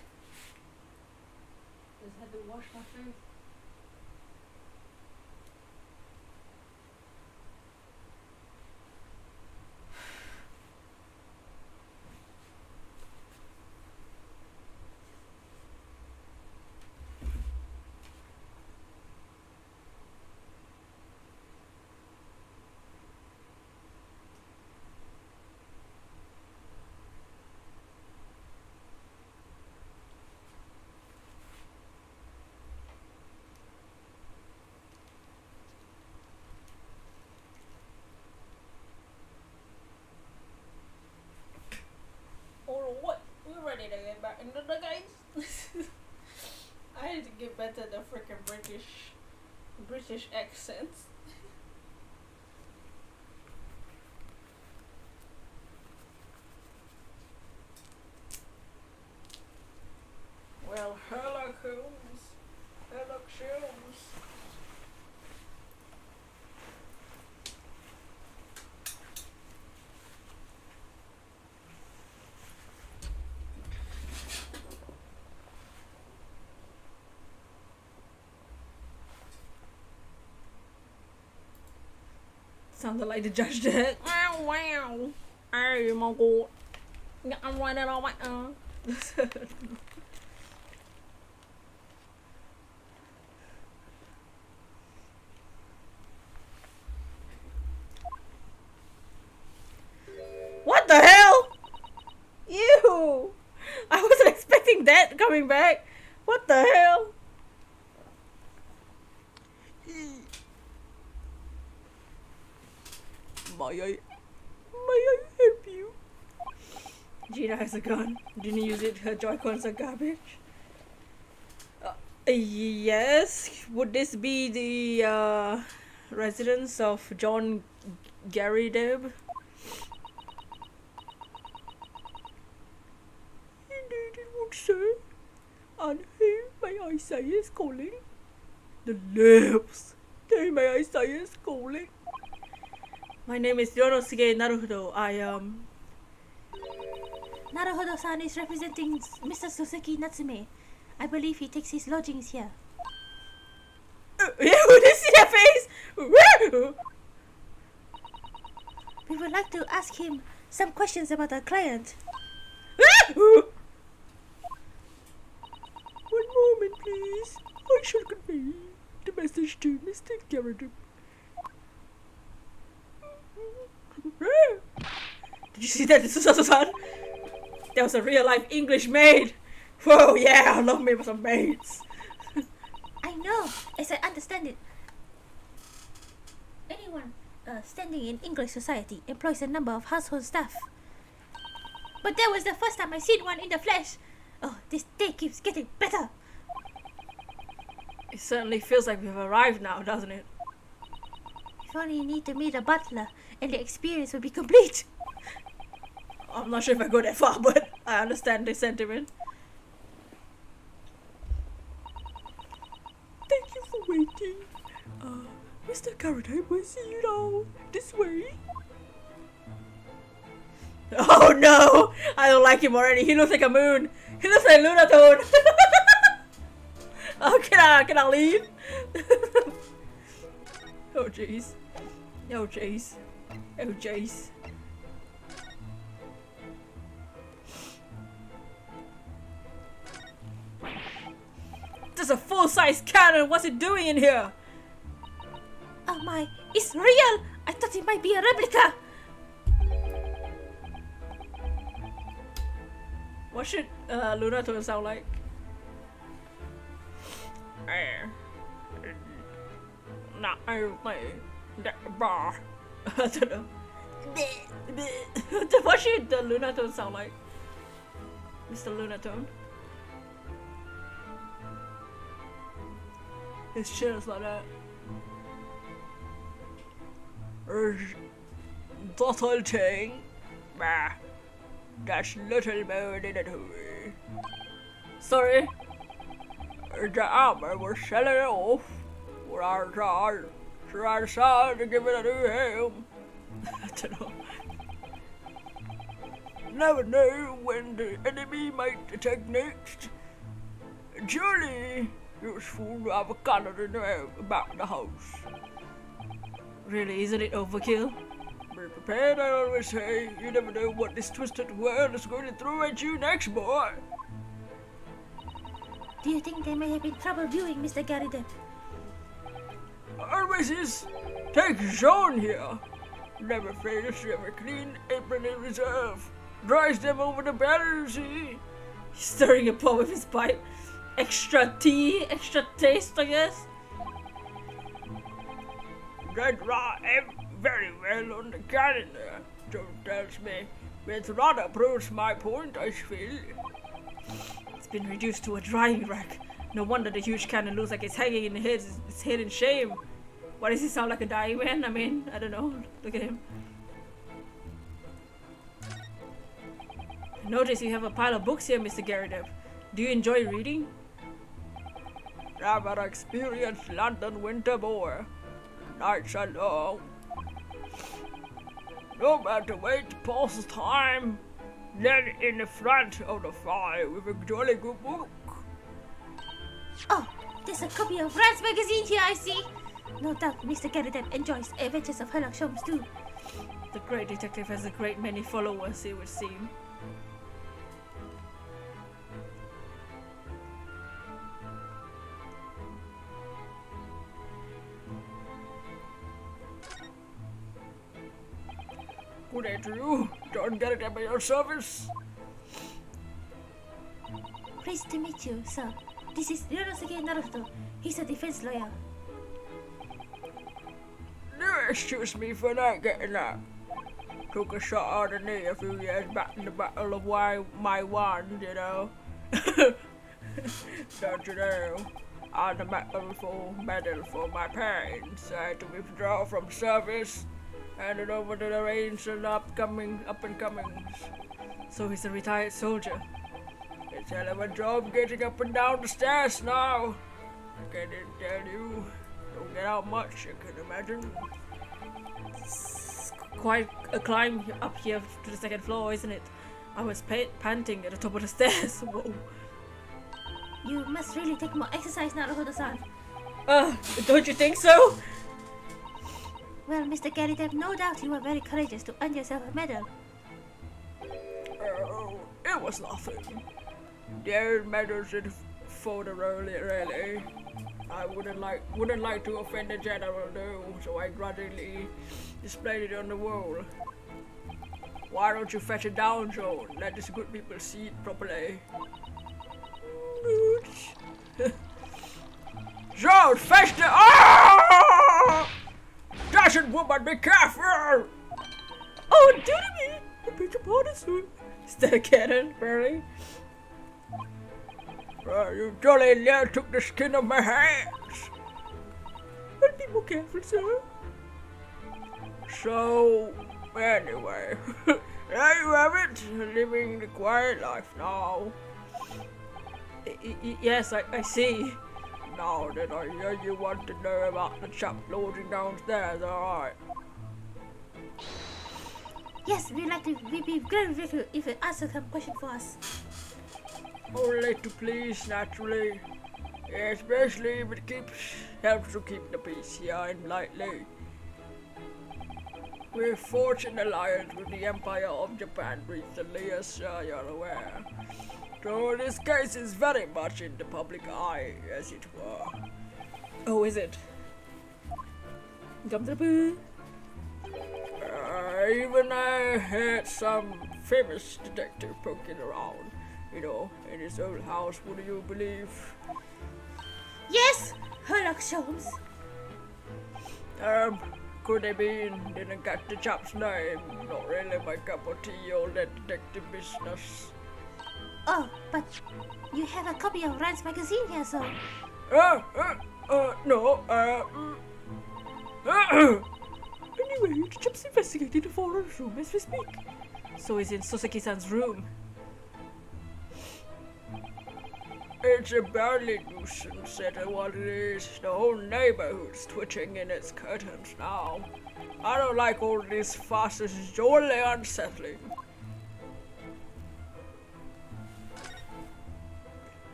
Just had to wash my face. Or what? We're ready to get back into the games. I need to get better at the freaking British accents. Well, hello, Holmes. Hello, Holmes. Sounded like the judge did. Wow, wow. Hey, my god. I'm running on my own. What the hell? Ew. I wasn't expecting that coming back. What the hell? May I help you? Gina has a gun. Didn't use it. Her Joy-Cons are garbage. Yes. Would this be the residence of John Gary Deb? Indeed it would, sir. And who may I say is calling? The lips. Who may I say is calling? My name is Yonosuke Naruhodo. Naruhodo-san is representing Mr. Suzuki Natsume. I believe he takes his lodgings here. Did you see that face? We would like to ask him some questions about our client. One moment, please. I shall convey the message to Mr. Garrett. Did you see that, Susato-san? That was a real life English maid. Whoa, yeah, I love me with some maids. I know, as I understand it. Anyone standing in English society employs a number of household staff. But that was the first time I seen one in the flesh. Oh, this day keeps getting better. It certainly feels like we've arrived now, doesn't it? If only you need to meet a butler and the experience will be complete. I'm not sure if I go that far, but I understand the sentiment. Thank you for waiting. Mr. Karaday will see you now. This way. Oh no! I don't like him already. He looks like a moon. He looks like Lunatone. Oh, can I leave? Oh jeez. Oh jeez. Oh jeez. There's a full-size cannon. What's it doing in here? Oh my, it's real! I thought it might be a replica. What should Lunatone sound like? Not that bar. I don't know. What should the Lunatone sound like? Mr. Lunatone? His chin is like that. That whole thing. Bah. That's little more than it way. Sorry. The armor was selling it off. When I tried, so I decided to give it a new helm. I don't know. never know when the enemy might attack next. Surely useful to have a color to know about the house. Really, isn't it overkill? Be prepared, I always say. You never know what this twisted world is going to throw at you next, boy. Do you think they may have been trouble viewing Mr. Gary Depp? Always is. Take Jean here. Never fails to have a clean apron in reserve. Dries them over the barrel, see? He's stirring a pot with his pipe. Extra tea, extra taste, I guess. That right very well on the calendar, Joe tells me. Which rather proves my point, I feel. It's been reduced to a drying rack. No wonder the huge cannon looks like it's hanging in its head in shame. Why does he sound like a dying man? I mean, I don't know. Look at him. Notice you have a pile of books here, Mr. Gary Depp. Do you enjoy reading? I'm an experienced London winter boy. Nights are long. No matter way to pass the time, then in the front of the fire with a jolly good book. Oh, there's a copy of Rance magazine here, I see. No doubt Mr. Gary Depp enjoys Adventures of Sherlock Holmes too. The great detective has a great many followers, it would seem. Good day to you. Don't get it at your service. Pleased to meet you, sir. This is Ryonosuke Naruto. He's a defense lawyer. Do excuse me for not getting that. Took a shot at the knee a few years back in the Battle of my Wand, you know. Don't you know? On the medal for my parents. I had to withdraw from service. Handed over to the range and up and comings. So he's a retired soldier. It's a hell of a job getting up and down the stairs now. I can't tell you. Don't get out much, you can imagine. It's quite a climb up here to the second floor, isn't it? I was panting at the top of the stairs. Whoa. You must really take more exercise, Naruto-san. Don't you think so? Well, Mr. Gary Depp, no doubt you were very courageous to earn yourself a medal. Oh, it was nothing. The old medals in for the really. I wouldn't like to offend the general though, so I grudgingly displayed it on the wall. Why don't you fetch it down, Joan? Let these good people see it properly. Joan, fetch the— Ah! Dashing woman, be careful! Oh, do me! I beg your pardon, sir. Is that a cannon, Barry? You jolly near took the skin off my hands. I'll be more careful, sir. So, anyway, there you have it, living the quiet life now. Yes, I see. Now that I hear you want to know about the chap loading downstairs, alright? Yes, we'd be very grateful if you answer some question for us. Only to please, naturally. Especially if it helps to keep the peace here in Lightly. We've forged an alliance with the Empire of Japan recently, as you're aware. So this case is very much in the public eye, as it were. Oh, is it? Gum-da-boo. Even I had some famous detective poking around, you know, in his old house, would you believe? Yes, Sherlock Holmes. Could have been, didn't get the chap's name. Not really my cup of tea, all that detective business. Oh, but you have a copy of Rance magazine here, so... No, Anyway, the chap's investigating the foreigner's room as we speak. So he's in Soseki-san's room. It's a badly nuisance, that's what it is. The whole neighborhood's twitching in its curtains now. I don't like all this fuss, it's jolly unsettling.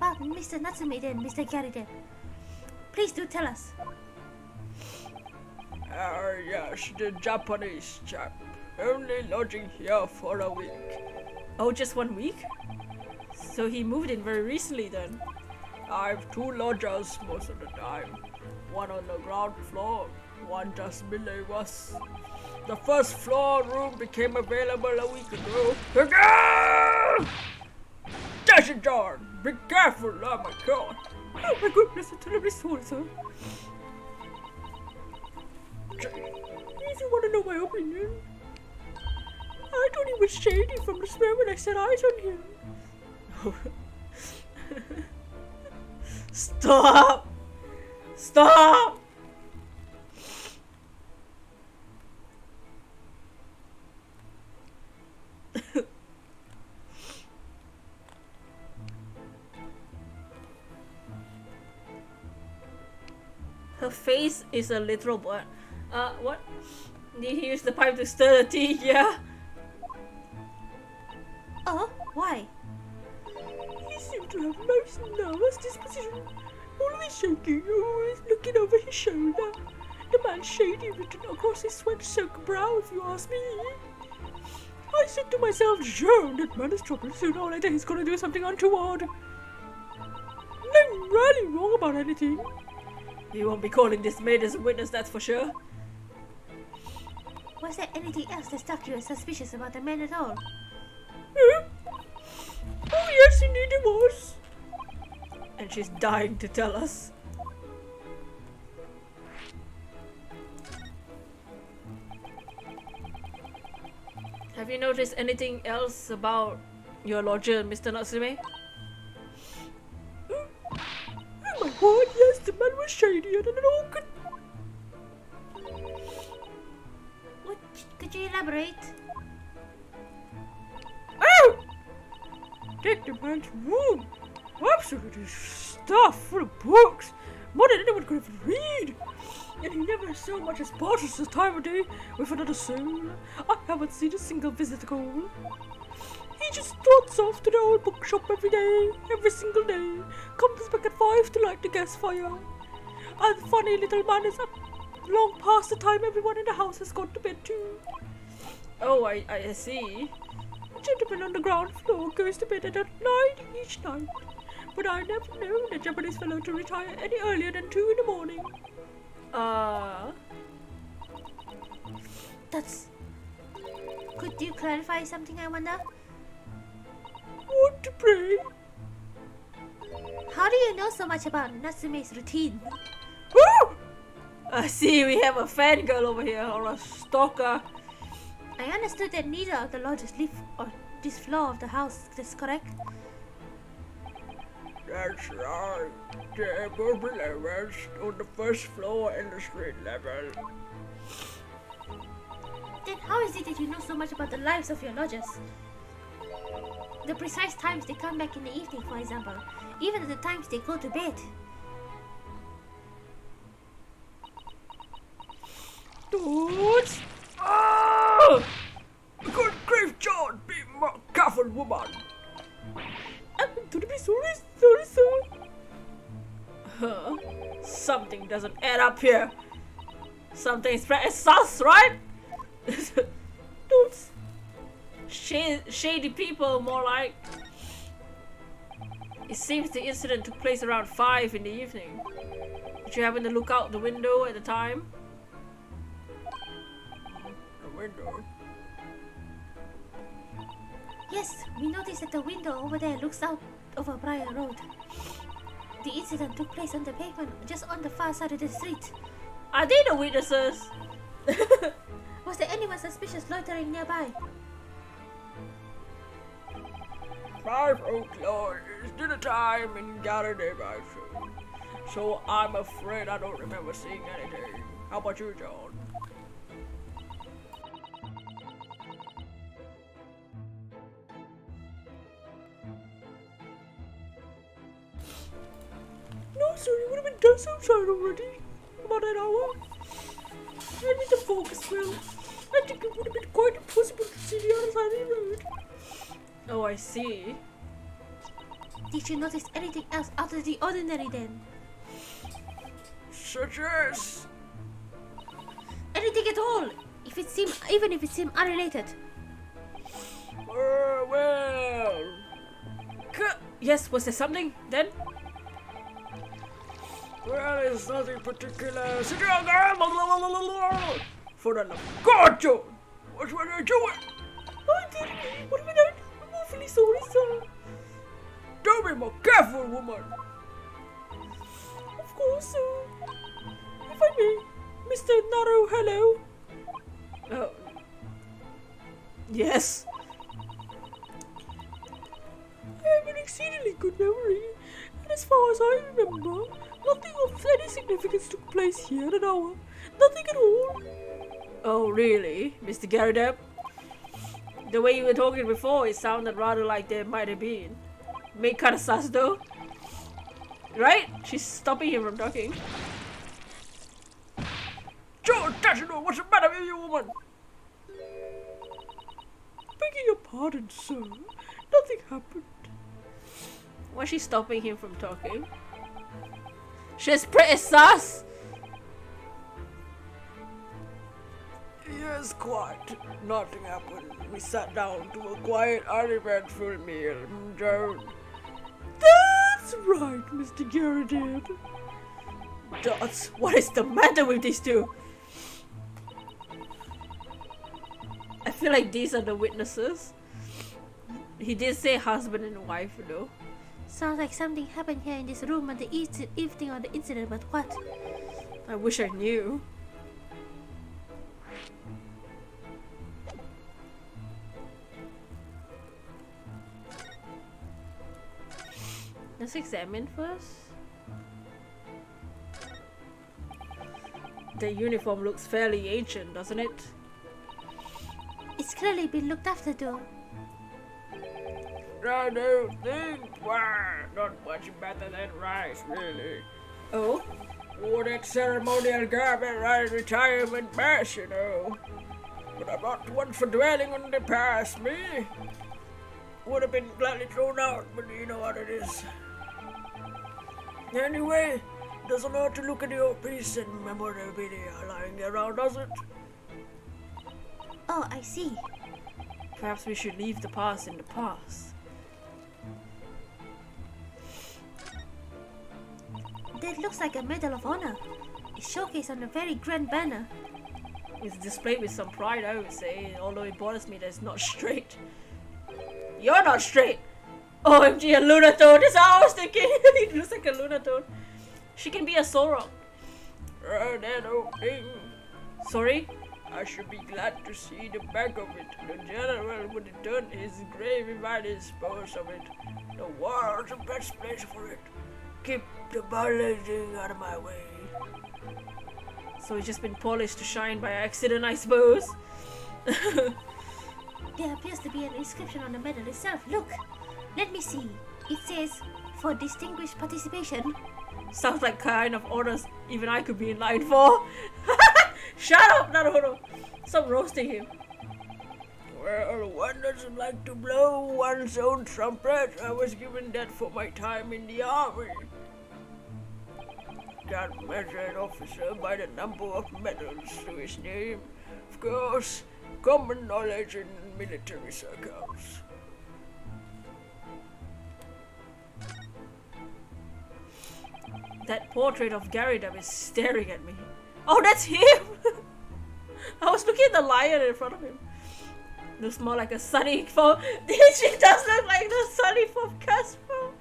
about Mr. Natsume then, Mr. Gariden? Please do tell us. Yes, the Japanese chap. Only lodging here for a week. Oh, just 1 week? So he moved in very recently then? I've 2 lodgers most of the time. One on the ground floor, one just below us. The first floor room became available a week ago. Dash it, John! Be careful, oh my god! Oh my goodness, I'm terribly sorry, sir. If you want to know my opinion, I thought he was shady from the moment I set eyes on him. Stop! Stop! Her face is a literal burn. What? Did he use the pipe to stir the tea? Yeah. Oh, why? He seemed to have most nervous disposition. Always shaking, always looking over his shoulder. The man shady written across his sweat-soaked brow, if you ask me. I said to myself, Joan, that man is trouble. Sooner or later he's gonna do something untoward. Nothing really wrong about anything. You won't be calling this maid as a witness, that's for sure. Was there anything else that struck you as suspicious about the man at all? Huh? Oh yes, indeed it was. And she's dying to tell us. Have you noticed anything else about your lodger, Mr. Natsume? Oh my word, yes, the man was shadier than an orchid. Could you elaborate? Oh! Take the man's room. Absolutely stuffed full of books. More than anyone could ever read. And he never so much as passes his time of day with another soul. I haven't seen a single visitor go. He just trots off to the old bookshop every day, every single day. Comes back at 5 to light the gas fire. And the funny little man is up long past the time everyone in the house has gone to bed too. Oh, I see. The gentleman on the ground floor goes to bed at 9 each night. But I never known a Japanese fellow to retire any earlier than 2 in the morning. That's... Could you clarify something, I wonder? What to pray? How do you know so much about Natsume's routine? Oh! I see we have a fangirl over here, or a stalker. I understood that neither of the lodgers live on this floor of the house, that's correct? That's right. The above levels on the first floor and the street level. Then how is it that you know so much about the lives of your lodgers? The precise times they come back in the evening, for example. Even the times they go to bed. Dudes! Oh! Good grief, John! Be more careful, woman! I'm terribly sorry, sir. Huh. Something doesn't add up here. Something's sus, right? Dudes! Shady people, more like. It seems the incident took place around 5 in the evening. Did you happen to look out the window at the time? The window? Yes, we noticed that the window over there looks out over Briar Road. The incident took place on the pavement just on the far side of the street. Are they the witnesses? Was there anyone suspicious loitering nearby? 5 o'clock is dinner time in Gallaudet Mansion. So I'm afraid I don't remember seeing anything. How about you, John? No, sir, you would have been dust outside already. About an hour. And with the fog as well. I think it would have been quite impossible to see the other side of the road. Oh, I see. Did you notice anything else out of the ordinary then? Such as... Anything at all? Even if it seemed unrelated. Well... Yes, was there something then? Well, it's nothing particular. Sit down, girl! For the love of God, John! What were you doing? Oh, dear me, what have we done? I'm awfully sorry, sir. Don't be more careful, woman! Of course, sir. If I may, Mr. Naru, hello. Oh. Yes. I have an exceedingly good memory, and as far as I remember, nothing of any significance took place here at an hour. Nothing at all. Oh, really, Mr. Garrideb? The way you were talking before, it sounded rather like there might have been. Make kind of sus though. Right? She's stopping him from talking. John Tashinor, what's the matter with you, woman? Begging your pardon, sir. Nothing happened. Why is she stopping him from talking? She's pretty sus! Yes, quite. Nothing happened. We sat down to a quiet, uneventful meal, Joan. That's right, Mr. Garrideb. Dots, what is the matter with these two? I feel like these are the witnesses. He did say husband and wife, though. Sounds like something happened here in this room on the evening of the incident, but what? I wish I knew. Let's examine first. The uniform looks fairly ancient, doesn't it? It's clearly been looked after though. I don't think, not much better than rice, really. Oh? Wore that ceremonial garment right in retirement mass, you know. But I'm not one for dwelling on the past, me. Would have been gladly thrown out, but you know what it is. Anyway, doesn't hurt to look at the old piece and memorabilia lying around, does it? Oh, I see. Perhaps we should leave the past in the past. That looks like a Medal of Honor. It's showcased on a very grand banner. It's displayed with some pride, I would say, although it bothers me that it's not straight. You're not straight! OMG, a Lunatone! That's what I was thinking! He looks like a Lunatone. She can be a Sorok. That old thing. Sorry? I should be glad to see the back of it. The general would have done his grave if I dispose of it. The war's the best place for it. Keep the bulging out of my way. So it's just been polished to shine by accident, I suppose. There appears to be an inscription on the medal itself. Look! Let me see. It says, for distinguished participation. Sounds like kind of orders even I could be in line for. Shut up, Naruto! Stop roasting him. Well, one doesn't like to blow one's own trumpet. I was given that for my time in the army. Can't measure an officer by the number of medals to his name. Of course, common knowledge in military circles. That portrait of Garrideb is staring at me. Oh, that's him! I was looking at the lion in front of him. Looks more like a sunny form. She does look like the sunny form Casper.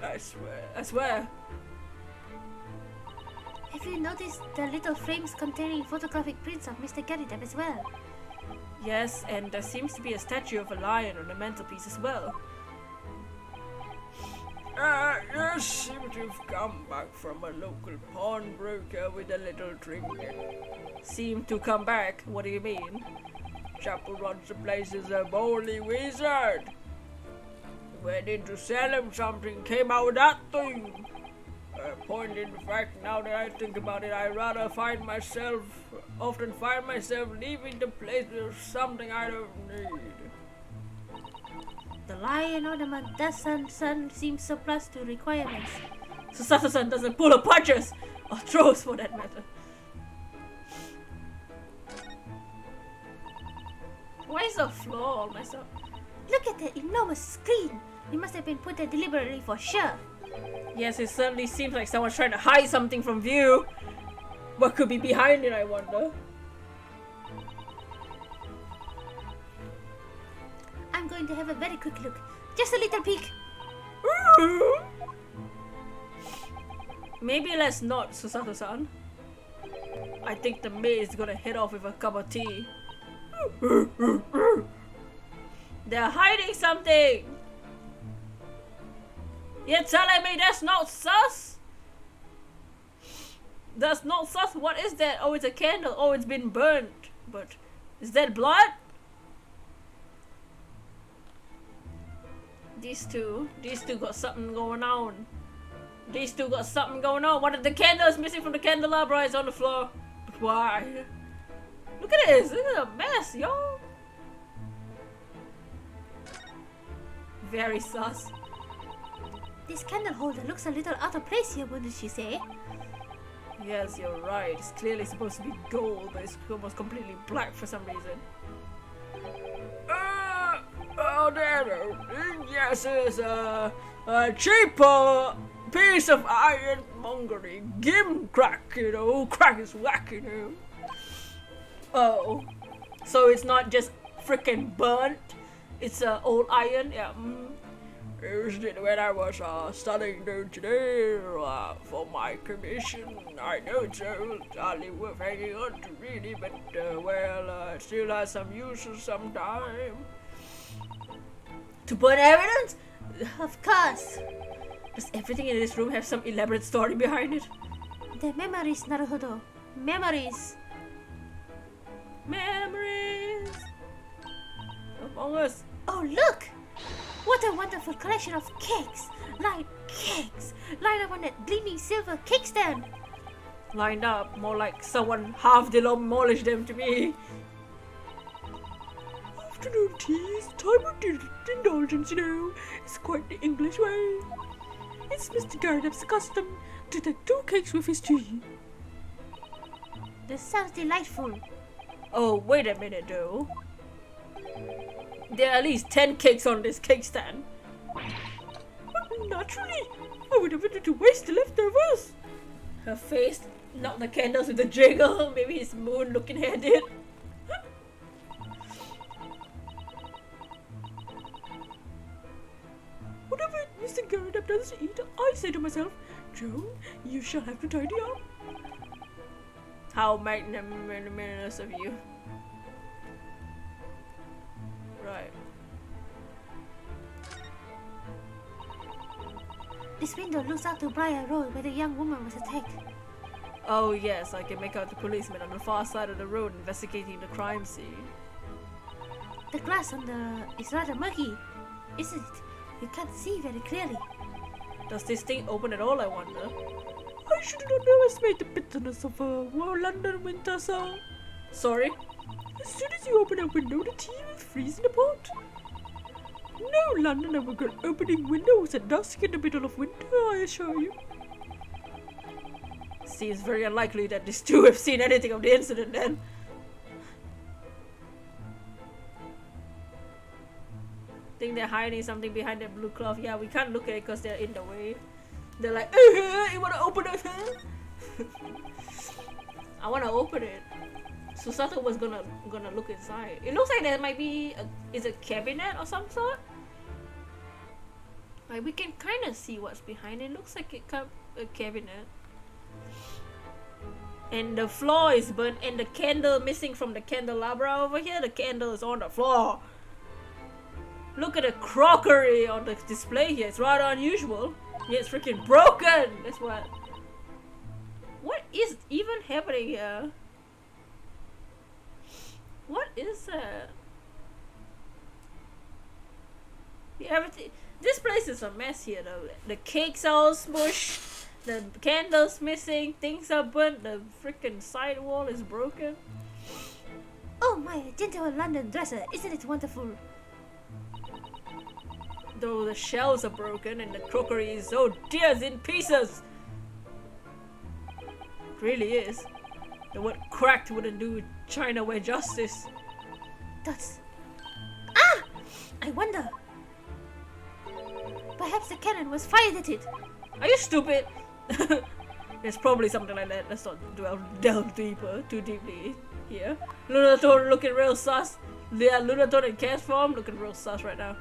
I swear. Have you noticed the little frames containing photographic prints of Mr. Garrideb as well? Yes, and there seems to be a statue of a lion on the mantelpiece as well. Yes, seem to have come back from a local pawnbroker with a little trinket. Seem to come back? What do you mean? Chap who runs the place is a bony wizard. Went in to sell him something, came out with that thing. Point in fact, now that I think about it, I rather often find myself leaving the place with something I don't need. lion ornament doesn't seem surplus to requirements. Susato-san doesn't pull her punches or throws for that matter. Why is the floor all messed up? Look at the enormous screen. It must have been put there deliberately for sure. Yes, it certainly seems like someone's trying to hide something from view. What could be behind it, I wonder? I'm going to have a very quick look. Just a little peek. Maybe let's not, Susato-san. I think the maid is gonna head off with a cup of tea. They're hiding something! You're telling me that's not sus? That's not sus? What is that? Oh, it's a candle. Oh, it's been burnt. But is that blood? These two got something going on. These two got something going on. One of the candles missing from the candelabra is on the floor. But why? Look at this. This is a mess, yo. Very sus. This candle holder looks a little out of place here, wouldn't you say? Yes, you're right. It's clearly supposed to be gold, but it's almost completely black for some reason. Oh, there. Yes, it's a cheaper piece of ironmongery. Gimcrack, you know. Crack is whack, you know. Oh. So it's not just freaking burnt. It's old iron. Yeah. Used it when I was studying today for my commission. I know it's hardly worth hanging on to really, but it still has some uses sometime. To burn evidence? Of course. Does everything in this room have some elaborate story behind it? The memories, Naruhodo. Memories. Memories. Among Us. Oh, look! What a wonderful collection of cakes! Lined up on that gleaming silver cake stand! Lined up, more like someone half demolished them to me. Afternoon tea is time of indulgence, you know. It's quite the English way. It's Mr. Garnap's custom to take 2 cakes with his tea. This sounds delightful. Oh, wait a minute though. There are at least 10 cakes on this cake stand. Naturally, I would have wanted to waste the leftovers. Her face knocked the candles with a jiggle. Maybe his moon looking at it. Whatever Mr. Garrett does to eat, I say to myself, Joan, you shall have to tidy up. How magnanimous of you. Right. This window looks out to Briar Road where the young woman was attacked. Oh yes, I can make out the policeman on the far side of the road investigating the crime scene. The glass on is rather murky, isn't it? You can't see very clearly. Does this thing open at all, I wonder? I should not underestimate the bitterness of a London winter, sir. Sorry? As soon as you open a window, the tea will freeze in the pot. No Londoner will go opening windows at dusk in the middle of winter, I assure you. Seems very unlikely that these two have seen anything of the incident then. Think they're hiding something behind that blue cloth. Yeah, we can't look at it because they're in the way. They're like, you wanna open it? I wanna open it. Susato was gonna look inside. It looks like there might be a cabinet or some sort. Like we can kind of see what's behind it. Looks like a cabinet. And the floor is burnt, and the candle missing from the candelabra over here. The candle is on the floor. Look at the crockery on the display here. It's rather unusual. Yeah, it's freaking broken. That's what. What is even happening here? What is that? Everything. This place is a mess here though. The cakes are all smushed. The candles missing. Things are burnt. The freaking side wall is broken. Oh my, gentle London dresser, isn't it wonderful? Though the shells are broken and the crockery is, oh dear, it's in pieces. It really is. The word cracked wouldn't do Chinaware justice. That's... Ah! I wonder. Perhaps the cannon was fired at it. Are you stupid? There's probably something like that. Let's not delve too deeply here. Lunatone looking real sus. Yeah, Lunatone in cat form looking real sus right now.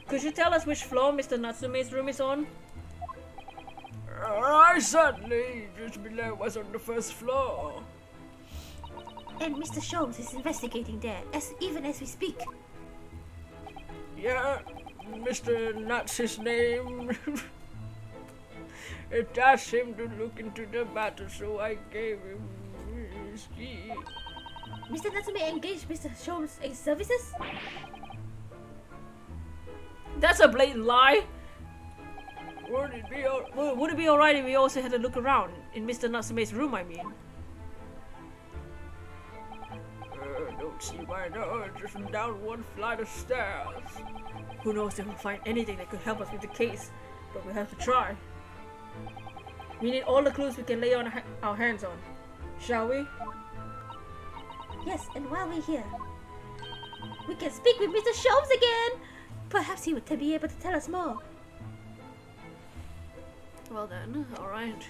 Could you tell us which floor Mr. Natsume's room is on? I certainly just below was on the first floor. And Mr. Sholmes is investigating there, even as we speak. Yeah, Mr. Nuts his name. It asked him to look into the matter, so I gave him his key. Mr. Natsume engaged Mr. Sholmes' services? That's a blatant lie. Would it be alright if we also had a look around in Mr. Natsume's room, I mean? Don't see why not, just down one flight of stairs. Who knows if we'll find anything that could help us with the case, but we'll have to try. We need all the clues we can lay on our hands on, shall we? Yes, and while we're here, we can speak with Mr. Sholmes again! Perhaps he would be able to tell us more. Well then, alright.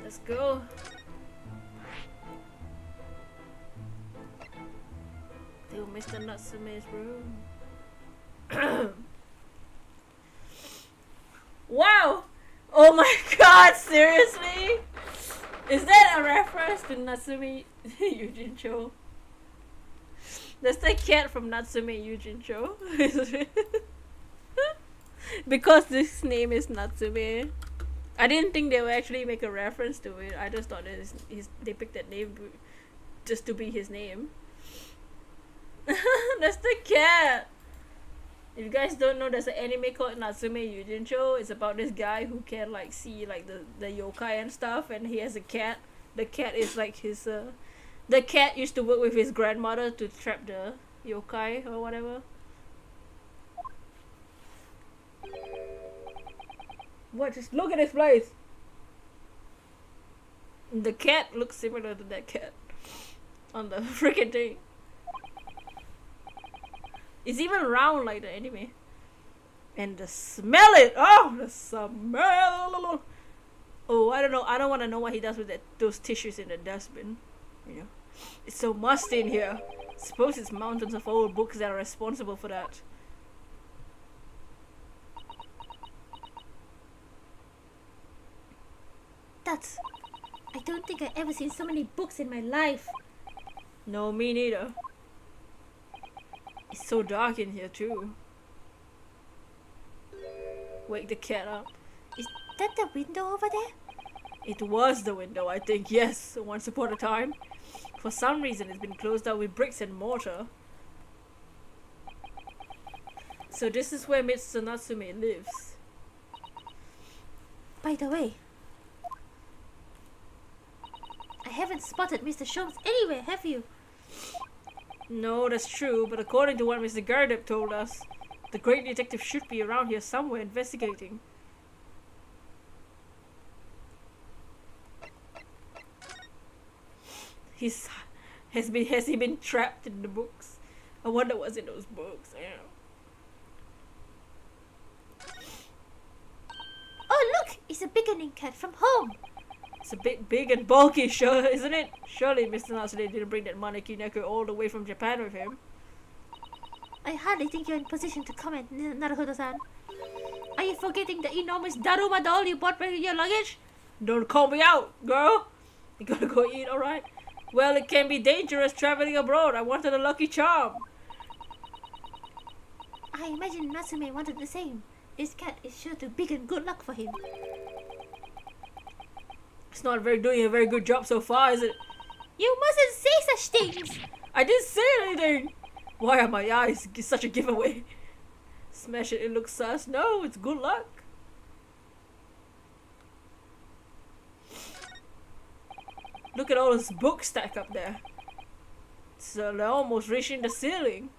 Let's go. To Mr. Natsume's room. Wow! Oh my god, seriously? Is that a reference to Natsume Yujincho? That's the cat from Natsume Yujincho. Because this name is Natsume. I didn't think they would actually make a reference to it. I just thought they picked that name just to be his name. That's the cat! If you guys don't know, there's an anime called Natsume Yujincho. It's about this guy who can like see like the yokai and stuff, and he has a cat. The cat is like his the cat used to work with his grandmother to trap the yokai or whatever. What? Just look at this place! The cat looks similar to that cat on the freaking thing. It's even round like the anime. And the smell it! Oh, the smell! Oh, I don't know. I don't want to know what he does with those tissues in the dustbin. You know, it's so musty in here. Suppose it's mountains of old books that are responsible for that. I don't think I've ever seen so many books in my life. No, me neither. It's so dark in here too. Wake the cat up. Is that the window over there? It was the window, I think, yes, once upon a time. For some reason it's been closed out with bricks and mortar. So this is where Mr. Natsume lives. By the way, I haven't spotted Mr. Sholmes anywhere, have you? No, that's true, but according to what Mr. Gardep told us, the great detective should be around here somewhere investigating. Has he been trapped in the books? I wonder what's in those books. Yeah. Oh look! It's a beginning cat from home! It's a bit big and bulky, sure, isn't it? Surely Mr. Natsume didn't bring that Maneki Neko all the way from Japan with him. I hardly think you're in position to comment, Naruhodo-san. Are you forgetting the enormous Daruma doll you bought with your luggage? Don't call me out, girl! You gotta go eat, alright? Well, it can be dangerous traveling abroad. I wanted a lucky charm. I imagine Natsume wanted the same. This cat is sure to bring good luck for him. It's not doing a very good job so far, is it? You mustn't say such things! I didn't say anything! Why are my eyes such a giveaway? Smash it, it looks sus. No, it's good luck. Look at all those books stacked up there. So they're almost reaching the ceiling.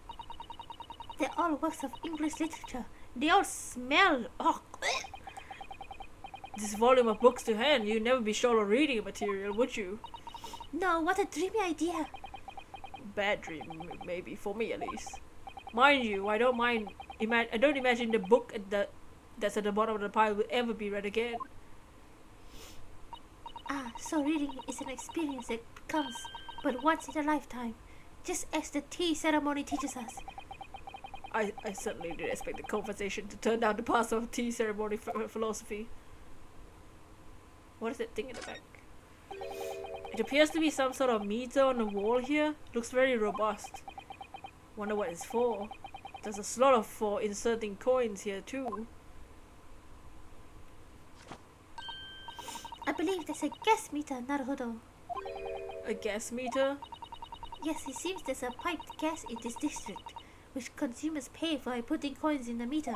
They're all works of English literature. They all smell. Oh. This volume of books to hand, you'd never be short of reading material, would you? No, what a dreamy idea. Bad dream, maybe, for me at least. Mind you, I don't imagine the book that's at the bottom of the pile will ever be read again. Ah, so reading is an experience that comes but once in a lifetime, just as the tea ceremony teaches us. I certainly didn't expect the conversation to turn down the path of tea ceremony philosophy. What is that thing in the back? It appears to be some sort of meter on the wall here. Looks very robust. Wonder what it's for. There's a slot for inserting coins here too. I believe there's a gas meter, Naruhodo. A gas meter? Yes, it seems there's a piped gas in this district, which consumers pay for by putting coins in the meter.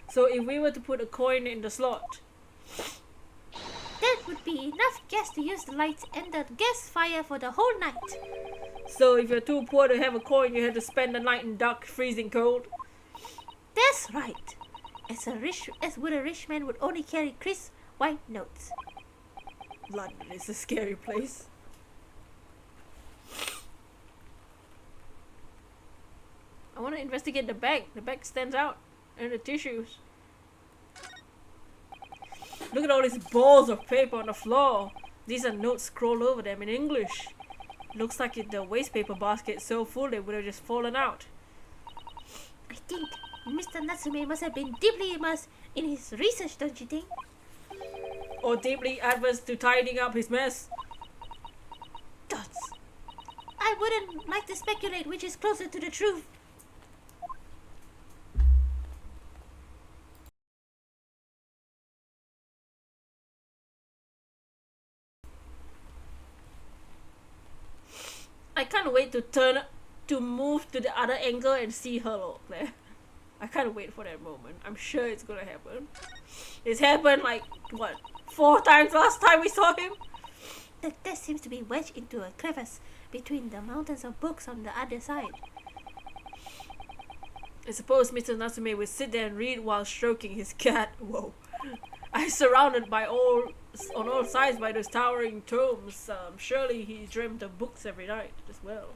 So if we were to put a coin in the slot, that would be enough gas to use the lights and the gas fire for the whole night. so if you're too poor to have a coin, you have to spend the night in dark, freezing cold. That's right. As would a rich man would only carry crisp white notes. London is a scary place. I want to investigate the bag. The bag stands out. And the tissues. Look at all these balls of paper on the floor. These are notes scrolled over them in English. Looks like the waste paper basket is so full they would have just fallen out. I think Mr. Natsume must have been deeply immersed in his research, don't you think? Or deeply adverse to tidying up his mess. Dots. I wouldn't like to speculate which is closer to the truth. I can't wait to move to the other angle and see her there. I can't wait for that moment. I'm sure it's gonna happen. It's happened like, what, 4 times last time we saw him? The desk seems to be wedged into a crevice between the mountains of books on the other side. I suppose Mr. Natsume would sit there and read while stroking his cat. Whoa. I'm surrounded by on all sides by those towering tomes. Surely he dreamt of books every night as well.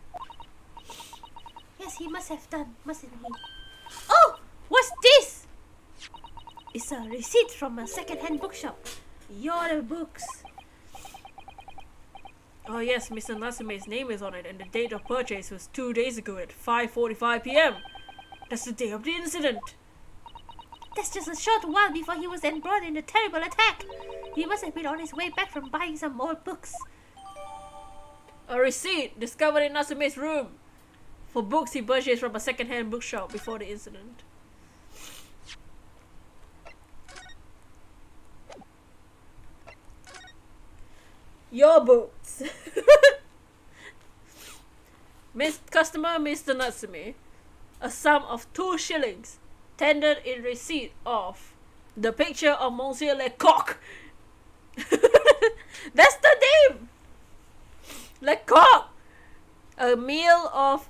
Yes, he must have done, mustn't he? Oh! What's this? It's a receipt from a second-hand bookshop. Your books. Oh yes, Mr. Natsume's name is on it and the date of purchase was 2 days ago at 5:45 p.m. That's the day of the incident. That's just a short while before he was embroiled in a terrible attack. He must have been on his way back from buying some old books. A receipt discovered in Natsume's room for books he purchased from a second-hand bookshop before the incident. Your books. Customer Mr. Natsume. A sum of 2 shillings. Tendered in receipt of the picture of Monsieur Lecoq. That's the name! Lecoq! A meal of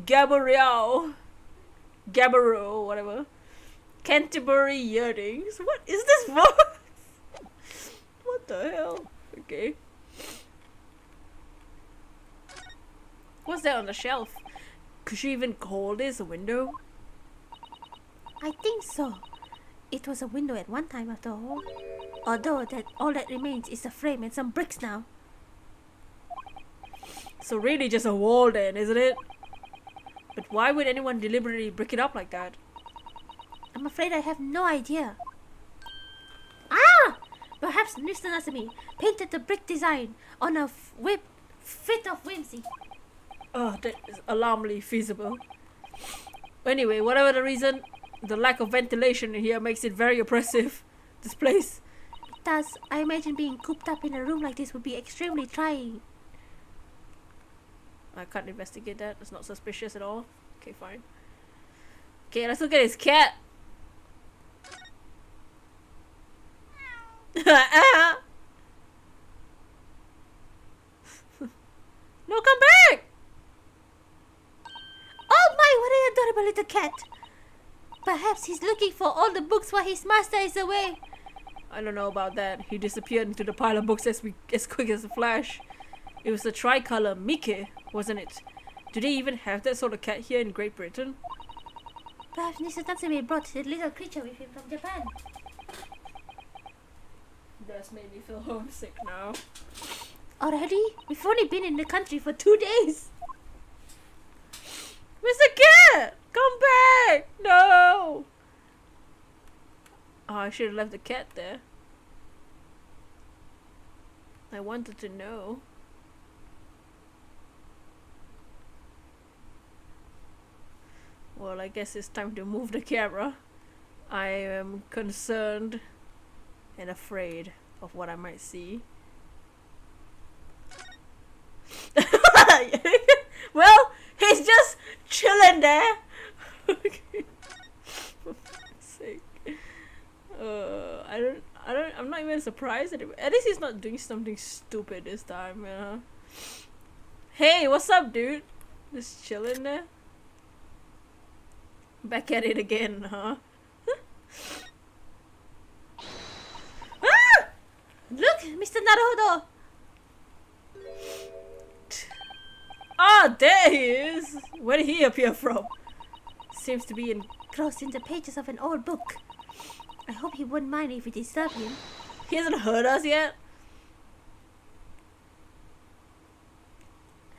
Gabriel. Gabbero, whatever. Canterbury yearnings. What is this for? What the hell? Okay. What's that on the shelf? Could she even call this a window? I think so. It was a window at one time after all. Although all that remains is a frame and some bricks now. So really just a wall then, isn't it? But why would anyone deliberately brick it up like that? I'm afraid I have no idea. Ah! Perhaps Mr. Natsume painted the brick design on a fit of whimsy. Oh, that is alarmingly feasible. Anyway, whatever the reason, the lack of ventilation in here makes it very oppressive. This place. It does. I imagine being cooped up in a room like this would be extremely trying. I can't investigate that. It's not suspicious at all. Okay, fine. Okay, let's look at his cat. No, come back! Oh my, what an adorable little cat! Perhaps he's looking for all the books while his master is away. I don't know about that. He disappeared into the pile of books as quick as a flash. It was a tricolor Mickey, wasn't it? Do they even have that sort of cat here in Great Britain? Perhaps Mr. Tatsumi brought the little creature with him from Japan. That's made me feel homesick now. Already? We've only been in the country for 2 days. Mr. Cat! Come back! No! Oh, I should have left the cat there. I wanted to know. Well, I guess it's time to move the camera. I am concerned and afraid of what I might see. Well, he's just chilling there. For fuck's sake. I'm not even surprised at it. At least he's not doing something stupid this time, you know. Hey, what's up, dude? Just chilling there. Back at it again, huh? Ah! Look, Mr. Naruhodo! Ah, there he is! Where did he appear from? Seems to be engrossed in the pages of an old book. I hope he wouldn't mind if we disturb him. He hasn't heard us yet?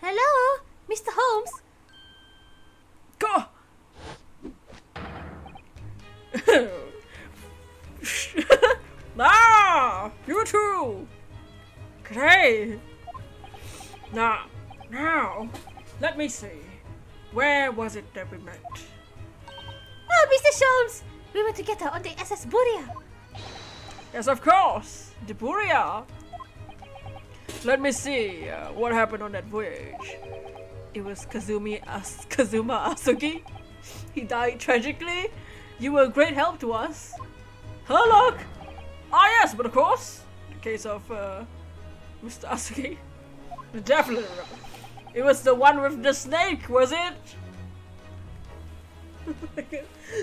Hello, Mr. Holmes? Go! Ah! You too! Okay! Now, let me see. Where was it that we met? Oh, Mr. Holmes! We were together on the SS Buria. Yes, of course! The Buria! Let me see, what happened on that voyage? It was Kazuma Asugi. He died tragically. You were a great help to us. Hello, look! Ah, yes, but of course, the case of Mr. Asugi. Definitely remember. It was the one with the snake, was it?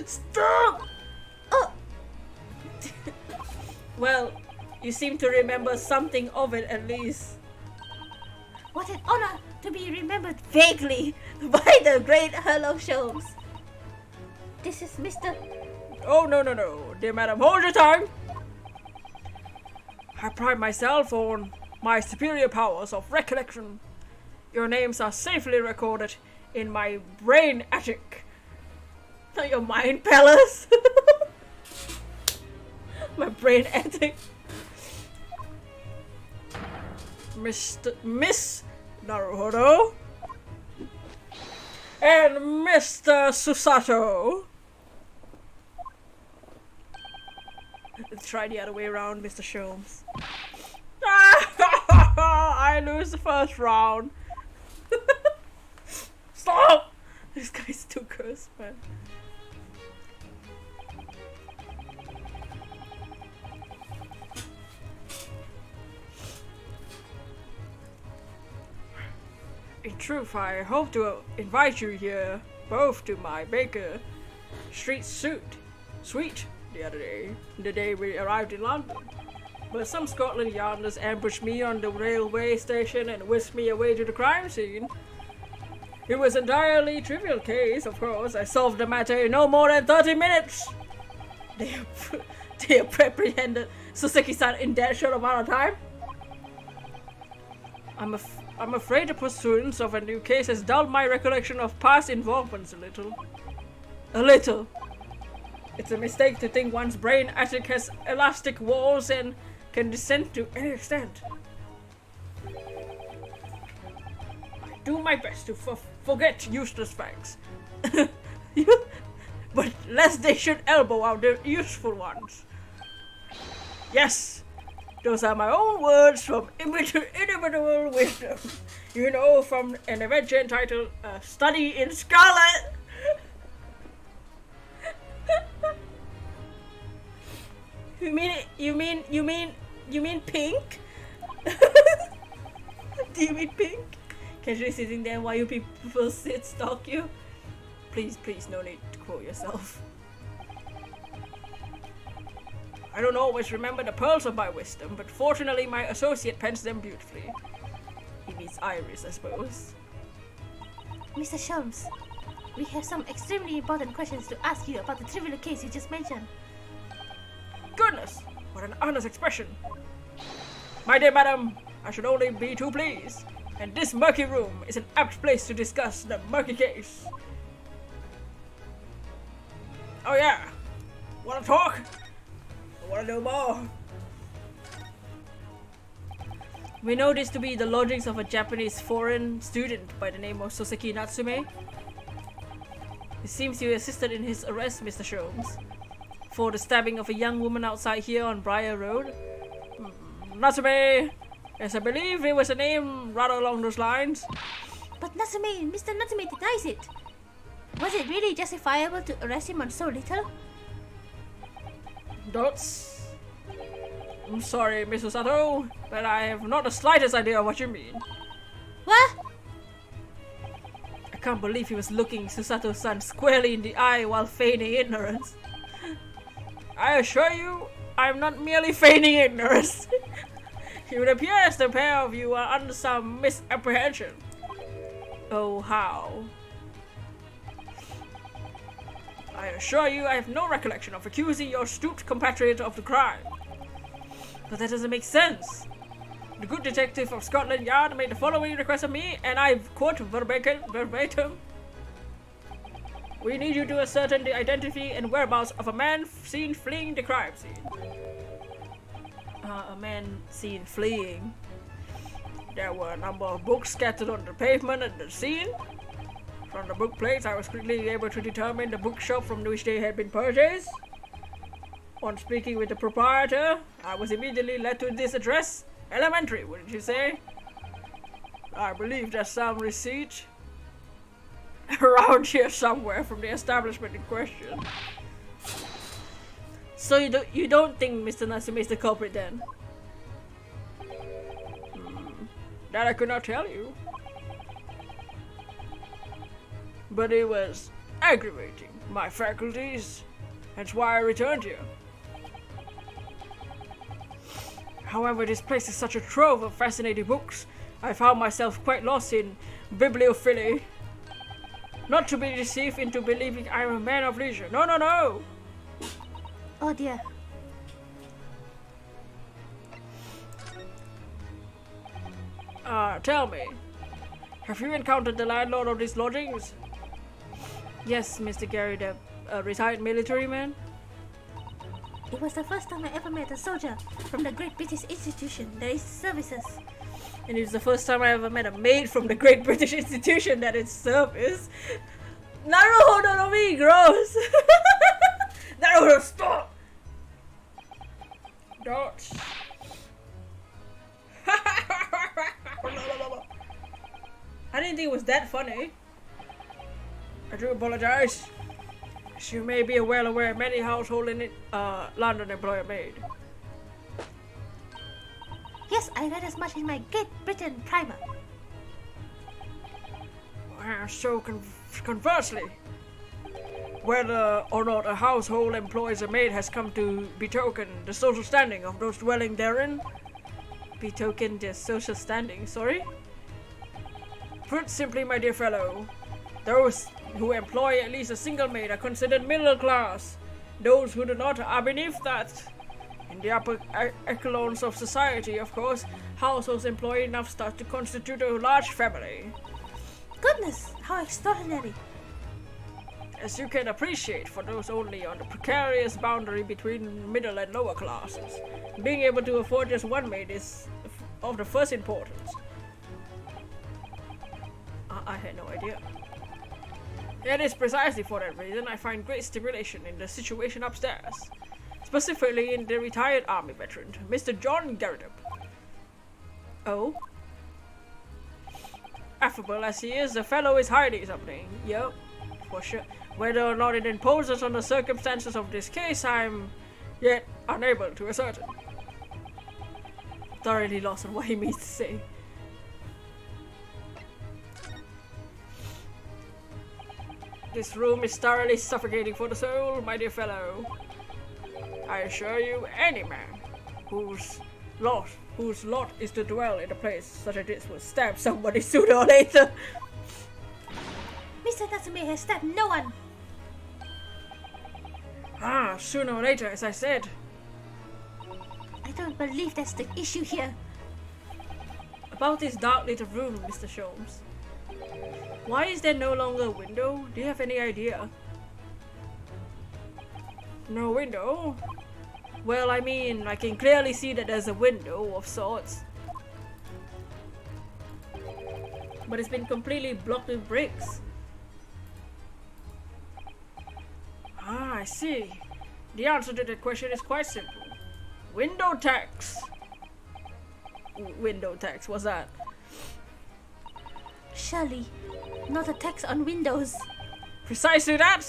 Stop! Oh! Well, you seem to remember something of it at least. What an honor to be remembered vaguely by the great Herlock Holmes. This is Mr. Oh, no. Dear madam, hold your tongue! I pride myself on my superior powers of recollection. Your names are safely recorded in my brain attic. Not your mind palace. My brain attic. Miss Naruhodo and Mr. Susato. Let's try the other way around, Mr. Sholmes. I lose the first round. Stop! This guy's too cursed, man. In truth, I hope to invite you here, both to my Baker Street suite the other day, the day we arrived in London. But some Scotland Yarders ambushed me on the railway station and whisked me away to the crime scene. It was an entirely trivial case, of course. I solved the matter in no more than 30 minutes. They apprehended Suseki-san in that short amount of time. I'm afraid the pursuance of a new case has dulled my recollection of past involvements a little. A little. It's a mistake to think one's brain attic has elastic walls and can descend to any extent. I do my best to forget useless facts. But lest they should elbow out the useful ones. Yes, those are my own words from inimitable wisdom. You know, from an adventure entitled Study in Scarlet. You mean pink? Do you mean pink? Casually sitting there while you people stalk you? Please, no need to quote yourself. I don't always remember the pearls of my wisdom, but fortunately my associate pens them beautifully. He means Iris, I suppose. Mr. Sholmes, we have some extremely important questions to ask you about the trivial case you just mentioned. Goodness, what an honest expression. My dear madam, I should only be too pleased. And this murky room is an apt place to discuss the murky case. Oh yeah, wanna talk? I wanna know more. We know this to be the lodgings of a Japanese foreign student by the name of Soseki Natsume. It seems you assisted in his arrest, Mr. Sholmes, for the stabbing of a young woman outside here on Briar Road. Natsume! Yes, I believe it was a name rather along those lines. But Mr. Natsume denies it. Was it really justifiable to arrest him on so little? I'm sorry, Mrs. Sato, but I have not the slightest idea of what you mean. What? I can't believe he was looking Susato-san squarely in the eye while feigning ignorance. I assure you, I'm not merely feigning ignorance. It would appear as the pair of you are under some misapprehension. Oh, how? I assure you I have no recollection of accusing your stooped compatriot of the crime. But that doesn't make sense. The good detective of Scotland Yard made the following request of me, and I quote verbatim. We need you to ascertain the identity and whereabouts of a man seen fleeing the crime scene. A man seen fleeing. There were a number of books scattered on the pavement at the scene. From the book plates, I was quickly able to determine the bookshop from which they had been purchased. On speaking with the proprietor, I was immediately led to this address. Elementary, wouldn't you say? I believe there's some receipt around here somewhere from the establishment in question. So you don't think Mr. Natsume is the culprit then? That I could not tell you. But it was aggravating my faculties. That's why I returned here. However, this place is such a trove of fascinating books, I found myself quite lost in bibliophilia. Not to be deceived into believing I'm a man of leisure. No, no, no! Oh dear. Tell me, have you encountered the landlord of these lodgings? Yes, Mr. Gary, the retired military man. It was the first time I ever met a soldier from the Great British Institution that is services. And it's the first time I ever met a maid from the Great British Institution that is service. Naruhodo no mi, gross! Naruhodo, stop! Don't. I didn't think it was that funny. I do apologize. As you may be well aware, many household in London employ a maid. Yes, I read as much in my Great Britain primer. So conversely, whether or not a household employs a maid has come to betoken the social standing of those dwelling therein. Betoken their social standing, sorry? Put simply, my dear fellow, those who employ at least a single maid are considered middle class. Those who do not are beneath that. In the upper echelons of society, of course, households employ enough staff to constitute a large family. Goodness, how extraordinary. As you can appreciate, for those only on the precarious boundary between middle and lower classes, being able to afford just one maid is of the first importance. I had no idea. It is precisely for that reason I find great stimulation in the situation upstairs, specifically in the retired army veteran, Mr. John Garrett. Oh? affable as he is, the fellow is hiding something. Yep, for sure. Whether or not it imposes on the circumstances of this case, I'm yet unable to ascertain. Thoroughly lost on what he means to say. This room is thoroughly suffocating for the soul, my dear fellow. I assure you, any man whose lot is to dwell in a place such as this will stab somebody sooner or later. Mr. Natsume has stabbed no one. Ah, sooner or later, as I said. I don't believe that's the issue here. About this dark little room, Mr. Sholmes. Why is there no longer a window? Do you have any idea? No window? Well, I mean, I can clearly see that there's a window of sorts. But it's been completely blocked with bricks. Ah, I see. The answer to that question is quite simple. Window tax! Window tax, what's that? Surely, not a tax on windows. Precisely that!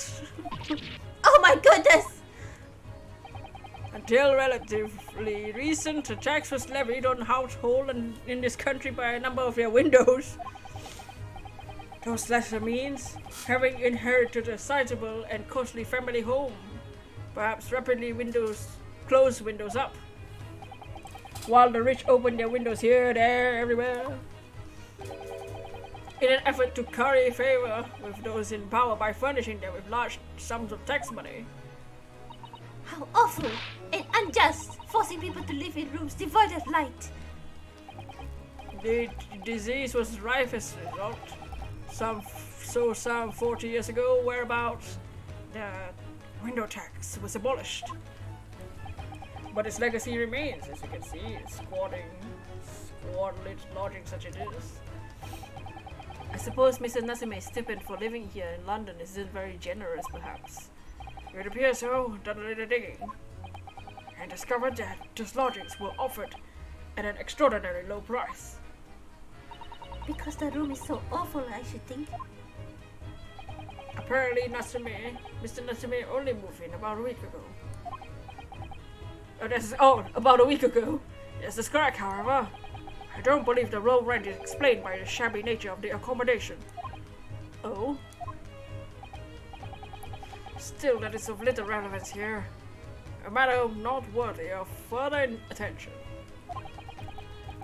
Oh my goodness! Until relatively recent, a tax was levied on households in this country by a number of their windows. Those lesser means, having inherited a sizable and costly family home, perhaps rapidly close windows up, while the rich open their windows here, there, everywhere, in an effort to curry favor with those in power by furnishing them with large sums of tax money. How awful and unjust, forcing people to live in rooms devoid of light. The disease was rife as a result. Some 40 years ago, whereabouts, the window tax was abolished. But its legacy remains, as you can see, squalid lodging such as it is. I suppose Mr. Natsume's stipend for living here in London isn't very generous, perhaps. It appears so, done a little digging, and discovered that those lodgings were offered at an extraordinarily low price. Because the room is so awful, I should think. Apparently, Mr. Natsume only moved in about a week ago. About a week ago. Yes, that's correct, however. I don't believe the low rent is explained by the shabby nature of the accommodation. Oh? Still, that is of little relevance here. A matter not worthy of further attention.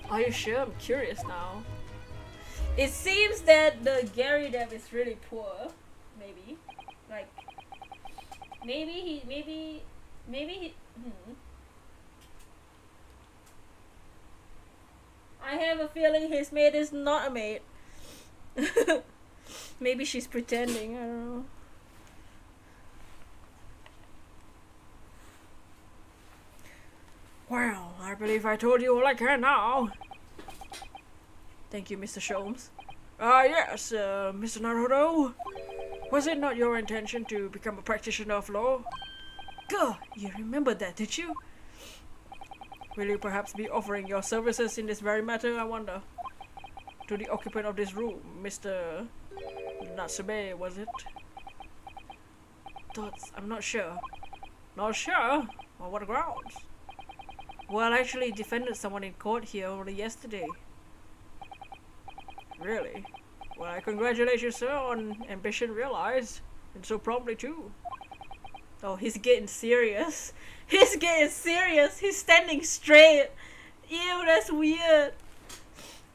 Are you sure? I'm curious now. It seems that the Gary Dev is really poor. Maybe. Like, maybe he, I have a feeling his maid is not a maid. Maybe she's pretending, I don't know. Well, I believe I told you all I can now. Thank you, Mr. Sholmes. Yes, Mr. Naruto. Was it not your intention to become a practitioner of law? Gah, you remembered that, did you? Will you perhaps be offering your services in this very matter, I wonder? To the occupant of this room, Mr. Natsume, was it? Thoughts, I'm not sure. Not sure? On what grounds? Well, I actually defended someone in court here only yesterday. Really? Well, I congratulate you, sir, on ambition realized. And so promptly, too. Oh, he's getting serious. He's getting serious. He's standing straight. Ew, that's weird.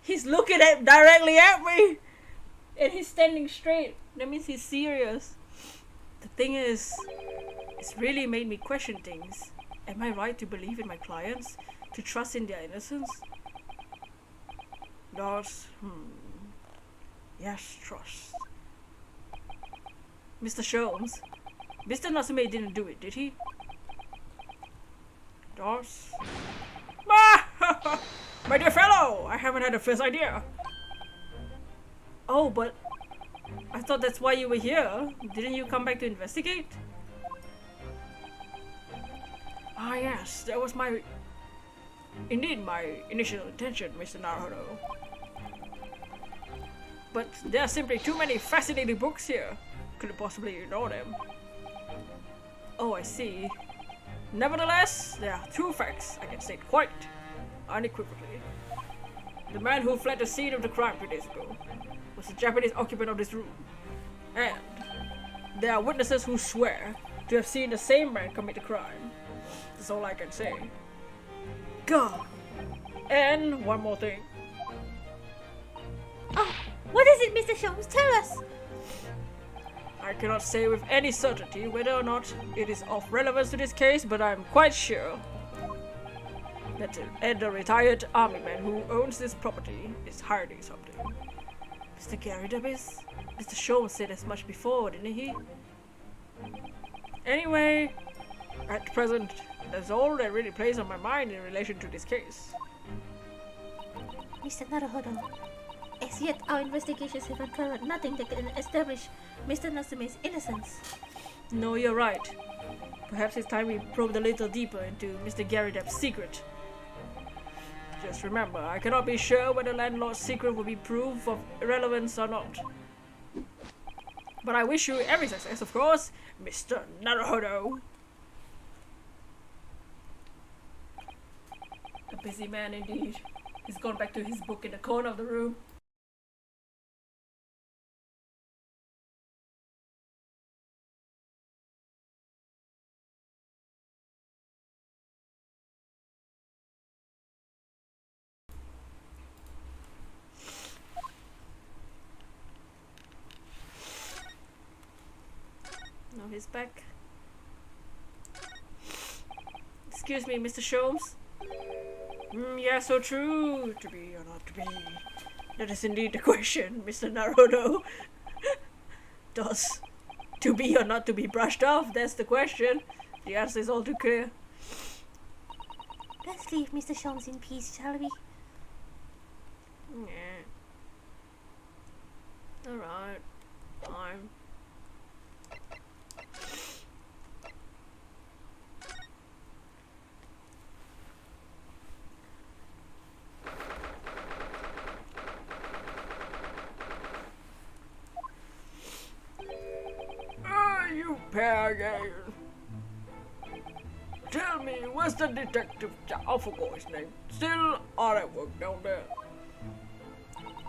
He's looking directly at me. And he's standing straight. That means he's serious. The thing is, it's really made me question things. Am I right to believe in my clients? To trust in their innocence? Does, yes, trust. Mr. Sholmes, Mr. Natsume didn't do it, did he? Does? My dear fellow, I haven't had a first idea. Oh, but I thought that's why you were here. Didn't you come back to investigate? Ah, yes, that was indeed my initial intention, Mr. Naruto. But there are simply too many fascinating books here. Couldn't possibly ignore them. Oh, I see. Nevertheless, there are two facts I can state quite unequivocally. The man who fled the scene of the crime 2 days ago was the Japanese occupant of this room. And there are witnesses who swear to have seen the same man commit the crime. That's all I can say. God. And one more thing. Oh, what is it, Mr. Sholmes? Tell us! I cannot say with any certainty whether or not it is of relevance to this case, but I'm quite sure that the retired army man who owns this property is hiding something. Mr. Gary Davis? Mr. Sholmes said as much before, didn't he? Anyway, at present, that's all that really plays on my mind in relation to this case. Mr. Naruhodo, as yet our investigations have uncovered nothing that can establish Mr. Natsume's innocence. No, you're right. Perhaps it's time we probed a little deeper into Mr. Garridab's secret. Just remember, I cannot be sure whether landlord's secret will be proof of irrelevance or not. But I wish you every success, of course, Mr. Naruhodo. A busy man indeed. He's gone back to his book in the corner of the room. Now he's back. Excuse me, Mr. Sholmes. Yeah, so true. To be or not to be. That is indeed the question, Mr. Naruto. Does to be or not to be brushed off? That's the question. The answer is all too clear. Let's leave Mr. Sholmes in peace, shall we? Yeah. Alright. Fine. You pagan. Tell me, what's the detective, I forgot his name, still all at work down there?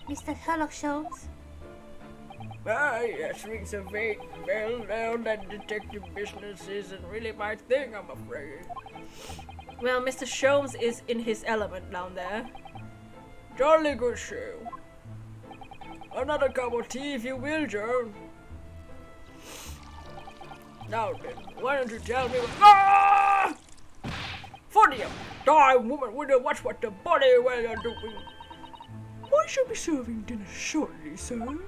Mr. Sherlock Sholmes? Ah, yes, rings a vague bell now. That detective business isn't really my thing, I'm afraid. Well, Mr. Sholmes is in his element down there. Jolly good show. Another cup of tea, if you will, Joan. Now then, why don't you tell me what— Ah! For the time, woman, will you watch what the body well you're doing? I shall be serving dinner shortly, sir.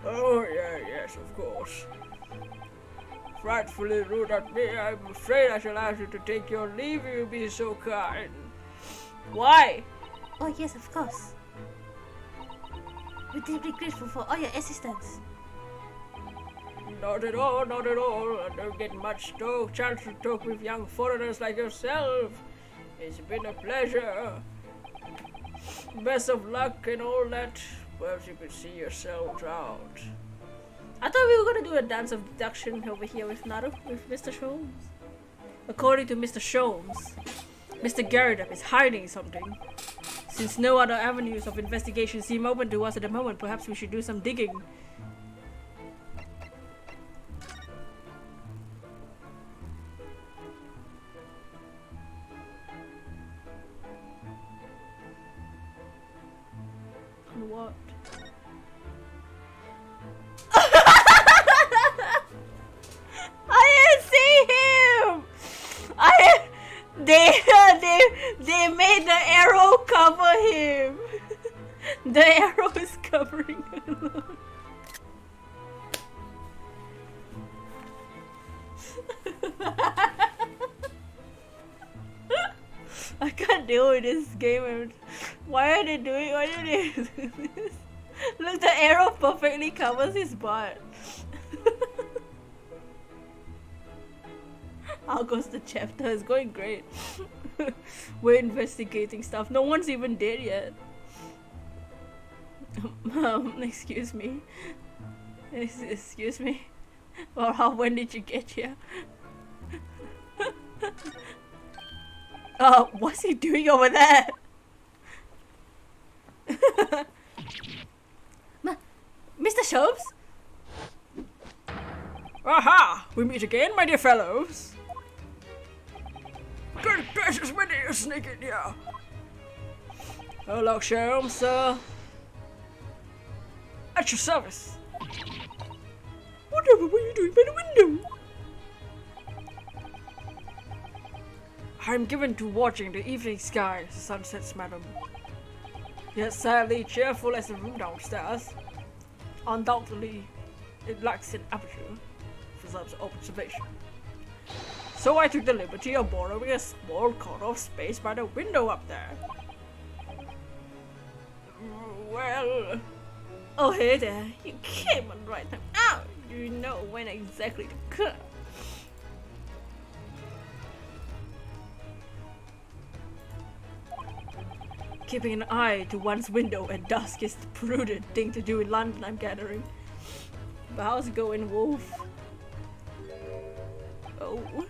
Oh, yes, of course. Frightfully rude at me. I'm afraid I shall ask you to take your leave if you'll be so kind. Why? Oh yes, of course. We're deeply grateful for all your assistance. Not at all, not at all. I don't get much chance to talk with young foreigners like yourself. It's been a pleasure. Best of luck and all that. Perhaps you could see yourselves out. I thought we were gonna do a dance of deduction over here with Mr. Sholmes. According to Mr. Sholmes, Mr. Garridab is hiding something. Since no other avenues of investigation seem open to us at the moment, perhaps we should do some digging. What? I didn't see him. They made the arrow cover him. The arrow is covering him. I can't deal with this game. Why are they doing? Why do they do this? Look, the arrow perfectly covers his butt. How goes the chapter? It's going great. We're investigating stuff. No one's even dead yet. Excuse me. Excuse me. Or when did you get here? What's he doing over there? Mr. Sholmes? Aha! We meet again, my dear fellows. Good gracious, when did you sneak in here? Hello, Sholmes, sir. At your service. Whatever were you doing by the window? I'm given to watching the evening sky as the sun sets, madam. Yet sadly cheerful as the room downstairs. Undoubtedly, it lacks an aperture for such observation. So I took the liberty of borrowing a small corner of space by the window up there. Well... Oh, hey there. You came on right time. Ow! You know when exactly to come. Keeping an eye to one's window at dusk is the prudent thing to do in London, I'm gathering. But how's it going, Wolf? Oh.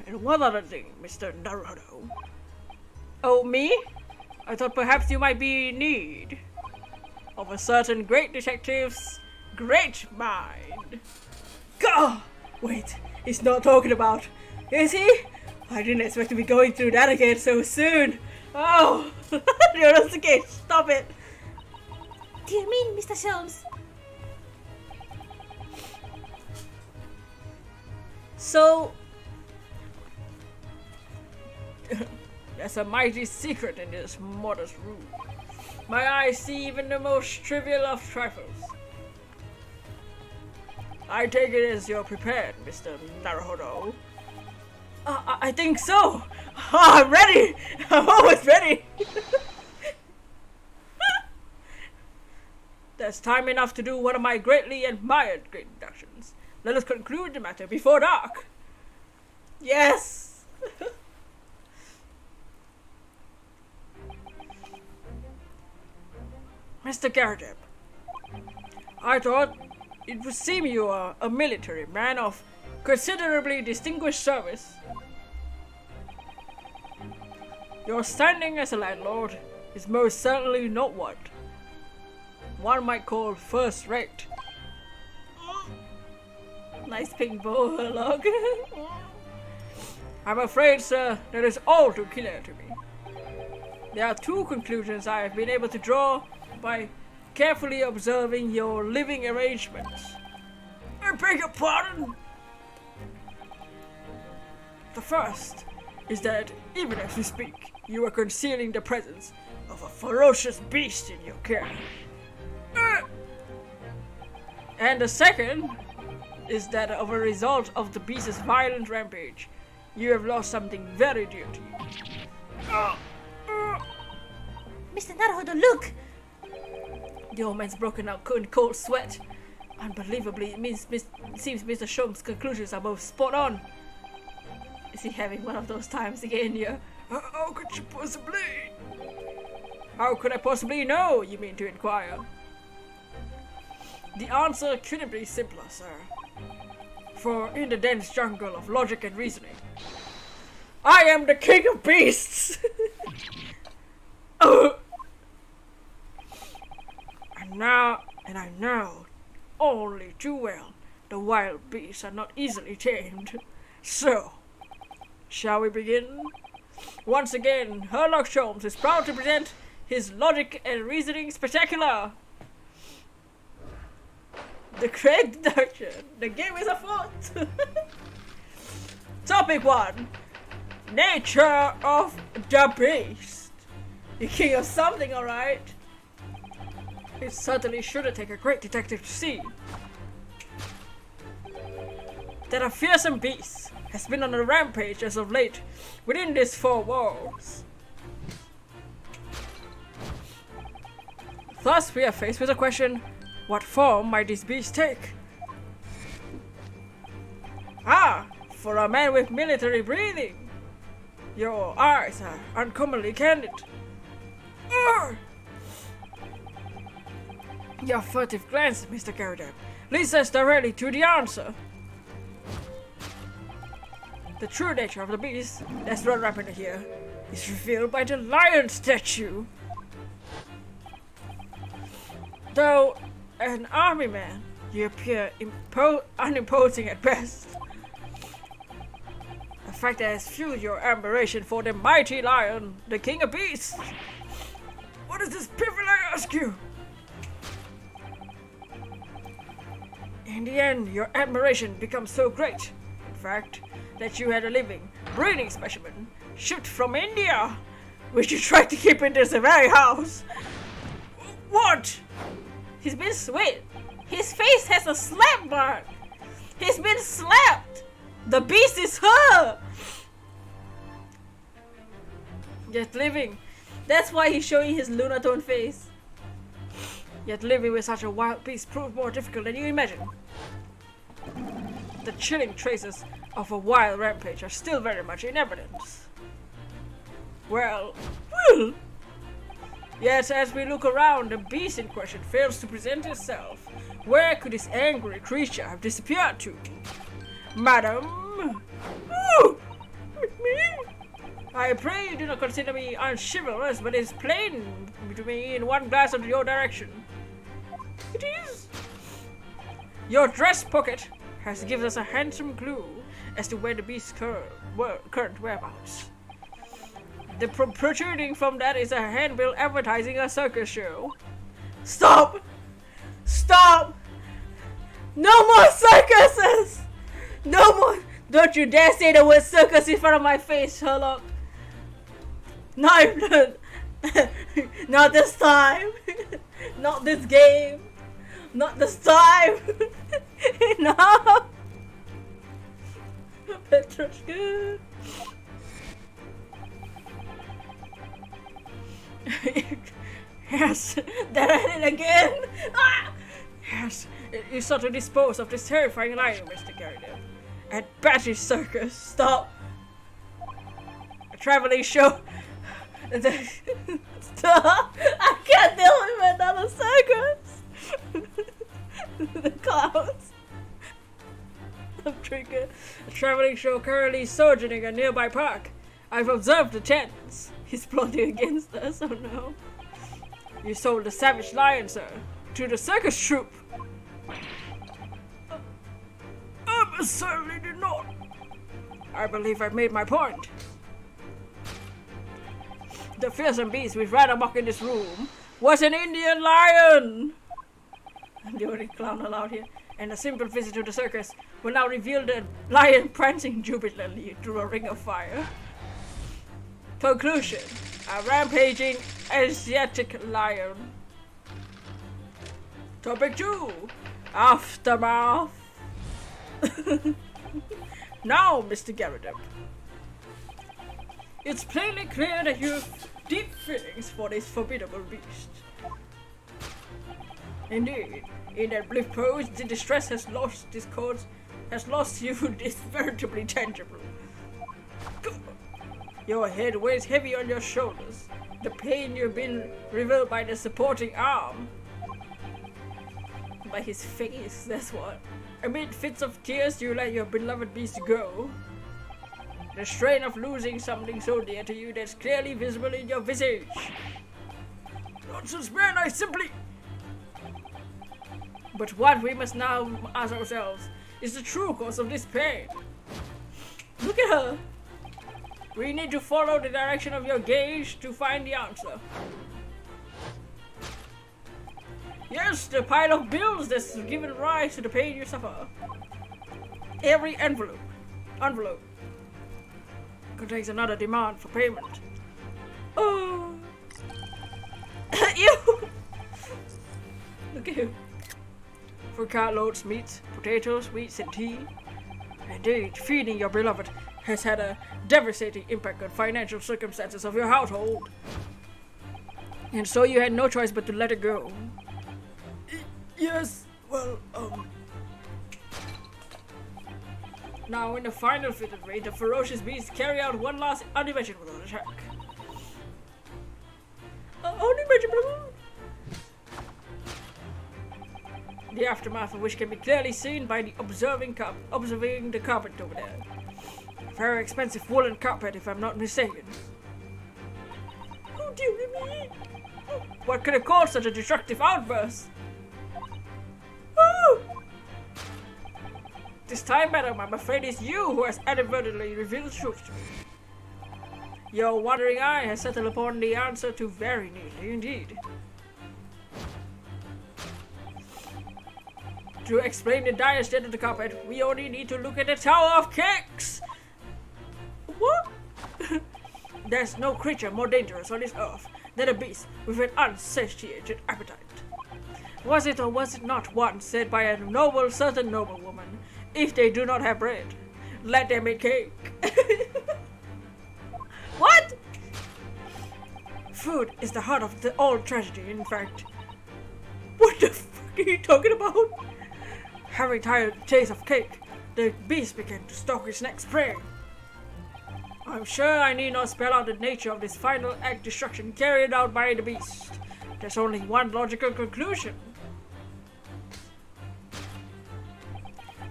And one other thing, Mr. Naruto. Oh, me? I thought perhaps you might be in need of a certain great detective's great mind. Gah! Wait, he's not talking about... Is he? I didn't expect to be going through that again so soon. Oh! Yonosuke, stop it! Do you mean, Mr. Sholmes? So... There's a mighty secret in this modest room. My eyes see even the most trivial of trifles. I take it as you're prepared, Mr. Naruhodo. I think so! I'm ready! I'm always ready! There's time enough to do one of my greatly admired great deductions. Let us conclude the matter before dark. Yes! Mr. Garadeb, I thought it would seem you are a military man of considerably distinguished service. Your standing as a landlord is most certainly not what one might call first-rate. Nice pink bow, log. I'm afraid, sir, that is all too clear to me. There are two conclusions I have been able to draw by carefully observing your living arrangements. I beg your pardon? The first is that, even as we speak, you are concealing the presence of a ferocious beast in your care. And the second is that, as a result of the beast's violent rampage, you have lost something very dear to you. Mr. Naruhodo, look! The old man's broken out in cold sweat. Unbelievably, it seems Mr. Sholmes' conclusions are both spot on. Is he having one of those times again, yeah? How could you possibly? How could I possibly know, you mean to inquire? The answer couldn't be simpler, sir. For in the dense jungle of logic and reasoning, I am the king of beasts! And I know only too well the wild beasts are not easily tamed. So, shall we begin? Once again, Sherlock Holmes is proud to present his logic and reasoning spectacular. The great deduction. The game is afoot. Topic 1. Nature of the beast. The king of something, alright? It certainly shouldn't take a great detective to see that a fearsome beast has been on a rampage as of late within these four walls. Thus, we are faced with the question, what form might this beast take? For a man with military breeding, your eyes are uncommonly candid. Your furtive glance, Mr. Garrett, leads us directly to the answer. The true nature of the beast that's run rampant here is revealed by the lion statue. Though an army man, you appear unimposing at best. A fact that has fueled your admiration for the mighty lion, the king of beasts. What is this piffle, I ask you? In the end, your admiration becomes so great, in fact, that you had a living, breeding specimen shipped from India, which you tried to keep in this very house. What? He's been sweet. His face has a slap mark. He's been slapped. The beast is her. Yet living, That's why he's showing his Lunatone face. Yet living with such a wild beast proved more difficult than you imagine. The chilling traces of a wild rampage are still very much in evidence. Well, yet as we look around, the beast in question fails to present itself. Where could this angry creature have disappeared to? Madam? I pray you do not consider me unchivalrous, but it's plain to me in one glance of your direction. It is. Your dress pocket has given us a handsome clue as to where the beast's current whereabouts. The protruding from that is a handbill advertising a circus show. Stop! Stop! No more circuses! No more! Don't you dare say the word circus in front of my face, Sherlock. No, not this time. Not this game. Not this time. No. Petrushka. Yes, that I did again. Ah! Yes, you sought to dispose of this terrifying lion, Mr. Garrett, at Batty's Circus. Stop. A traveling show. Stop. I can't deal with another circus. The clowns. I'm drinking. A traveling show currently sojourning a nearby park. I've observed the tents. He's plotting against us, oh no. You sold the savage lion, sir, to the circus troupe. I certainly did not. I believe I've made my point. The fearsome beast which ran amok in this room was an Indian lion. I'm the only clown allowed here. And a simple visit to the circus will now reveal the lion prancing jubilantly through a ring of fire. Conclusion: a rampaging Asiatic lion. Topic 2: Aftermath. Now, Mr. Garrett, it's plainly clear that you have deep feelings for this formidable beast. Indeed, in that bleak pose, the distress has lost you this veritably tangible. Your head weighs heavy on your shoulders. The pain you've been revealed by the supporting arm. By his face, that's what. Amid fits of tears, you let your beloved beast go. The strain of losing something so dear to you that's clearly visible in your visage. Nonsense, man, I simply... But what we must now ask ourselves is the true cause of this pain. Look at her. We need to follow the direction of your gaze to find the answer. Yes, the pile of bills that's given rise to the pain you suffer. Every envelope contains another demand for payment. Oh, you. Look at you. For cartloads, meat, potatoes, wheats, and tea. Indeed, feeding your beloved has had a devastating impact on financial circumstances of your household. And so you had no choice but to let it go. Yes, well, Now, in the final fitted raid, the ferocious beasts carry out one last unimaginable attack. Unimaginable? the aftermath of which can be clearly seen by the observing the carpet over there. Very expensive woolen carpet, if I'm not mistaken. Oh dear me! What could have caused such a destructive outburst? Oh! This time, madam, I'm afraid it's you who has inadvertently revealed the truth to me. Your wandering eye has settled upon the answer too very neatly indeed. To explain the dire state of the carpet, we only need to look at the Tower of Cakes! What? There's no creature more dangerous on this earth than a beast with an unsatiated appetite. Was it or was it not once said by a certain noblewoman, if they do not have bread, let them eat cake? What? Food is the heart of all tragedy, in fact. What the fuck are you talking about? Having tired the taste of cake, the beast began to stalk its next prey. I'm sure I need not spell out the nature of this final act destruction carried out by the beast. There's only one logical conclusion.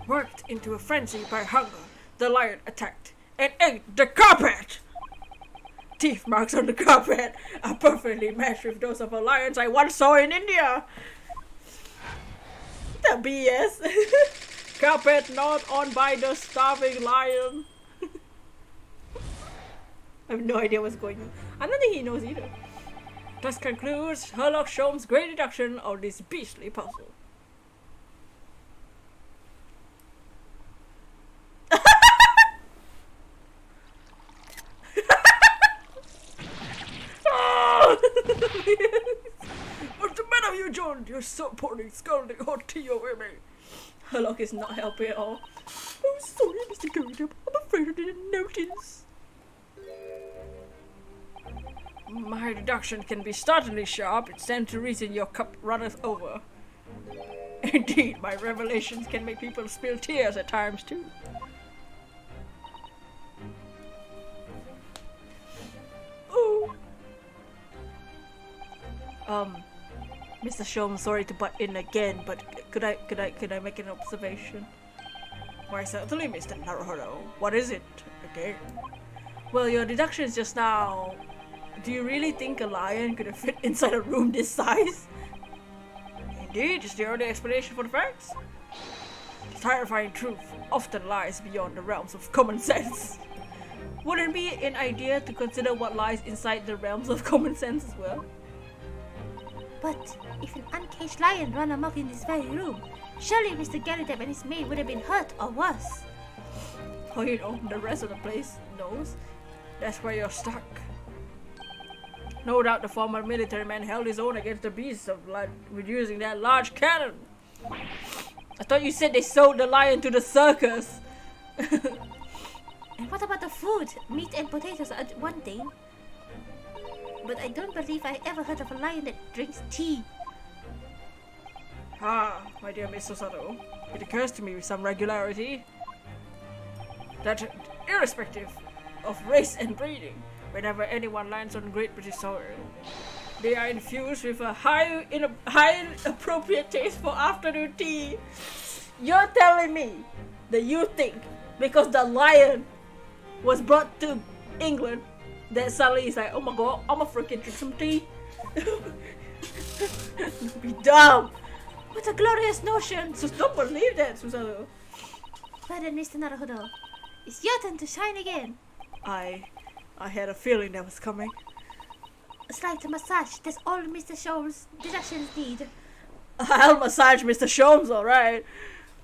Worked into a frenzy by hunger, the lion attacked and ate the carpet! Teeth marks on the carpet are perfectly matched with those of a lion I once saw in India. The BS. Carpet not on by the starving lion. I have no idea what's going on. I don't think he knows either. Thus concludes Sherlock Holmes' great deduction of this beastly puzzle. What's the matter with you, John? You're so pouring scalding hot tea over me. Sherlock is not helping at all. Oh, sorry, Mr. Goldup. I'm afraid I didn't notice. My deduction can be startlingly sharp. It stands to reason your cup runneth over. Indeed, my revelations can make people spill tears at times too. Oh. Mr. Sholmes, sorry to butt in again, but could I make an observation? Why certainly, Mr. Naruhodo. What is it? Okay. Well, your deductions just now. Do you really think a lion could have fit inside a room this size? Indeed, is the only explanation for the facts. The terrifying truth often lies beyond the realms of common sense. Wouldn't it be an idea to consider what lies inside the realms of common sense as well? But if an uncaged lion ran amok in this very room, surely Mr. Garrideb and his maid would have been hurt or worse. Oh, you know, the rest of the place knows. That's where you're stuck. No doubt the former military man held his own against the beasts of blood with using that large cannon. I thought you said they sold the lion to the circus. And what about the food? Meat and potatoes are one thing. But I don't believe I ever heard of a lion that drinks tea. Ah, my dear Mr. Sato, it occurs to me with some regularity that irrespective of race and breeding, whenever anyone lands on Great British soil, they are infused with a high appropriate taste for afternoon tea. You're telling me that you think because the lion was brought to England that suddenly he's like, oh my god, I'ma freaking drink some tea? Be dumb. What a glorious notion! So don't believe that, Susanoo. Well then, Mr. Naruhodo, it's your turn to shine again. I had a feeling that was coming. A slight massage, that's all Mr. Shaw's deductions need. I'll massage Mr. Sholmes, alright.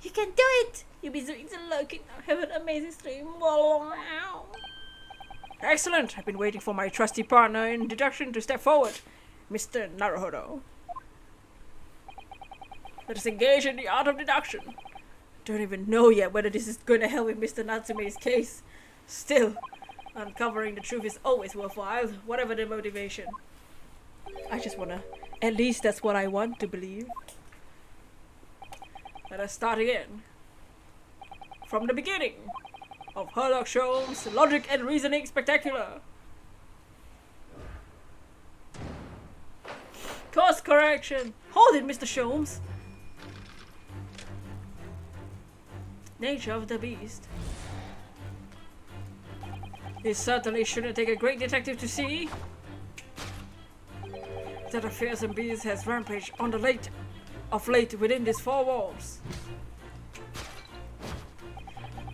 You can do it! You'll be so lucky now. Have an amazing stream. Excellent. I've been waiting for my trusty partner in deduction to step forward, Mr. Naruhodo. Let us engage in the art of deduction. Don't even know yet whether this is going to help with Mr. Natsume's case. Still, uncovering the truth is always worthwhile, whatever the motivation. I just wanna, at least that's what I want to believe. Let us start again. From the beginning of Sherlock Holmes' Logic and Reasoning Spectacular. Course correction. Hold it, Mr. Sholmes. Nature of the beast. It certainly shouldn't take a great detective to see that a fearsome beast has rampaged on the late within these four walls.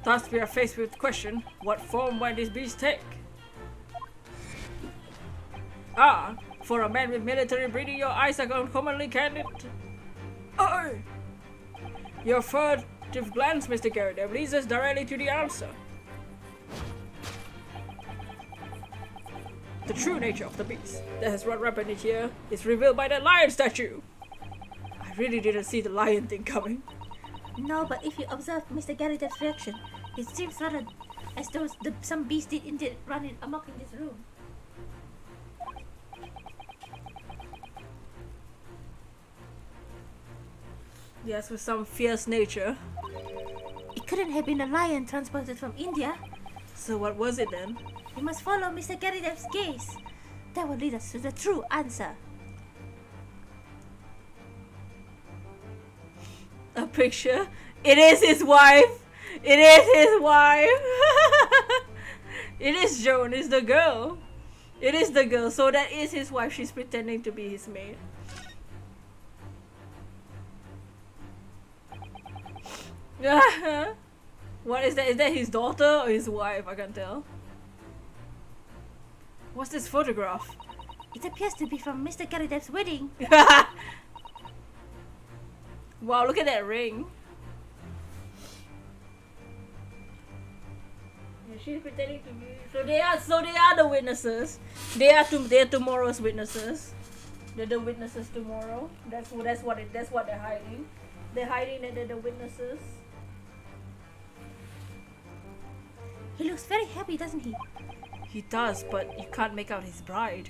Thus we are faced with the question, what form might this beast take? Ah, for a man with military breeding, your eyes are uncommonly candid. Aye! Your furtive glance, Mr. Garrett, leads us directly to the answer. The true nature of the beast that has run rampant in here is revealed by that lion statue. I really didn't see the lion thing coming. No, but if you observe Mr. Garrett's reaction, it seems rather as though some beast did indeed run amok in this room. Yes, with some fierce nature. It couldn't have been a lion transported from India. So what was it then? We must follow Mr. Garrett's gaze. That will lead us to the true answer. A picture? It is his wife! It is his wife! It is Joan, it's the girl. It is the girl, so that is his wife. She's pretending to be his maid. What is that? Is that his daughter or his wife? I can't tell. What's this photograph? It appears to be from Mr. Garrett's wedding. Wow, look at that ring. Yeah, she's pretending to be. So they are the witnesses. They are tomorrow's witnesses. They're the witnesses tomorrow. That's what they're hiding. They're hiding that they're the witnesses. He looks very happy, doesn't he? He does, but you can't make out his bride.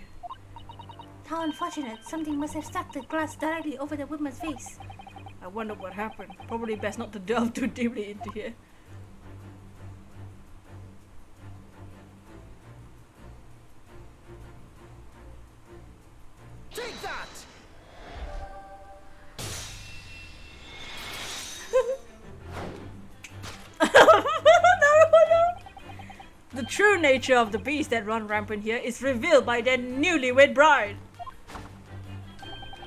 How unfortunate. Something must have stuck the glass directly over the woman's face. I wonder what happened. Probably best not to delve too deeply into here. Take that! The true nature of the beast that run rampant here is revealed by their newlywed bride.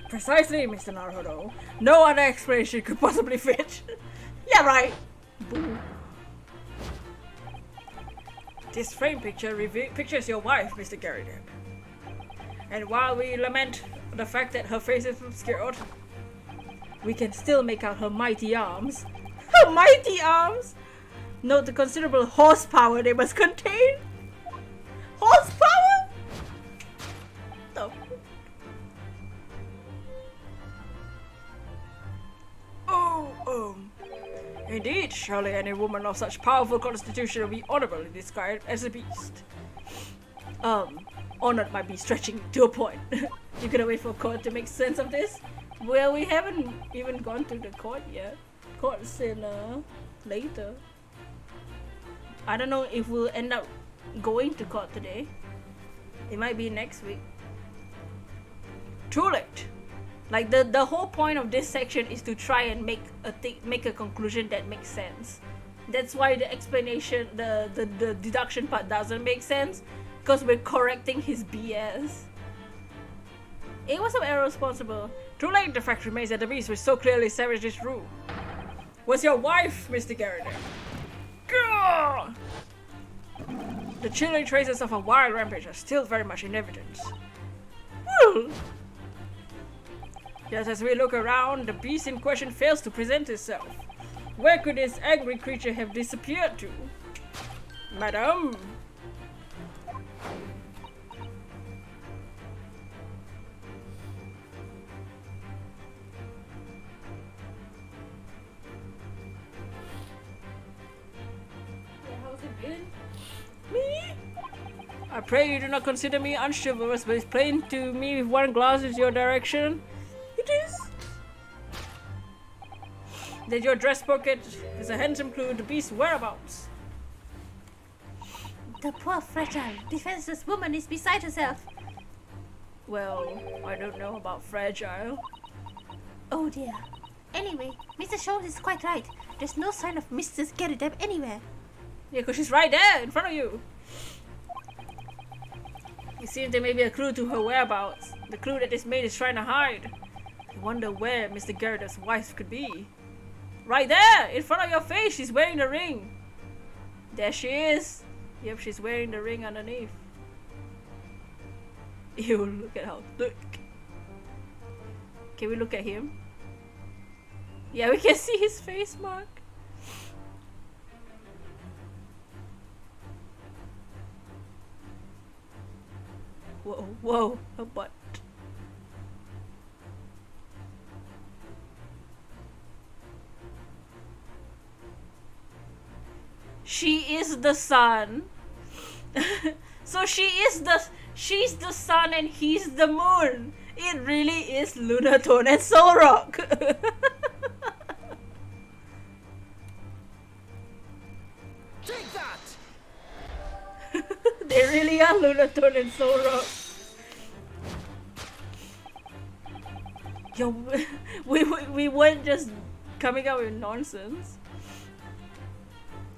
Precisely, Mr. Naruhodo. No other explanation could possibly fit. Yeah, right. Boo. This frame picture pictures your wife, Mr. Garrett. And while we lament the fact that her face is obscured, we can still make out her mighty arms. Her mighty arms! Note the considerable horsepower they must contain. Horsepower? The Indeed, surely any woman of such powerful constitution will be honorably described as a beast. Honored might be stretching to a point. You gonna wait for court to make sense of this? Well, we haven't even gone to the court yet. Court's in later. I don't know if we'll end up going to court today. It might be next week. Too late. Like the whole point of this section is to try and make a conclusion that makes sense. That's why the explanation, the deduction part doesn't make sense, because we're correcting his BS. It was irresponsible. Too late, the fact remains that the beast was so clearly savaged this room. Was your wife, Mr. Garrett? Gah! The chilling traces of a wild rampage are still very much in evidence. Woo! Just as we look around, the beast in question fails to present itself. Where could this angry creature have disappeared to? Madam? How's it been? Me? I pray you do not consider me unchivalrous, but it's plain to me if one glances your direction. It is. That your dress pocket is a handsome clue to the beast's whereabouts. The poor, fragile, defenseless woman is beside herself. Well, I don't know about fragile. Oh dear. Anyway, Mr. Scholes is quite right. There's no sign of Mrs. Garrideb anywhere. Yeah, because she's right there in front of you. It seems there may be a clue to her whereabouts. The clue that this maid is trying to hide. I wonder where Mr. Garrideb's wife could be. Right there! In front of your face, she's wearing the ring. There she is. Yep, she's wearing the ring underneath. Ew, look at how thick. Can we look at him? Yeah, we can see his face mark. Whoa, whoa, her butt. She is the sun. So she's the sun and he's the moon. It really is Lunatone and Solrock. Take that! They really are Lunatone and Solrock. Yo, we weren't just coming up with nonsense.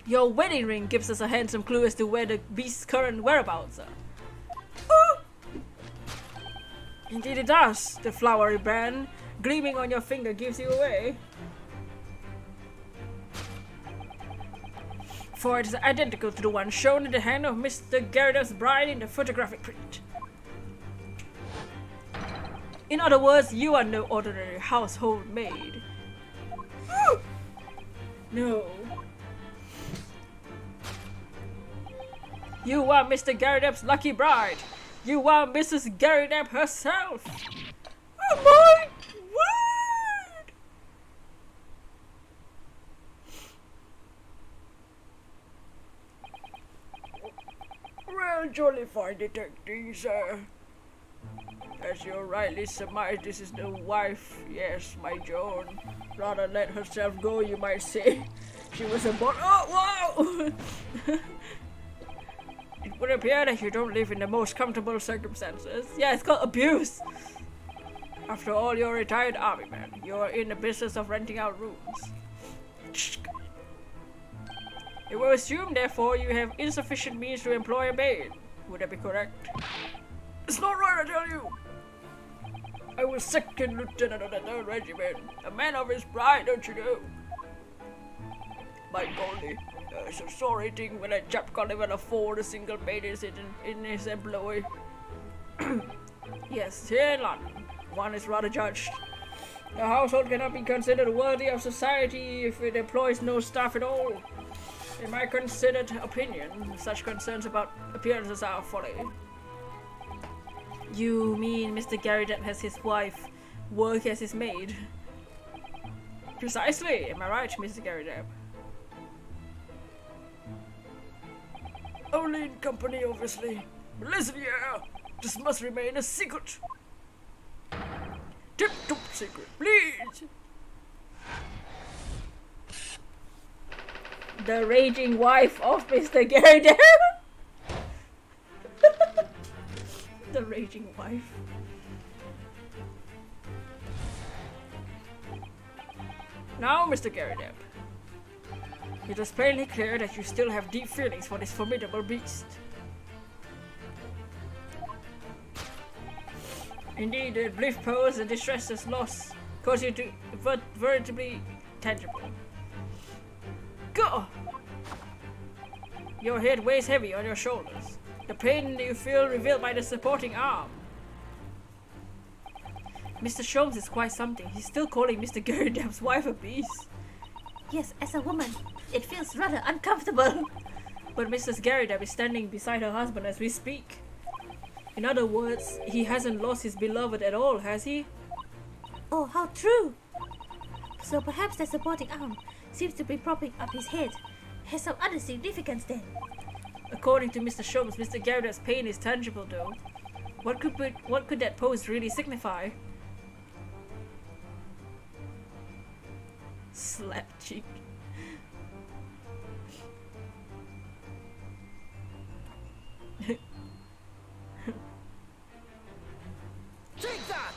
Your wedding ring gives us a handsome clue as to where the beast's current whereabouts are. Ooh! Indeed it does. The flowery band gleaming on your finger gives you away. For it is identical to the one shown in the hand of Mr. Garrideb's bride in the photographic print. In other words, you are no ordinary household maid. No. You are Mr. Garrideb's lucky bride. You are Mrs. Garrideb herself. Oh my word! Well, jolly fine detective, sir. As you rightly surmise, this is the wife. Yes, my Joan. Rather let herself go, you might say. She was about. Oh, wow! It would appear that you don't live in the most comfortable circumstances. Yeah, it's called abuse. After all, you're a retired army man. You're in the business of renting out rooms. It will assume, therefore, you have insufficient means to employ a maid. Would that be correct? It's not right, I tell you. I was second lieutenant of the 3rd Regiment. A man of his pride, don't you know? My golly. It's a sorry thing when a chap can't even afford a single maid in his employ. Yes, here in London, one is rather judged. The household cannot be considered worthy of society if it employs no staff at all. In my considered opinion, such concerns about appearances are folly. You mean Mr. Garrideb has his wife work as his maid? Precisely, am I right, Mr. Garrideb? Only in company, obviously. But listen here, this must remain a secret. Tip-top secret, please. The raging wife of Mr. Garrideb. The raging wife. Now, Mr. Garrideb, it is plainly clear that you still have deep feelings for this formidable beast. Indeed, the brief pose and distress's loss cause you to veritably tangible. Go! Your head weighs heavy on your shoulders. The pain you feel revealed by the supporting arm. Mr. Sholmes is quite something. He's still calling Mr. Garrideb's wife a beast. Yes, as a woman, it feels rather uncomfortable. But Mrs. Garrideb is standing beside her husband as we speak. In other words, he hasn't lost his beloved at all, has he? Oh, how true! So perhaps the supporting arm seems to be propping up his head. Has some other significance then? According to Mr. Sholmes, Mr. Garrideb's pain is tangible though. What could that pose really signify? Slap cheek. Take that!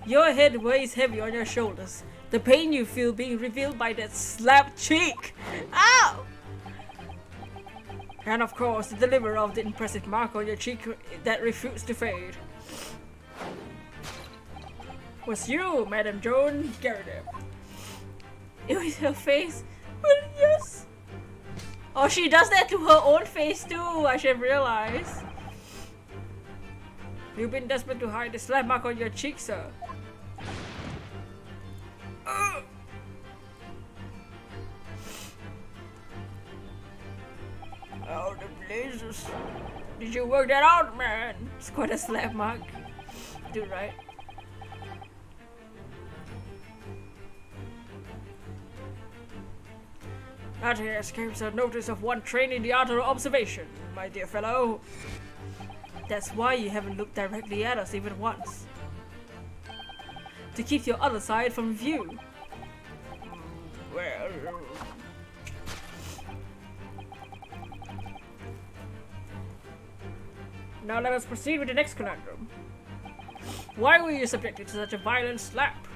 Your head weighs heavy on your shoulders. The pain you feel being revealed by that slapped cheek. Ow! And of course, the deliverer of the impressive mark on your cheek that refused to fade. Was you, Madam Joan Garrett. It was her face. Well, yes. Oh, she does that to her own face too, I should realize. You've been desperate to hide the slap mark on your cheek, sir. Oh, the blazes. Did you work that out, man? It's quite a slap mark. Do right. That here escapes the notice of one trained in the art of observation, my dear fellow. That's why you haven't looked directly at us even once. To keep your other side from view. Well... Now let us proceed with the next conundrum. Why were you subjected to such a violent slap?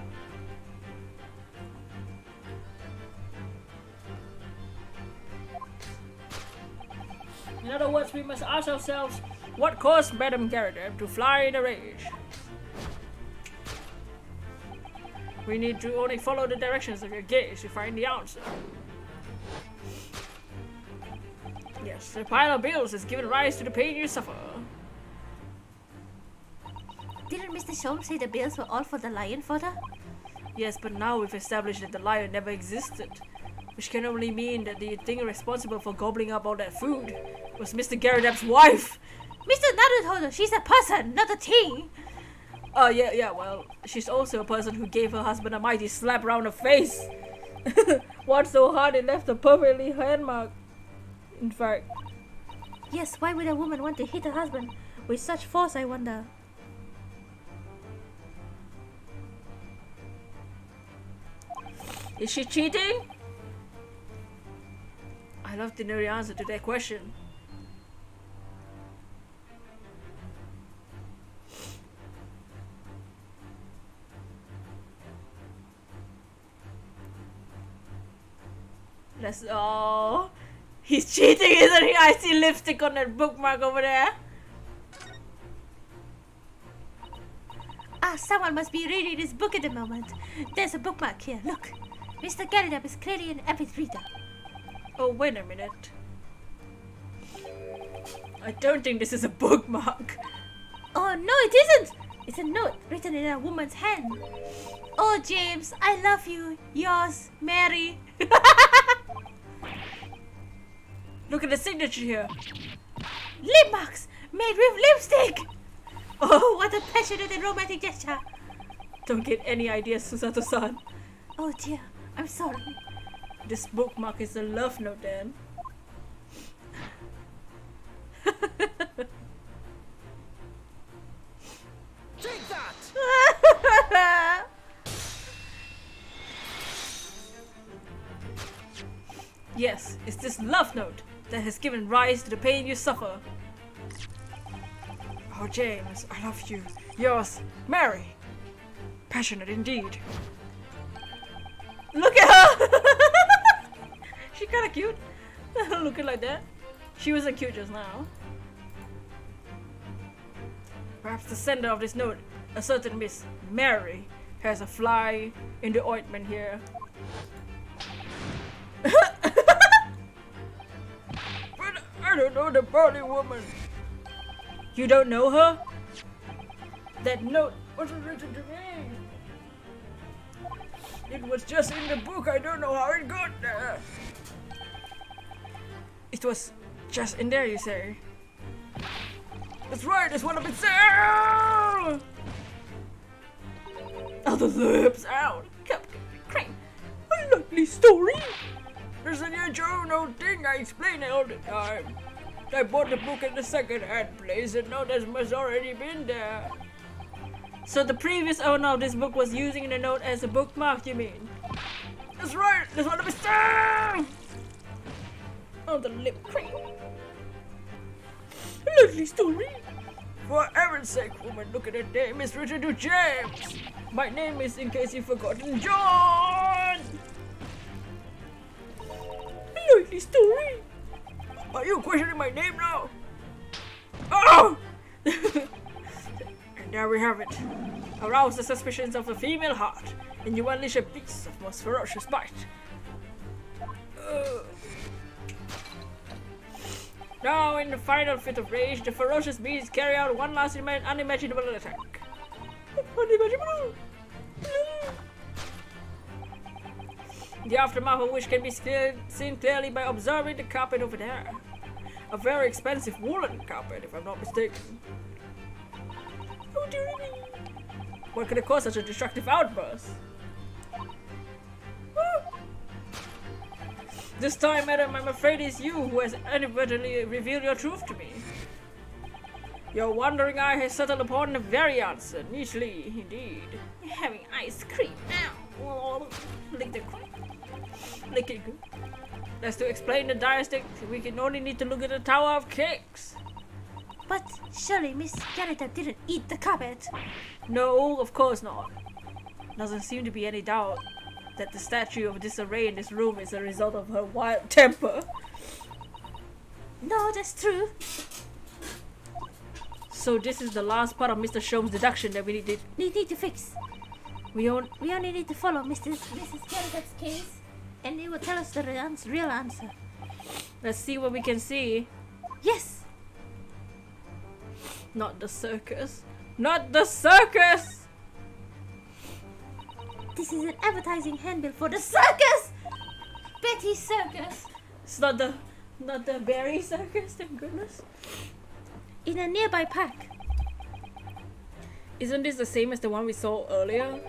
In other words, we must ask ourselves, what caused Madame Garrett to fly in a rage? We need to only follow the directions of your gaze to find the answer. Yes, the pile of bills has given rise to the pain you suffer. Didn't Mr. Sholmes say the bills were all for the lion fodder? Yes, but now we've established that the lion never existed. Which can only mean that the thing responsible for gobbling up all that food was Mr. Garradap's wife! Mr. Naruto, she's a person, not a thing! Oh, yeah, well, she's also a person who gave her husband a mighty slap round the face! One so hard it left a perfectly hand mark. In fact. Yes, why would a woman want to hit her husband with such force, I wonder? Is she cheating? I love to know the answer to that question. Oh, he's cheating, isn't he? I see lipstick on that bookmark over there. Ah, someone must be reading this book at the moment. There's a bookmark here, look. Mr. Garradap is clearly an avid reader. Oh, wait a minute. I don't think this is a bookmark. Oh, no, it isn't! It's a note written in a woman's hand. Oh, James, I love you. Yours, Mary. Look at the signature here. Lip marks made with lipstick. Oh, what a passionate and romantic gesture. Don't get any ideas, Susato-san. Oh dear, I'm sorry. This bookmark is a love note then. Take that! Yes, it's this love note that has given rise to the pain you suffer. Oh, James, I love you. Yours, Mary. Passionate indeed. Look at her! She kinda cute. Looking like that. She wasn't cute just now. Perhaps the sender of this note, a certain Miss Mary, has a fly in the ointment here. But I don't know the burly woman. You don't know her? That note wasn't written to me. It was just in the book. I don't know how it got there. It was just in there, you say? That's right, that's what I've been saying! Oh, the lips out! Crank! A lovely story! Listen here, Joe, no thing, I explain it all the time. I bought the book in the second-hand place and note has already been there. So the previous owner of this book was using the note as a bookmark, you mean? That's right, that's what I've been saying! Oh, the lip cream. A lovely story. For heaven's sake, woman, look at that name. It's written to James. My name is, in case you've forgotten, John. A likely story. Are you questioning my name now? Oh! And there we have it. Arouse the suspicions of the female heart, and you unleash a beast of most ferocious bite. Now, in the final fit of rage, the ferocious beasts carry out one last unimaginable attack. Unimaginable! The aftermath of which can be seen clearly by observing the carpet over there. A very expensive woolen carpet, if I'm not mistaken. Oh dear me! What could have caused such a destructive outburst? This time, madam, I'm afraid it's you who has inadvertently revealed your truth to me. Your wandering eye has settled upon the very answer, neatly, indeed. Having ice cream now. Lick the cream. Lick it good. As to explain the diasttic, we can only need to look at the Tower of Cakes. But surely Miss Garrett didn't eat the carpet. No, of course not. Doesn't seem to be any doubt that the statue of disarray in this room is a result of her wild temper. No, that's true. So this is the last part of Mr. Sholmes' deduction that we need to fix. We only need to follow Mrs. Garrett's case, and it will tell us the real answer. Let's see what we can see. Yes! Not the circus. Not the circus! This is an advertising handbill for the circus! Betty's Circus! It's not the berry circus, thank goodness. In a nearby park. Isn't this the same as the one we saw earlier?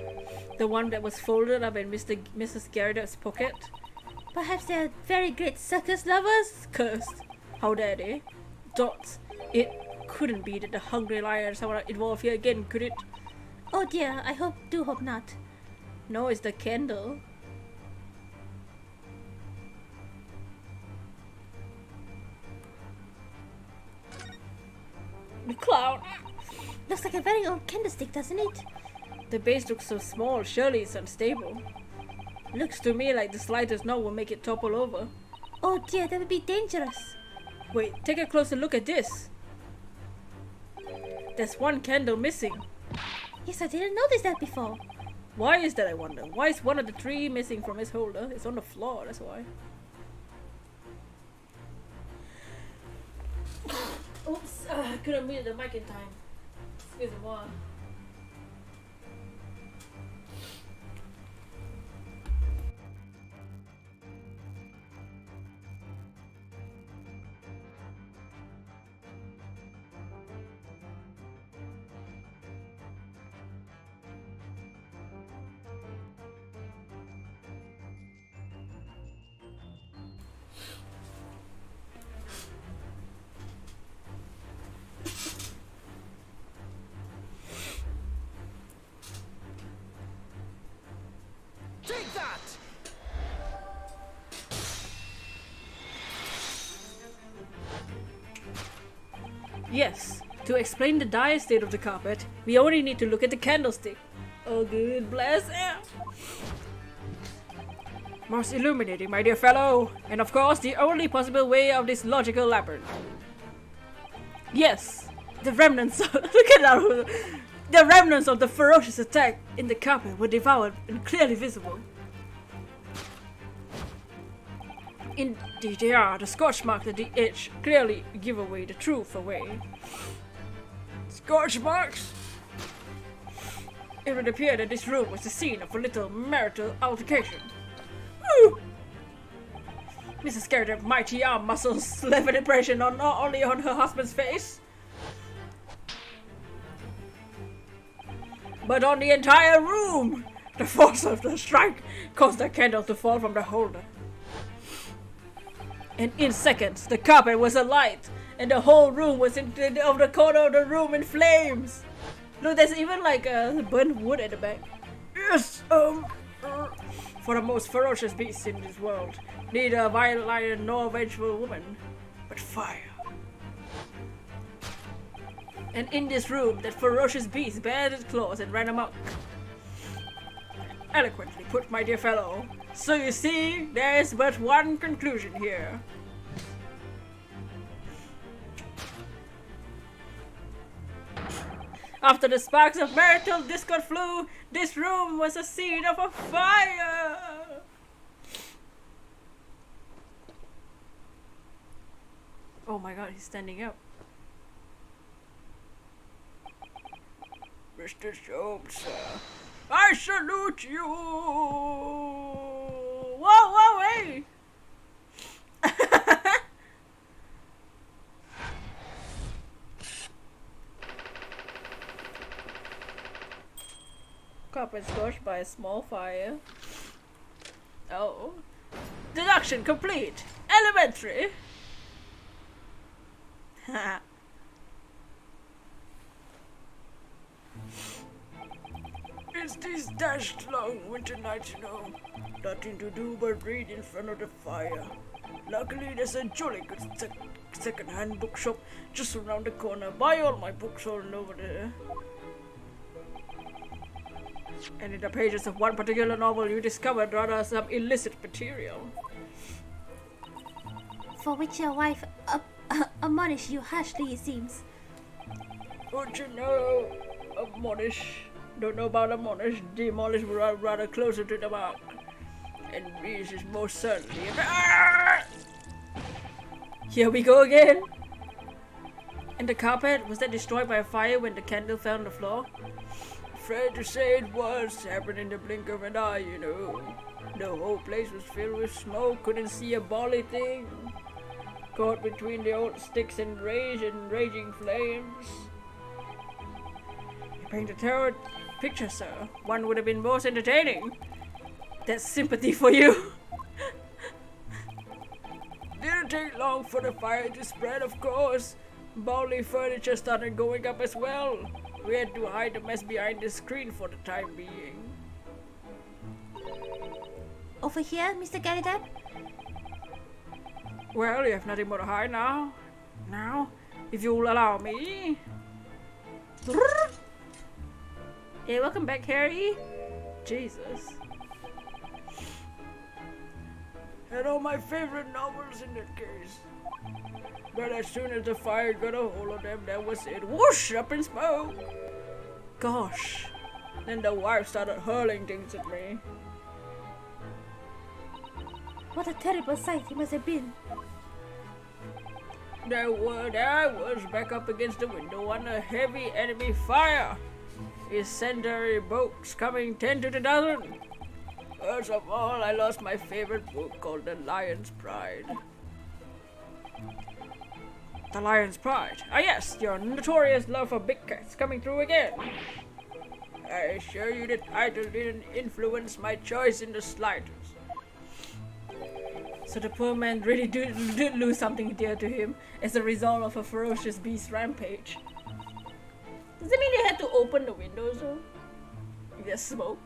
The one that was folded up in Mrs. Garrett's pocket? Perhaps they are very great circus lovers? Cursed. How dare they? Dots. It couldn't be that the hungry lions are involved here again, could it? Oh dear, I do hope not. No, it's the candle. The clown. Looks like a very old candlestick, doesn't it? The base looks so small, surely it's unstable. Looks to me like the slightest knock will make it topple over. Oh dear, that would be dangerous. Wait, take a closer look at this. There's one candle missing. Yes, I didn't notice that before. Why is that, I wonder? Why is one of the three missing from his holder? It's on the floor, that's why. Oops, I couldn't mute the mic in time. Excuse me, one. Take that! Yes, to explain the dire state of the carpet, we only need to look at the candlestick. Oh, good bless him! Most illuminating, my dear fellow, and of course the only possible way of this logical labyrinth. Yes, the remnants. Look at that! The remnants of the ferocious attack in the carpet were devoured and clearly visible. Indeed they are. The scorch marks at the edge clearly give away the truth away. Scorch marks? It would appear that this room was the scene of a little marital altercation. Woo! Mrs. Garrett's mighty arm muscles left an impression not only on her husband's face, but on the entire room. The force of the strike caused the candle to fall from the holder. And in seconds, the carpet was alight, and the whole room was in the corner of the room in flames. Look, there's even like burnt wood at the back. Yes, for the most ferocious beast in this world, neither a violent lion nor a vengeful woman, but fire. And in this room, that ferocious beast bared its claws and ran amok. Eloquently put, my dear fellow. So you see, there is but one conclusion here. After the sparks of marital discord flew, this room was a scene of a fire. Oh my god, he's standing up. Mr. Sholmes, I salute you! Whoa, hey! Carpet scorched by a small fire. Oh. Deduction complete! Elementary! Ha. It's these dashed long winter nights, you know. Nothing to do but read in front of the fire. Luckily, there's a jolly good second-hand bookshop just around the corner. Buy all my books all over there. And in the pages of one particular novel, you discovered rather some illicit material. For which your wife admonished you harshly, it seems. But you know, admonish. Don't know about admonish. Demolish rather closer to the mark. And this is most certainly. Here we go again. And the carpet, was that destroyed by a fire when the candle fell on the floor? Afraid to say it was. Happened in the blink of an eye, you know. The whole place was filled with smoke. Couldn't see a bally thing. Caught between the old sticks and raging flames. You paint a terrible picture, sir. One would have been most entertaining. That's sympathy for you. Didn't take long for the fire to spread, of course. Bally furniture started going up as well. We had to hide the mess behind the screen for the time being. Over here, Mr. Garrett? Well, you have nothing more to hide now. Now, if you will allow me. Hey, welcome back, Harry. Jesus. Had all my favorite novels in that case. But as soon as the fire got a hold of them, that was it. Whoosh! Up in smoke! Gosh. Then the wife started hurling things at me. What a terrible sight it must have been. There I was back up against the window under heavy enemy fire. Incendiary bolts coming 10 to the dozen. Worst of all, I lost my favorite book called The Lion's Pride. The Lion's Pride. Ah yes, your notorious love for big cats coming through again. I assure you the title didn't influence my choice in the slightest. So the poor man really did lose something dear to him as a result of a ferocious beast rampage. Does it mean they had to open the windows though? If there's smoke?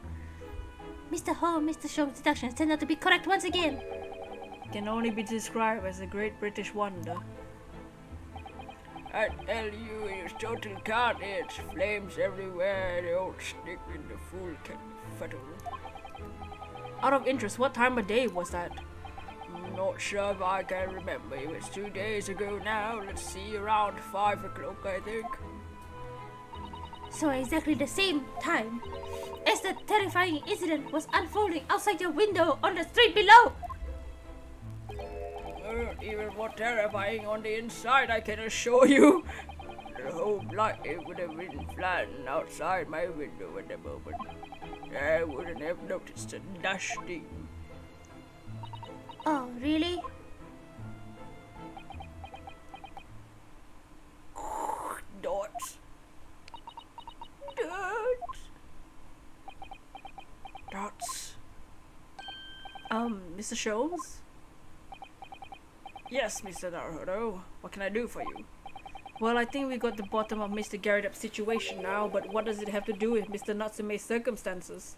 Mr. Holmes, Mr. Sholmes' deductions turned out to be correct once again. It can only be described as a great British wonder. I tell you, it's total carnage. Flames everywhere, the old stick in the full kettle. Out of interest, what time of day was that? Not sure if I can remember. It was 2 days ago now. Let's see, around 5 o'clock, I think. So exactly the same time as the terrifying incident was unfolding outside your window on the street below. Even more terrifying on the inside, I can assure you. The whole block, it would have been flying outside my window at the moment. I wouldn't have noticed a dusting. Oh, really? Dots. Dots. Mr. Sholmes? Yes, Mr. Naruto. What can I do for you? Well, I think we got the bottom of Mr. Garrett's situation now, but what does it have to do with Mr. Natsume's circumstances?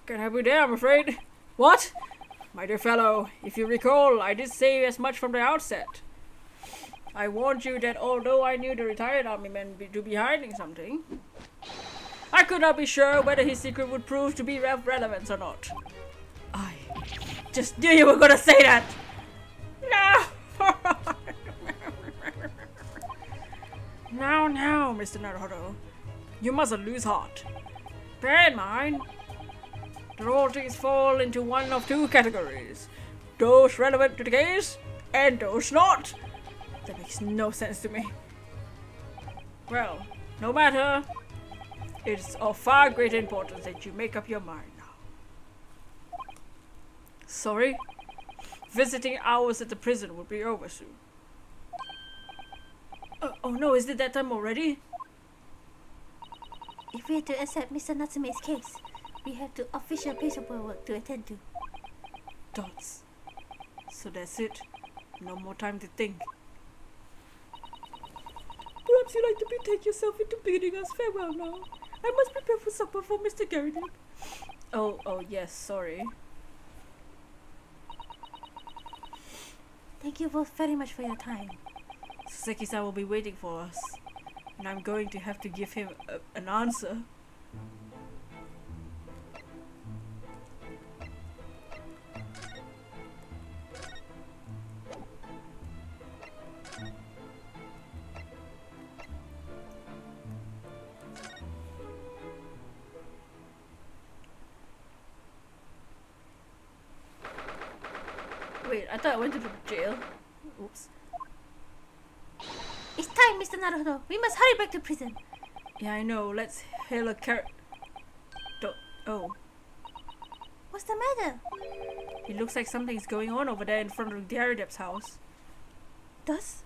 Can't help you there, I'm afraid. What? My dear fellow, if you recall, I did say as much from the outset. I warned you that although I knew the retired army man to be hiding something, I could not be sure whether his secret would prove to be relevant or not. I just knew you were gonna say that! No! Now, Mr. Naruto. You mustn't lose heart. Bear in mind, the royalties fall into one of two categories. Those relevant to the case, and those not. That makes no sense to me. Well, no matter. It's of far greater importance that you make up your mind now. Sorry? Visiting hours at the prison will be over soon. Oh no, is it that time already? If we are to accept Mr. Natsume's case, we have the official paperwork to attend to. Dots. So that's it. No more time to think. Perhaps you'd like to betake yourself into bidding us farewell now. I must prepare for supper for Mr. Garrett. Oh yes, sorry. Thank you both very much for your time. Saseki-san will be waiting for us. And I'm going to have to give him an answer. Wait, I thought I went to the jail. Oops. It's time, Mr. Naruto. We must hurry back to prison. Yeah, I know. Let's hail a car. Oh. What's the matter? It looks like something's going on over there in front of Daredev's house. Does?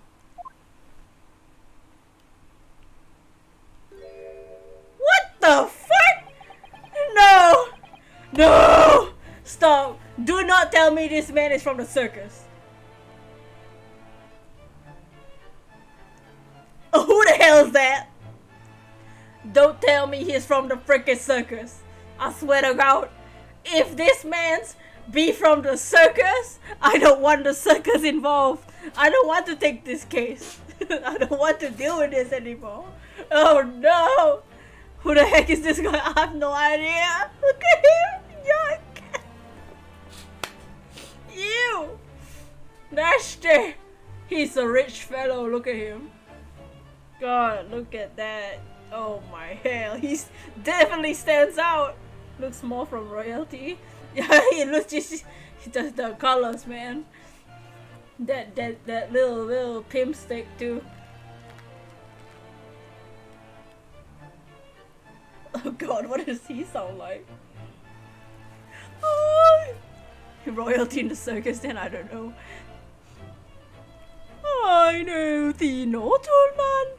What the fuck? No! No! Stop! Do not tell me this man is from the circus. Oh, who the hell is that? Don't tell me he's from the freaking circus. I swear to God, if this man's be from the circus, I don't want the circus involved. I don't want to take this case. I don't want to deal with this anymore. Oh no! Who the heck is this guy? I have no idea. Look at him. Yuck. Ew! Nasty! He's a rich fellow, look at him. God, look at that. Oh my hell, he's definitely stands out. Looks more from royalty. Yeah, he looks just the colors, man. That little pimp stick too. Oh God, what does he sound like? Oh, royalty in the circus, then I don't know. I know thee not, old man.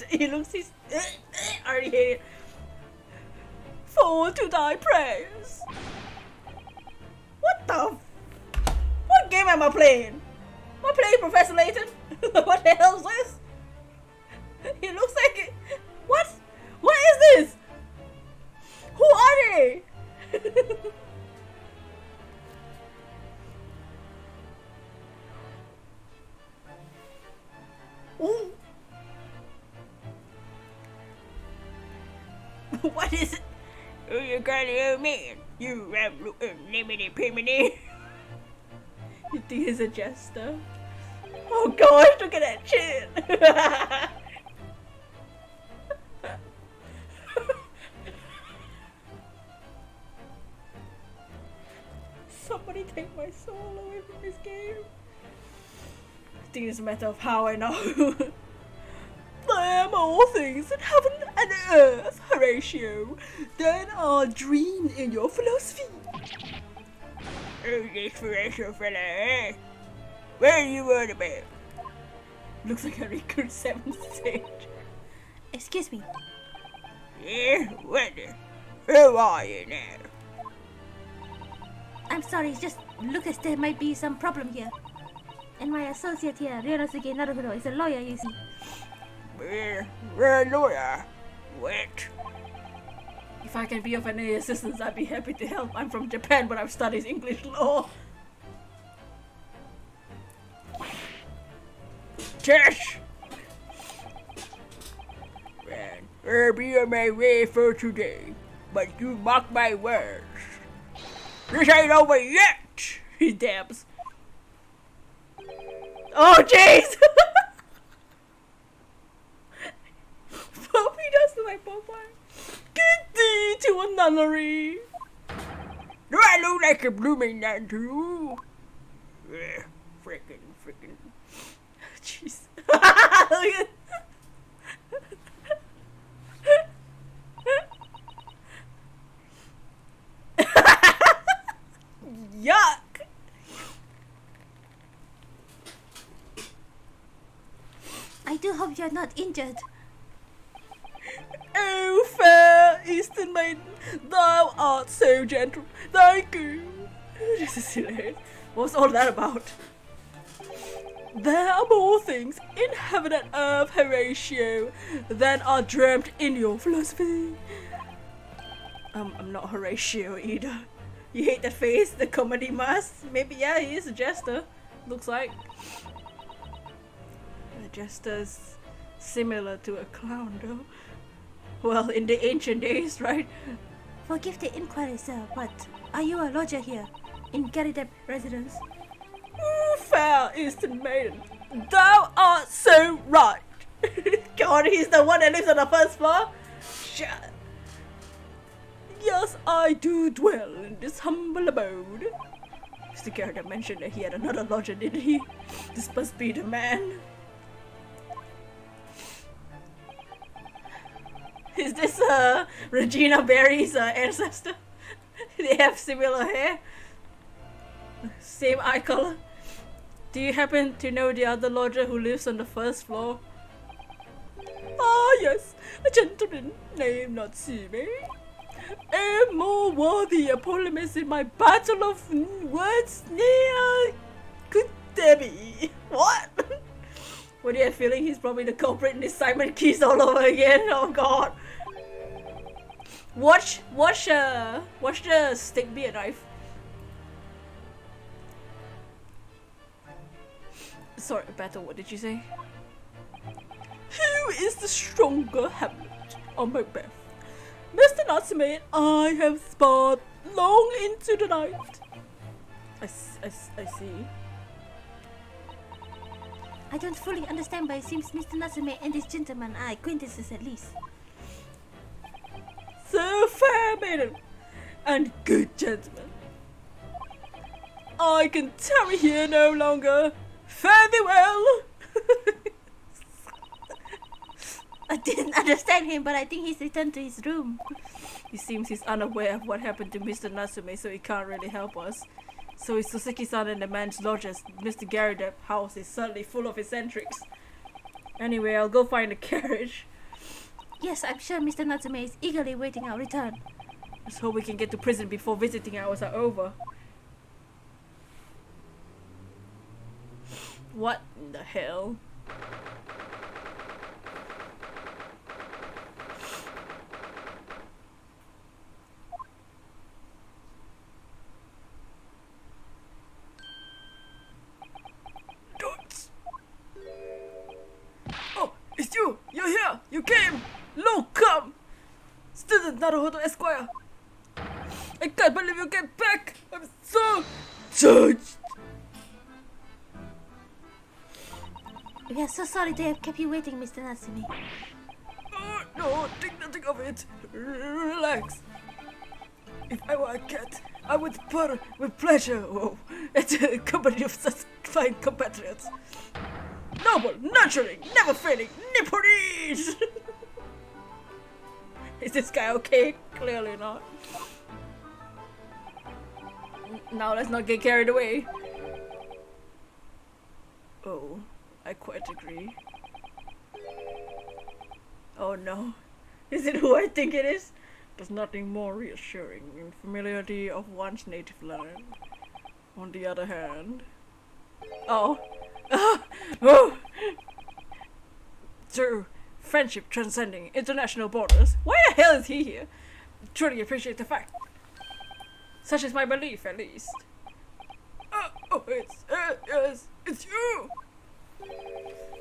He looks his I already hate it. Fall to thy prayers. What the? What game am I playing? Am I playing Professor Layton? What the hell is this? He looks like it. What? What is this? Who are they? Ooh. What is it? Oh, you got it, old man. You have unlimited payment. You think he's a jester? Oh gosh, look at that chin. Somebody take my soul away from this game. I think it's a matter of how I know. I am all things in heaven and earth, Horatio. Then I'll dream in your philosophy. Oh, this Horatio fella, eh? Where are you on about? Looks like a recruit 7th stage. Excuse me. Yeah, what the? Who are you now? I'm sorry, it just look as there might be some problem here. And my associate here, Ryunosuke Naruto, is a lawyer, you see. We're a lawyer. What? If I can be of any assistance, I'd be happy to help. I'm from Japan, but I've studied English law. Tish! Man, I'll be on my way for today, but you mark my words. This ain't over yet! He dabs. Oh, jeez! Poppy does look like Popeye. Get thee to a nunnery! Do I look like a blooming nun to you? Yeah, frickin'. Jeez. Look at yuck! I do hope you're not injured. Oh, fair Eastern maiden, thou art so gentle. Thank you. This is silly. What's all that about? There are more things in heaven and earth, Horatio, than are dreamt in your philosophy. I'm not Horatio either. You hate that face, the comedy mask? Maybe, yeah, he is a jester. Looks like. A jester's similar to a clown, though. Well, in the ancient days, right? Forgive the inquiry, sir, but are you a lodger here in Garidep residence? Ooh, fair Eastern maiden, thou art so right. God, he's the one that lives on the first floor? Shut. Yes, I do dwell in this humble abode. Mr. Garrett mentioned that he had another lodger, didn't he? This must be the man. Is this Regina Berry's ancestor? They have similar hair. Same eye color. Do you happen to know the other lodger who lives on the first floor? Ah, yes, a gentleman named Natsume. A more worthy opponent in my battle of words near could there be? What? What do you have feeling he's probably the culprit in this Simon Keys all over again? Oh god. Watch the stick be a knife. Sorry, battle, what did you say? Who is the stronger Hamlet on Macbeth? Mr. Natsume and I have sparred long into the night. I see. I don't fully understand, but it seems Mr. Natsume and this gentleman are acquaintances at least. So fair maiden and good gentleman, I can tarry here no longer. Fare thee well. I didn't understand him, but I think he's returned to his room. He seems he's unaware of what happened to Mr. Natsume, so he can't really help us. So is Suzuki-san and the man's lodger's Mr. Garidep house is certainly full of eccentrics. Anyway, I'll go find a carriage. Yes, I'm sure Mr. Natsume is eagerly waiting our return. Let's hope we can get to prison before visiting hours are over. What in the hell? Oh, it's you! You're here! You came! Look, come! Student Naruhodo Esquire! I can't believe you came back! I'm so touched! We are so sorry to have kept you waiting, Mr. Natsume. Oh, no, think nothing of it. Relax. If I were a cat, I would purr with pleasure at the company of such fine compatriots. Noble, nurturing, never failing, Nipponese! Is this guy okay? Clearly not. Now let's not get carried away. Oh, I quite agree. Oh no. Is it who I think it is? There's nothing more reassuring than familiarity of one's native land. On the other hand... Oh. Oh. True. Friendship transcending international borders. Why the hell is he here? Truly appreciate the fact. Such is my belief, at least. Oh, it's you!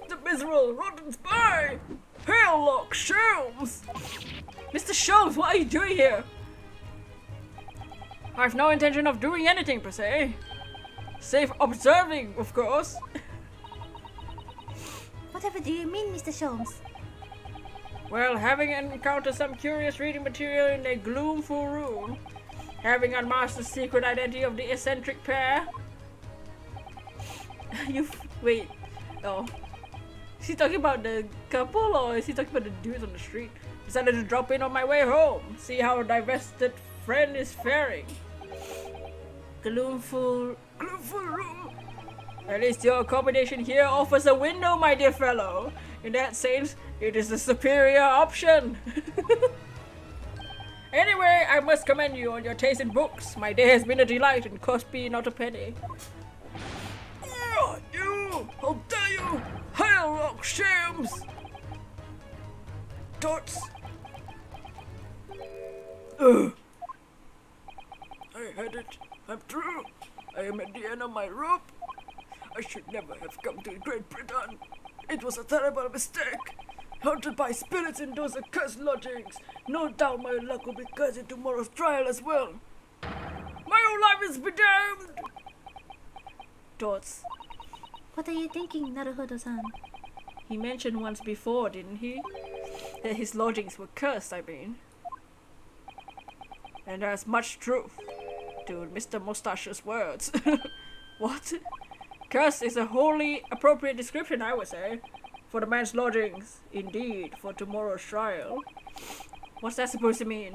The miserable, rotten spy! Hairlock Sholmes! Mr. Sholmes, what are you doing here? I've no intention of doing anything per se. Safe observing, of course. Whatever do you mean, Mr. Sholmes? Well, having encountered some curious reading material in a gloomful room, having unmasked the secret identity of the eccentric pair. Wait. Oh. Is he talking about the couple or is he talking about the dudes on the street? Decided to drop in on my way home, see how a divested friend is faring. Gloomful room. At least your accommodation here offers a window, my dear fellow. In that sense, it is the superior option. Anyway, I must commend you on your taste in books. My day has been a delight and cost me not a penny. You! How dare you! Hairlock Sholmes! Tots! I had it. I'm through. I am at the end of my rope. I should never have come to Great Britain. It was a terrible mistake. Haunted by spirits in those accursed lodgings. No doubt my luck will be cursed in tomorrow's trial as well. My whole life is bedamned! Tots. What are you thinking, Naruhodo-san? He mentioned once before, didn't he? That his lodgings were cursed, I mean. And there's much truth to Mr. Mustache's words. What? Curse is a wholly appropriate description, I would say, for the man's lodgings. Indeed, for tomorrow's trial. What's that supposed to mean?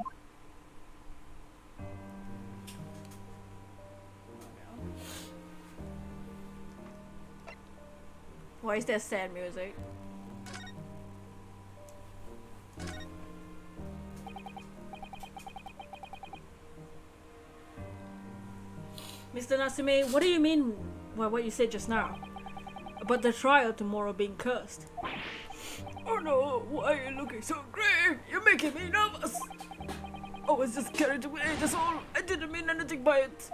Why is there sad music? Mr. Natsume, what do you mean by what you said just now? About the trial tomorrow being cursed? Oh no, why are you looking so grave? You're making me nervous! I was just carried away, that's all. I didn't mean anything by it.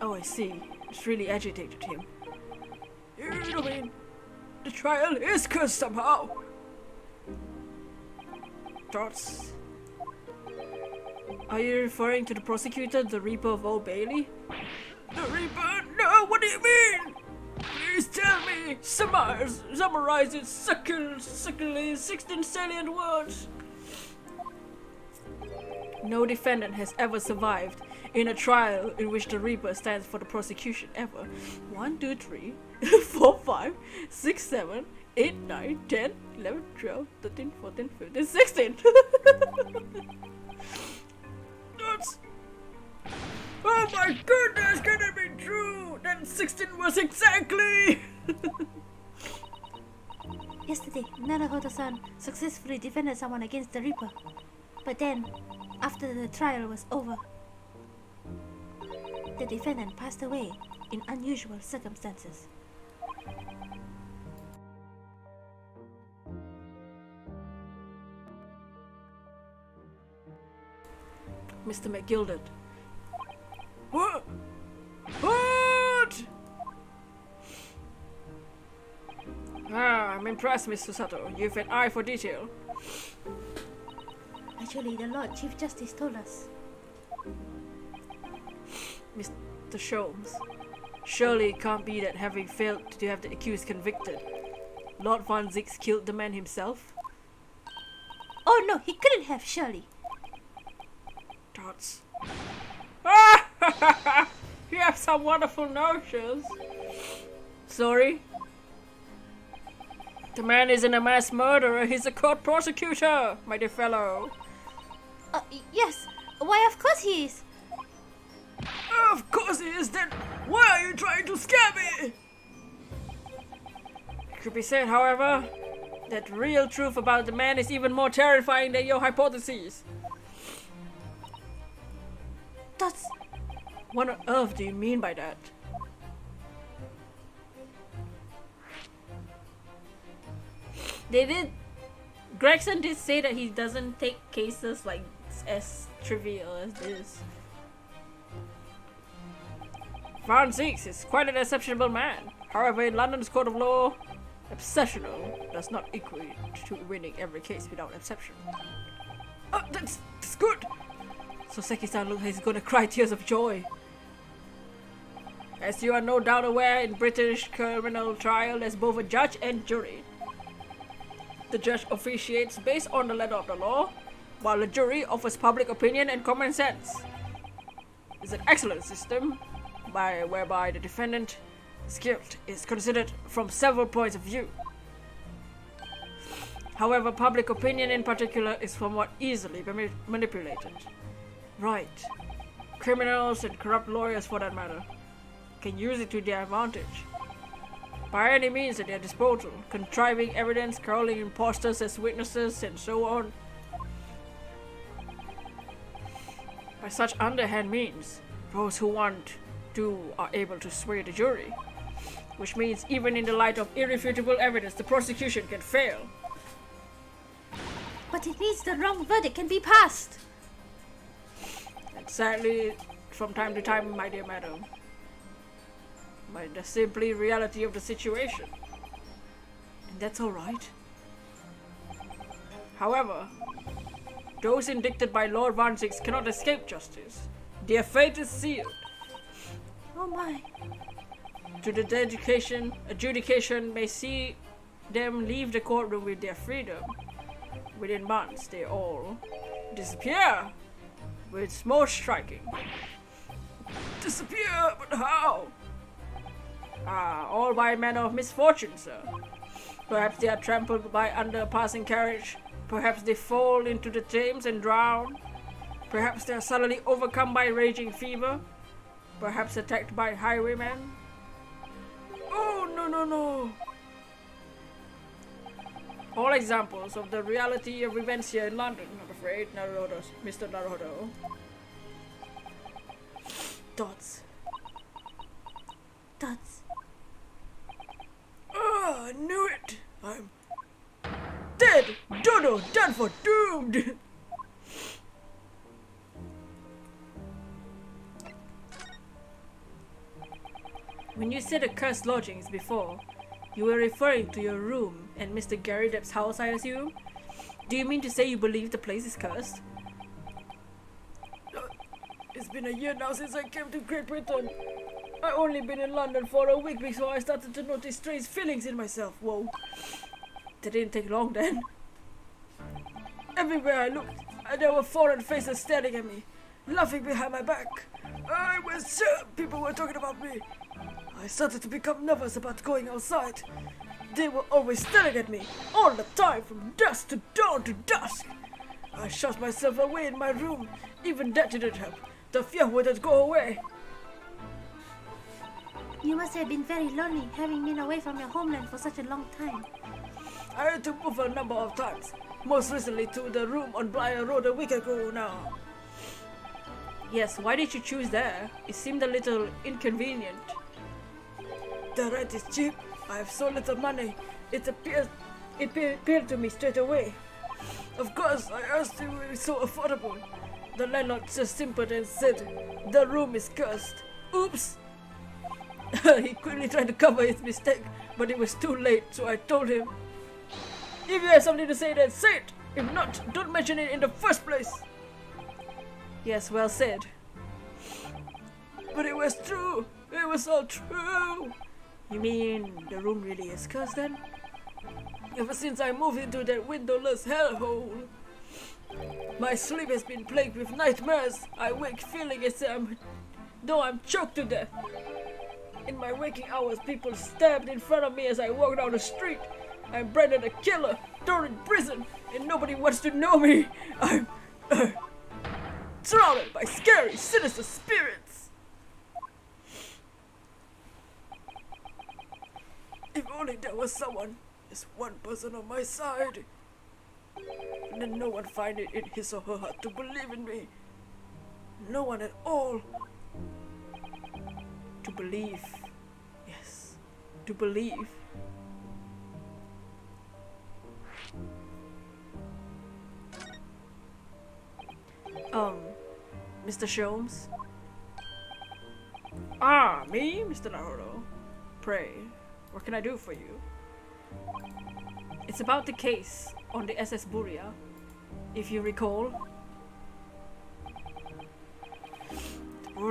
Oh, I see. It's really agitated him. You know what I mean? The trial is cursed somehow. Thoughts? Are you referring to the prosecutor, the Reaper of Old Bailey? The Reaper? No, what do you mean? Please tell me. Summarize it succinctly, 16 salient words. No defendant has ever survived in a trial in which the Reaper stands for the prosecution ever. 1, 2, 3, 4, 5, 6, 7, 8, 9, 10, 11, 12, 13, 14, 15, 16. That's... Oh my goodness, can it be true? Then 16 was exactly! Yesterday, Naruhodo-san successfully defended someone against the Reaper. But then, after the trial was over, the defendant passed away in unusual circumstances. Mr. McGilded. What? What? Ah, I'm impressed, Miss Susato. You've an eye for detail. Actually, the Lord Chief Justice told us. Mr. Sholmes, surely it can't be that having failed to have the accused convicted, Lord Van Zix killed the man himself? Oh no, he couldn't have, surely. Tots. You have some wonderful notions. Sorry? The man isn't a mass murderer, he's a court prosecutor, my dear fellow. Yes. Why, of course he is. Of course he is, then why are you trying to scare me? It could be said, however, that real truth about the man is even more terrifying than your hypotheses. That's... What on earth do you mean by that? Gregson did say that he doesn't take cases like as trivial as this. Van Zix is quite an exceptional man. However, in London's court of law, Exceptional does not equate to winning every case without exception. That's good. So Seki-san looks like he's gonna cry tears of joy. As you are no doubt aware, in British criminal trial there's both a judge and jury. The judge officiates based on the letter of the law, while the jury offers public opinion and common sense. It's an excellent system whereby the defendant's guilt is considered from several points of view. However, public opinion in particular is somewhat easily manipulated. Right. Criminals and corrupt lawyers, for that matter, can use it to their advantage. By any means at their disposal, contriving evidence, calling imposters as witnesses, and so on. By such underhand means, those who want to are able to sway the jury, which means even in the light of irrefutable evidence, the prosecution can fail. But it means the wrong verdict can be passed. And sadly, from time to time, my dear madam, by the simply reality of the situation. And that's alright. However, those indicted by Lord Van Zix cannot escape justice. Their fate is sealed. Oh my. To the adjudication may see them leave the courtroom with their freedom. Within months, they all disappear. It's most striking. Disappear? But how? All by manner of misfortune, sir. Perhaps they are trampled by under a passing carriage. Perhaps they fall into the Thames and drown. Perhaps they are suddenly overcome by raging fever. Perhaps attacked by highwaymen. Oh, no. All examples of the reality of events here in London, I'm afraid, Naruto, Mr. Naruto. Dots. I knew it. I'm dead. Dodo, done for, doomed. When you said accursed lodgings before, you were referring to your room and Mr. Gary Depp's house, I assume? Do you mean to say you believe the place is cursed? It's been a year now since I came to Great Britain. I only been in London for a week before I started to notice strange feelings in myself. Whoa. That didn't take long then. Everywhere I looked, there were foreign faces staring at me, laughing behind my back. I was sure people were talking about me. I started to become nervous about going outside. They were always staring at me, all the time, from dusk to dawn to dusk. I shut myself away in my room. Even that didn't help. The fear wouldn't go away. You must have been very lonely having been away from your homeland for such a long time. I had to move a number of times. Most recently to the room on Briar Road a week ago now. Yes, why did you choose there? It seemed a little inconvenient. The rent is cheap. I have so little money. It appeared to me straight away. Of course, I asked if it was so affordable. The landlord just simpered and said, the room is cursed. Oops! He quickly tried to cover his mistake, but it was too late, so I told him, if you have something to say, then say it. If not, don't mention it in the first place. Yes, well said. But it was true. It was all true. You mean the room really is cursed then? Ever since I moved into that windowless hellhole, my sleep has been plagued with nightmares. I wake feeling as though I'm choked to death. In my waking hours, people stabbed in front of me as I walk down the street. I'm branded a killer, thrown in prison, and nobody wants to know me. I'm surrounded by scary, sinister spirits. If only there was someone, just one person on my side. And then no one find it in his or her heart to believe in me. No one at all. To believe. Yes, to believe. Mr. Sholmes? Me, Mr. Naruto. Pray, what can I do for you? It's about the case on the SS Buria, if you recall. The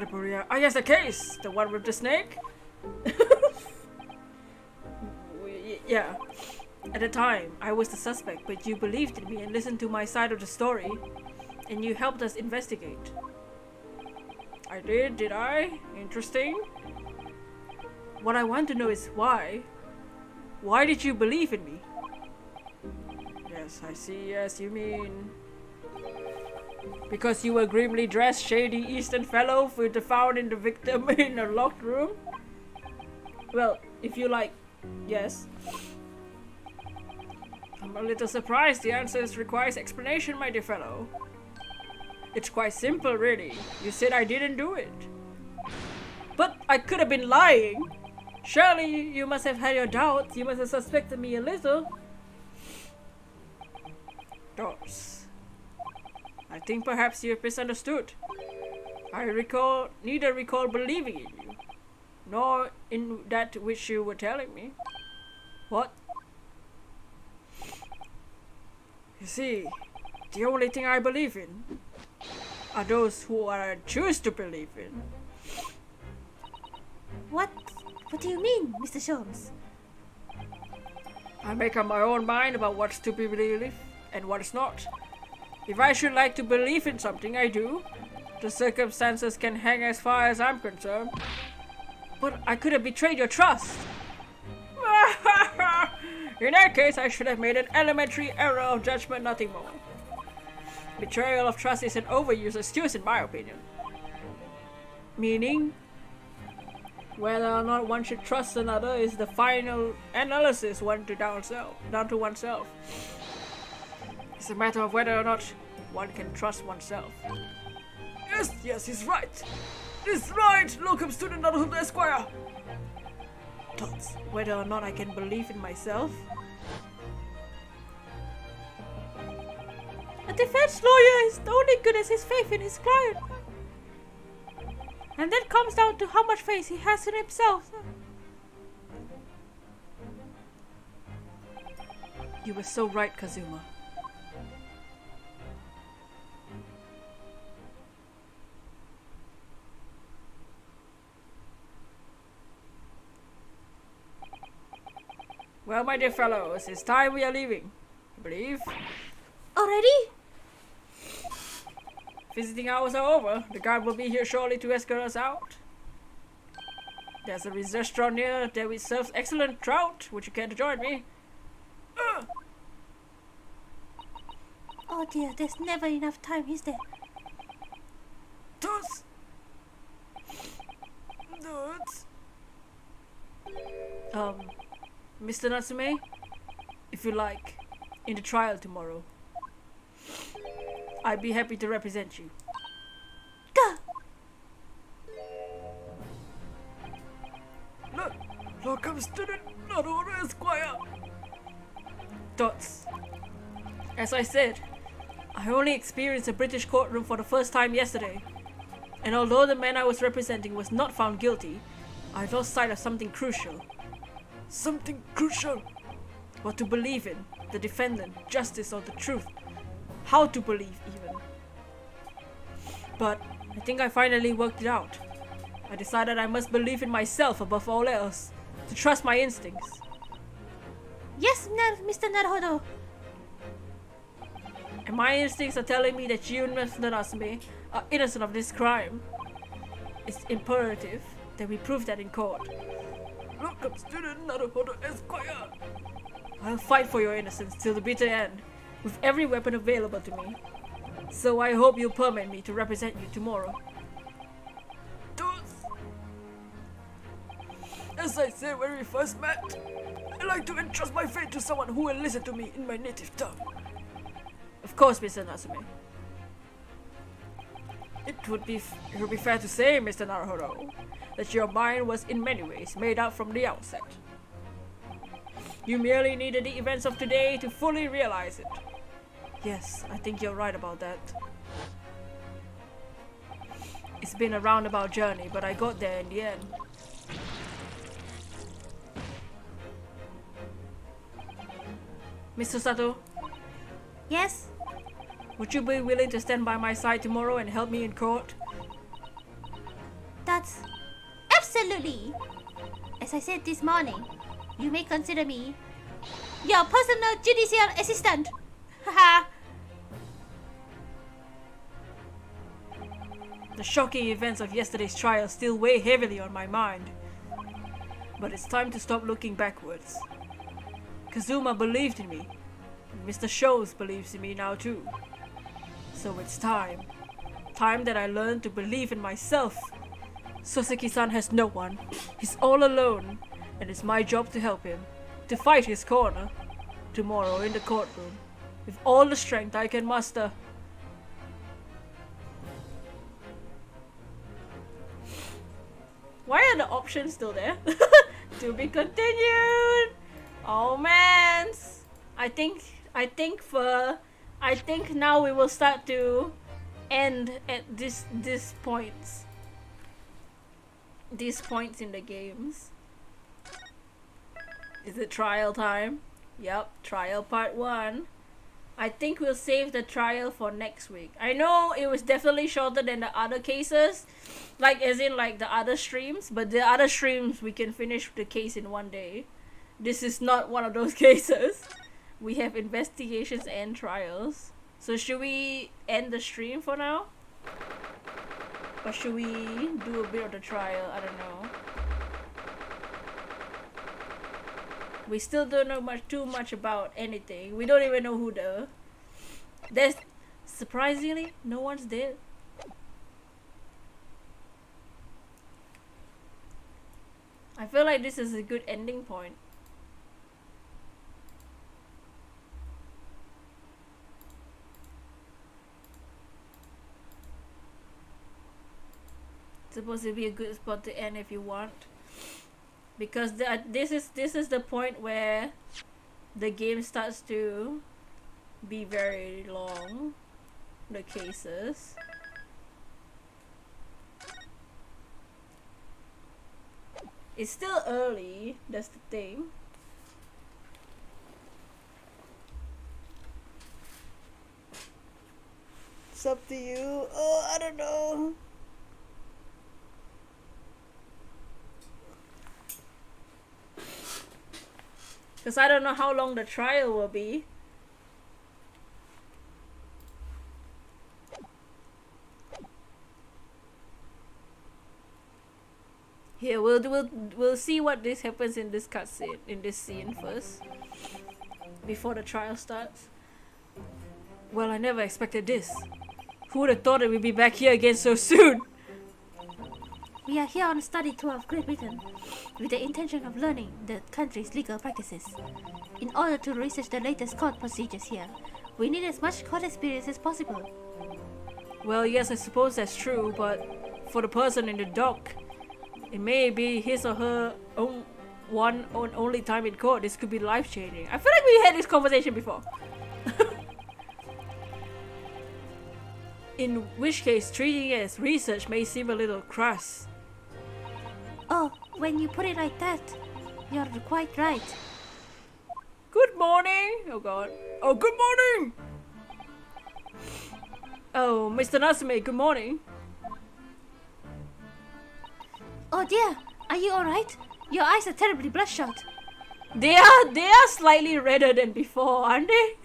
Buria. Ah, yes, the case! The one with the snake? Yeah. At the time, I was the suspect, but you believed in me and listened to my side of the story, and you helped us investigate. I did I? Interesting. What I want to know is why. Why did you believe in me? Yes, I see. Yes, you mean... because you were grimly dressed, shady Eastern fellow with the found in the victim in a locked room? Well, if you like, yes. I'm a little surprised the answer requires explanation, my dear fellow. It's quite simple, really. You said I didn't do it. But I could have been lying. Surely you must have had your doubts. You must have suspected me a little. Doubts. I think perhaps you have misunderstood. I neither recall believing in you, nor in that which you were telling me. What? You see, the only thing I believe in are those who I choose to believe in. What do you mean, Mr. Sholmes? I make up my own mind about what's to be believed and what's not. If I should like to believe in something, I do. The circumstances can hang as far as I'm concerned. But I could have betrayed your trust. In that case, I should have made an elementary error of judgment, nothing more. Betrayal of trust is an overuse excuse in my opinion. Meaning, whether or not one should trust another is the final analysis down to oneself. It's a matter of whether or not one can trust oneself. Yes, he's right. He's right, locum student Naruto Esquire. Thoughts whether or not I can believe in myself. A defense lawyer is only good as his faith in his client. And that comes down to how much faith he has in himself. You were so right, Kazuma. Well, my dear fellows, it's time we are leaving, I believe. Already? Visiting hours are over. The guard will be here shortly to escort us out. There's a restaurant near there which serves excellent trout. Would you care to join me? Oh dear, there's never enough time, is there? Dudes. Mr. Natsume, if you like, in the trial tomorrow, I'd be happy to represent you. Go! Locum student Naruto Esquire. Dots. As I said, I only experienced a British courtroom for the first time yesterday, and although the man I was representing was not found guilty, I lost sight of something crucial. Something crucial. What to believe in, the defendant, justice or the truth. How to believe even. But I think I finally worked it out. I decided I must believe in myself above all else, to trust my instincts. Yes, Mr. Naruto. And my instincts are telling me that you, Mr. Natsume, are innocent of this crime. It's imperative that we prove that in court. Locum student Naruto Esquire. I'll fight for your innocence till the bitter end, with every weapon available to me. So I hope you'll permit me to represent you tomorrow. Dudes. As I said when we first met, I like to entrust my fate to someone who will listen to me in my native tongue. Of course, Mr. Natsume. It would be fair to say, Mr. Naruto, that your mind was in many ways made up from the outset. You merely needed the events of today to fully realize it. Yes, I think you're right about that. It's been a roundabout journey, but I got there in the end. Mr. Sato, Yes? would you be willing to stand by my side tomorrow and help me in court? That's absolutely. As I said this morning, you may consider me your personal judicial assistant. Haha. The shocking events of yesterday's trial still weigh heavily on my mind. But it's time to stop looking backwards. Kazuma believed in me, and Mr. Shows believes in me now too. So it's time. Time that I learn to believe in myself. Soseki-san has no one. He's all alone, and it's my job to help him, to fight his corner, tomorrow in the courtroom, with all the strength I can muster. Why are the options still there? To be continued. Oh man, I think now we will start to end at these points. These points in the games. Is it trial time? Yep, trial part 1. I think we'll save the trial for next week. I know it was definitely shorter than the other cases, like as in like the other streams, but the other streams we can finish the case in one day. This is not one of those cases. We have investigations and trials. So should we end the stream for now? Or should we do a bit of the trial? I don't know. We still don't know too much about anything. We don't even know who there's surprisingly no one's dead. I feel like this is a good ending point. It's supposed to be a good spot to end if you want. Because this is the point where the game starts to be very long, the cases. It's still early, that's the thing. It's up to you. Oh, I don't know. Because I don't know how long the trial will be. Here, we'll see what this happens in this cutscene, in this scene first, before the trial starts. Well, I never expected this. Who would have thought that we'd be back here again so soon? We are here on a study tour of Great Britain with the intention of learning the country's legal practices. In order to research the latest court procedures here, we need as much court experience as possible. Well, yes, I suppose that's true, but for the person in the dock, it may be his or her only time in court. This could be life-changing. I feel like we had this conversation before. In which case, treating it as research may seem a little crass. Oh, when you put it like that, you're quite right. Good morning! Oh god. Oh, good morning! Oh, Mr. Natsume, good morning. Oh dear, are you alright? Your eyes are terribly bloodshot. They are slightly redder than before, aren't they?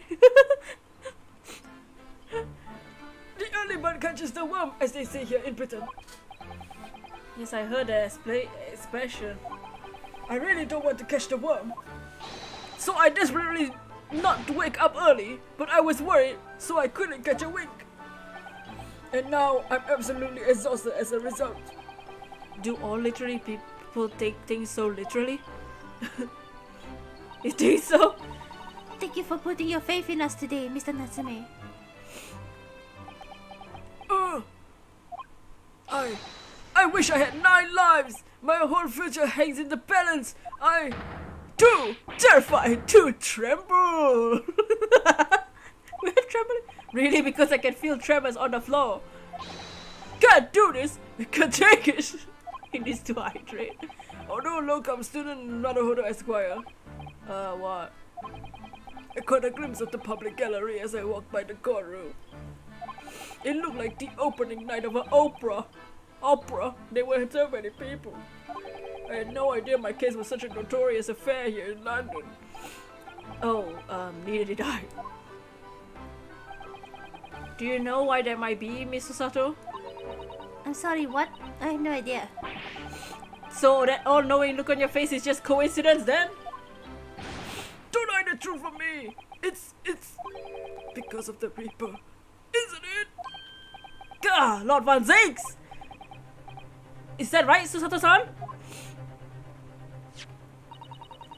The early bird catches the worm, as they say here in Britain. Yes, I heard the expression. I really don't want to catch the worm. So I desperately not to wake up early, but I was worried, so I couldn't catch a wink. And now I'm absolutely exhausted as a result. Do all literary people take things so literally? You think so? Thank you for putting your faith in us today, Mr. Natsume. I wish I had 9 lives! My whole future hangs in the balance! I, too, terrified to tremble! We have trembling? Really? Because I can feel tremors on the floor. Can't do this! Can't take it! He needs to hydrate. Although locum student Naruhodo Esquire. What? I caught a glimpse of the public gallery as I walked by the courtroom. It looked like the opening night of an opera. There were so many people. I had no idea my case was such a notorious affair here in London. Oh, neither did I. Do you know why that might be, Mr. Sato? I'm sorry, what? I have no idea. So that all-knowing look on your face is just coincidence then? Don't hide the truth from me! It's because of the Reaper, isn't it? Gah, Lord Van Zinks! Is that right, Susato-san?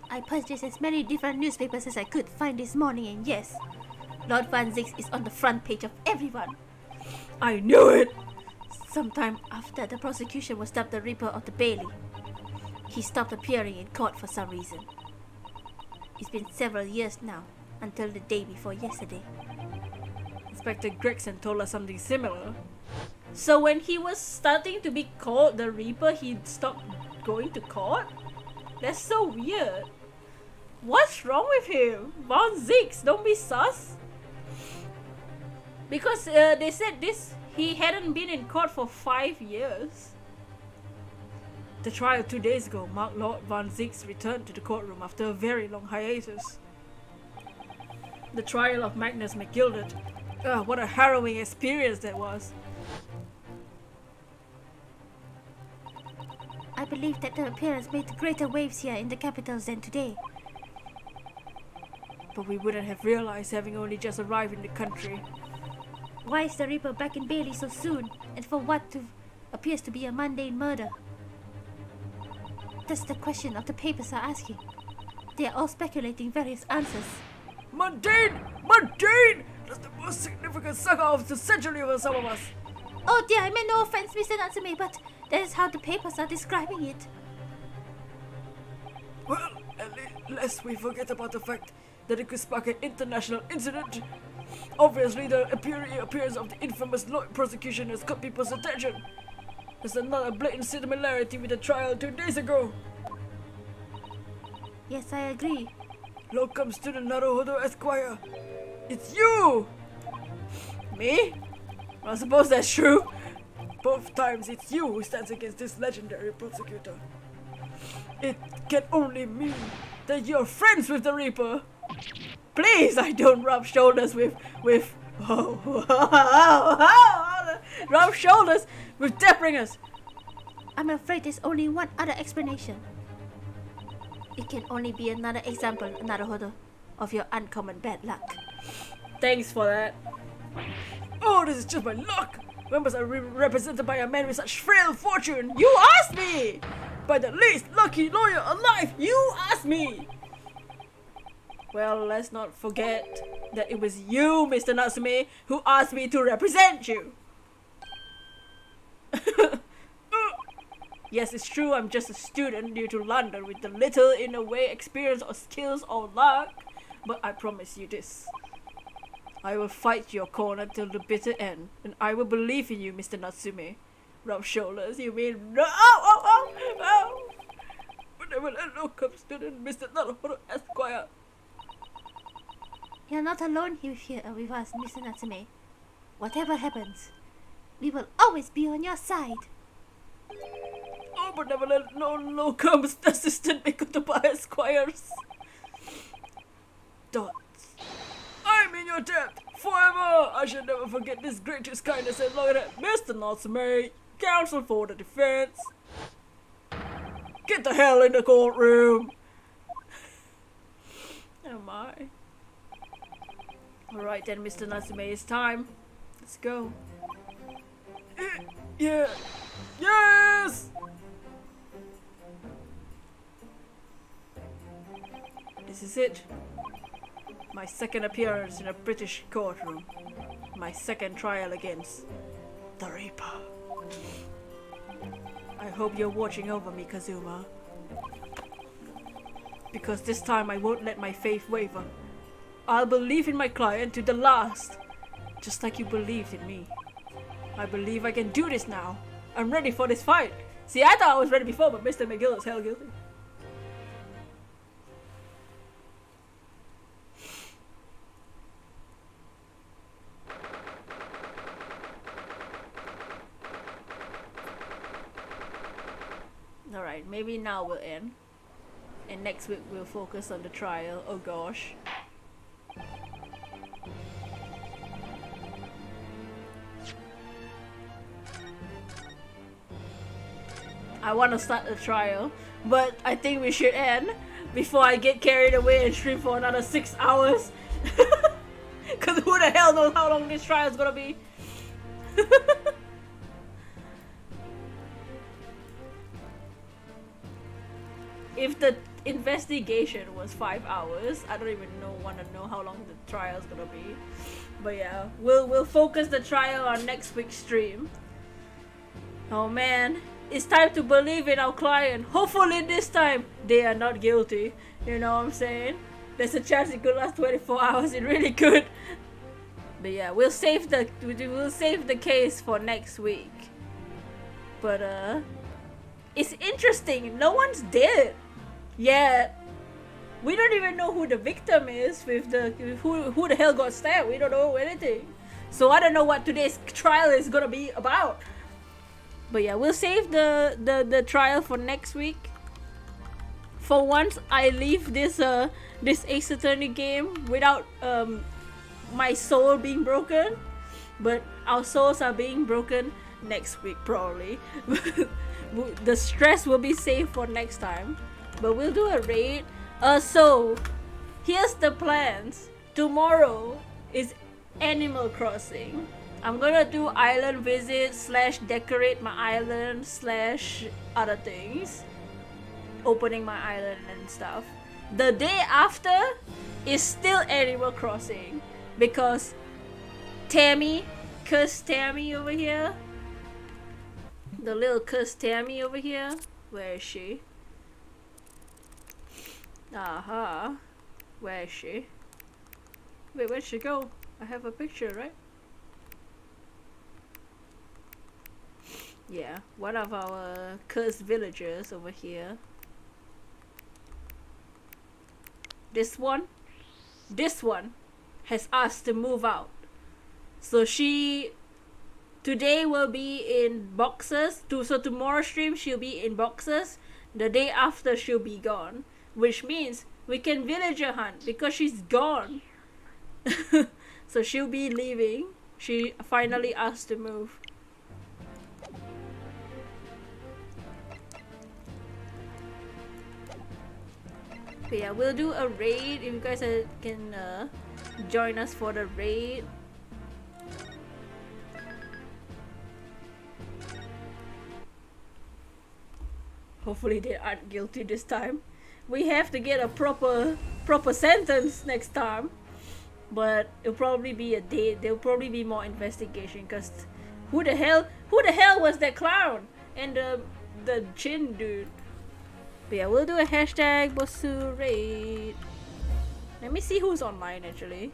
I purchased as many different newspapers as I could find this morning, and yes, Lord Van Zyx is on the front page of everyone. I knew it! Sometime after the prosecution was dubbed the Reaper of the Bailey, he stopped appearing in court for some reason. It's been several years now, until the day before yesterday. Inspector Gregson told us something similar. So when he was starting to be called the Reaper, he stopped going to court? That's so weird. What's wrong with him? Von Zyx, don't be sus. Because they said he hadn't been in court for 5 years. The trial 2 days ago marked Lord Von Zyx returned to the courtroom after a very long hiatus. The trial of Magnus McGilded. What a harrowing experience that was. I believe that the appearance made greater waves here in the capitals than today. But we wouldn't have realized having only just arrived in the country. Why is the Reaper back in Bailey so soon, and for what appears to be a mundane murder? That's the question of the papers are asking. They are all speculating various answers. Mundane! Mundane! That's the most significant saga of the century for some of us. Oh dear, I meant no offense, Mr. Natsume, but that is how the papers are describing it. Well, lest we forget about the fact that it could spark an international incident. Obviously, the appearance of the infamous Lloyd prosecution has caught people's attention. There's another blatant similarity with the trial 2 days ago. Yes, I agree. Locum student Naruhodo Esquire. It's you! Me? I suppose that's true. Both times it's you who stands against this legendary prosecutor. It can only mean that you're friends with the Reaper. Please, I don't rub shoulders with rub shoulders with Deathbringers. I'm afraid there's only one other explanation. It can only be another example, Naruhodo, of your uncommon bad luck. Thanks for that. Oh, this is just my luck! When was I represented by a man with such frail fortune? You asked me! By the least lucky lawyer alive! You asked me! Well, let's not forget that it was you, Mr. Natsume, who asked me to represent you. Yes, it's true, I'm just a student new to London with the little in a way experience or skills or luck. But I promise you this. I will fight your corner till the bitter end, and I will believe in you, Mr. Natsume. Rub shoulders, you mean no? Oh! Whenever a locum student, Mr. Naruhodo Esquire. You're not alone here with us, Mr. Natsume. Whatever happens, we will always be on your side. Oh, but never let no locums assistant Mikotoba Esquires. Dots. I'm in your debt forever. I shall never forget this greatest kindness and look at Mr. Natsume, counsel for the defense. Get the hell in the courtroom. Am I? Alright then, Mr. Natsume, it's time. Let's go. Yeah. Yes! This is it. My second appearance in a British courtroom. My second trial against the Reaper. I hope you're watching over me, Kazuma. Because this time I won't let my faith waver. I'll believe in my client to the last. Just like you believed in me. I believe I can do this now. I'm ready for this fight. See, I thought I was ready before, but Mr. McGill is hell guilty. Alright, maybe now we'll end. And next week we'll focus on the trial. Oh gosh. I want to start the trial, but I think we should end before I get carried away and stream for another 6 hours. Cause who the hell knows how long this trial is gonna be? If the investigation was 5 hours, I don't even want to know how long the trial is gonna be. But yeah, we'll focus the trial on next week's stream. Oh man, it's time to believe in our client. Hopefully this time they are not guilty. You know what I'm saying? There's a chance it could last 24 hours. It really could. But yeah, we'll save the case for next week. But it's interesting. No one's dead yet. We don't even know who the victim is. Who the hell got stabbed? We don't know anything. So I don't know what today's trial is gonna be about. But yeah, we'll save the trial for next week. For once, I leave this Ace Attorney game without my soul being broken. But our souls are being broken next week probably. The stress will be saved for next time. But we'll do a raid. So here's the plans. Tomorrow is Animal Crossing. I'm gonna do island visits / decorate my island / other things. Opening my island and stuff. The day after is still Animal Crossing because Tammy, cursed Tammy over here. The little cursed Tammy over here. Where is she? Aha. Where is she? Wait, where'd she go? I have a picture, right? Yeah, one of our cursed villagers over here. This one has asked to move out. So she today will be in boxes. So tomorrow stream she'll be in boxes. The day after she'll be gone. Which means we can villager hunt because she's gone. So she'll be leaving. She finally asked to move. But yeah, we'll do a raid if you guys can join us for the raid. Hopefully they aren't guilty this time. We have to get a proper sentence next time. But it'll probably be a day. There'll probably be more investigation because who the hell was that clown and the chin dude? But yeah, we'll do a hashtag Bosu raid. Let me see who's online actually.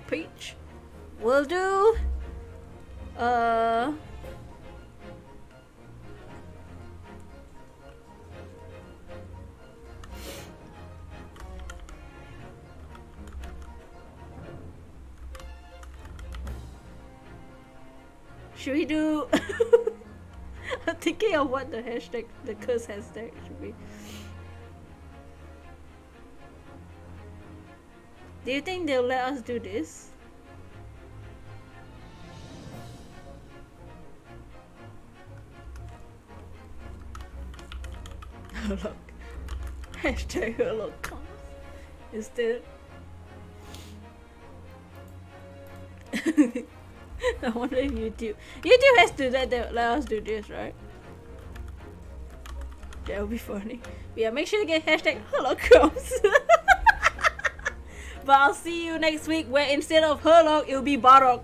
Peach. We'll do should we do I'm thinking of what the hashtag, the curse hashtag should be. Do you think they'll let us do this? Look. Hashtag look instead. I wonder if YouTube has to let us do this, right? That would be funny. But yeah, make sure to get hashtag Holocaust. But I'll see you next week where instead of Herlock, it'll be Barok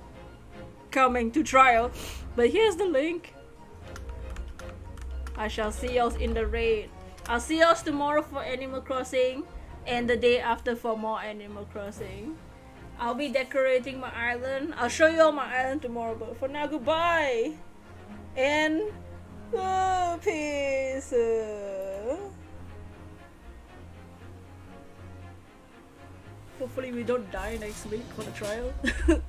coming to trial. But here's the link. I shall see y'all in the raid. I'll see y'all tomorrow for Animal Crossing and the day after for more Animal Crossing. I'll be decorating my island. I'll show you all my island tomorrow, but for now, goodbye. And peace. Hopefully we don't die next week for the trial.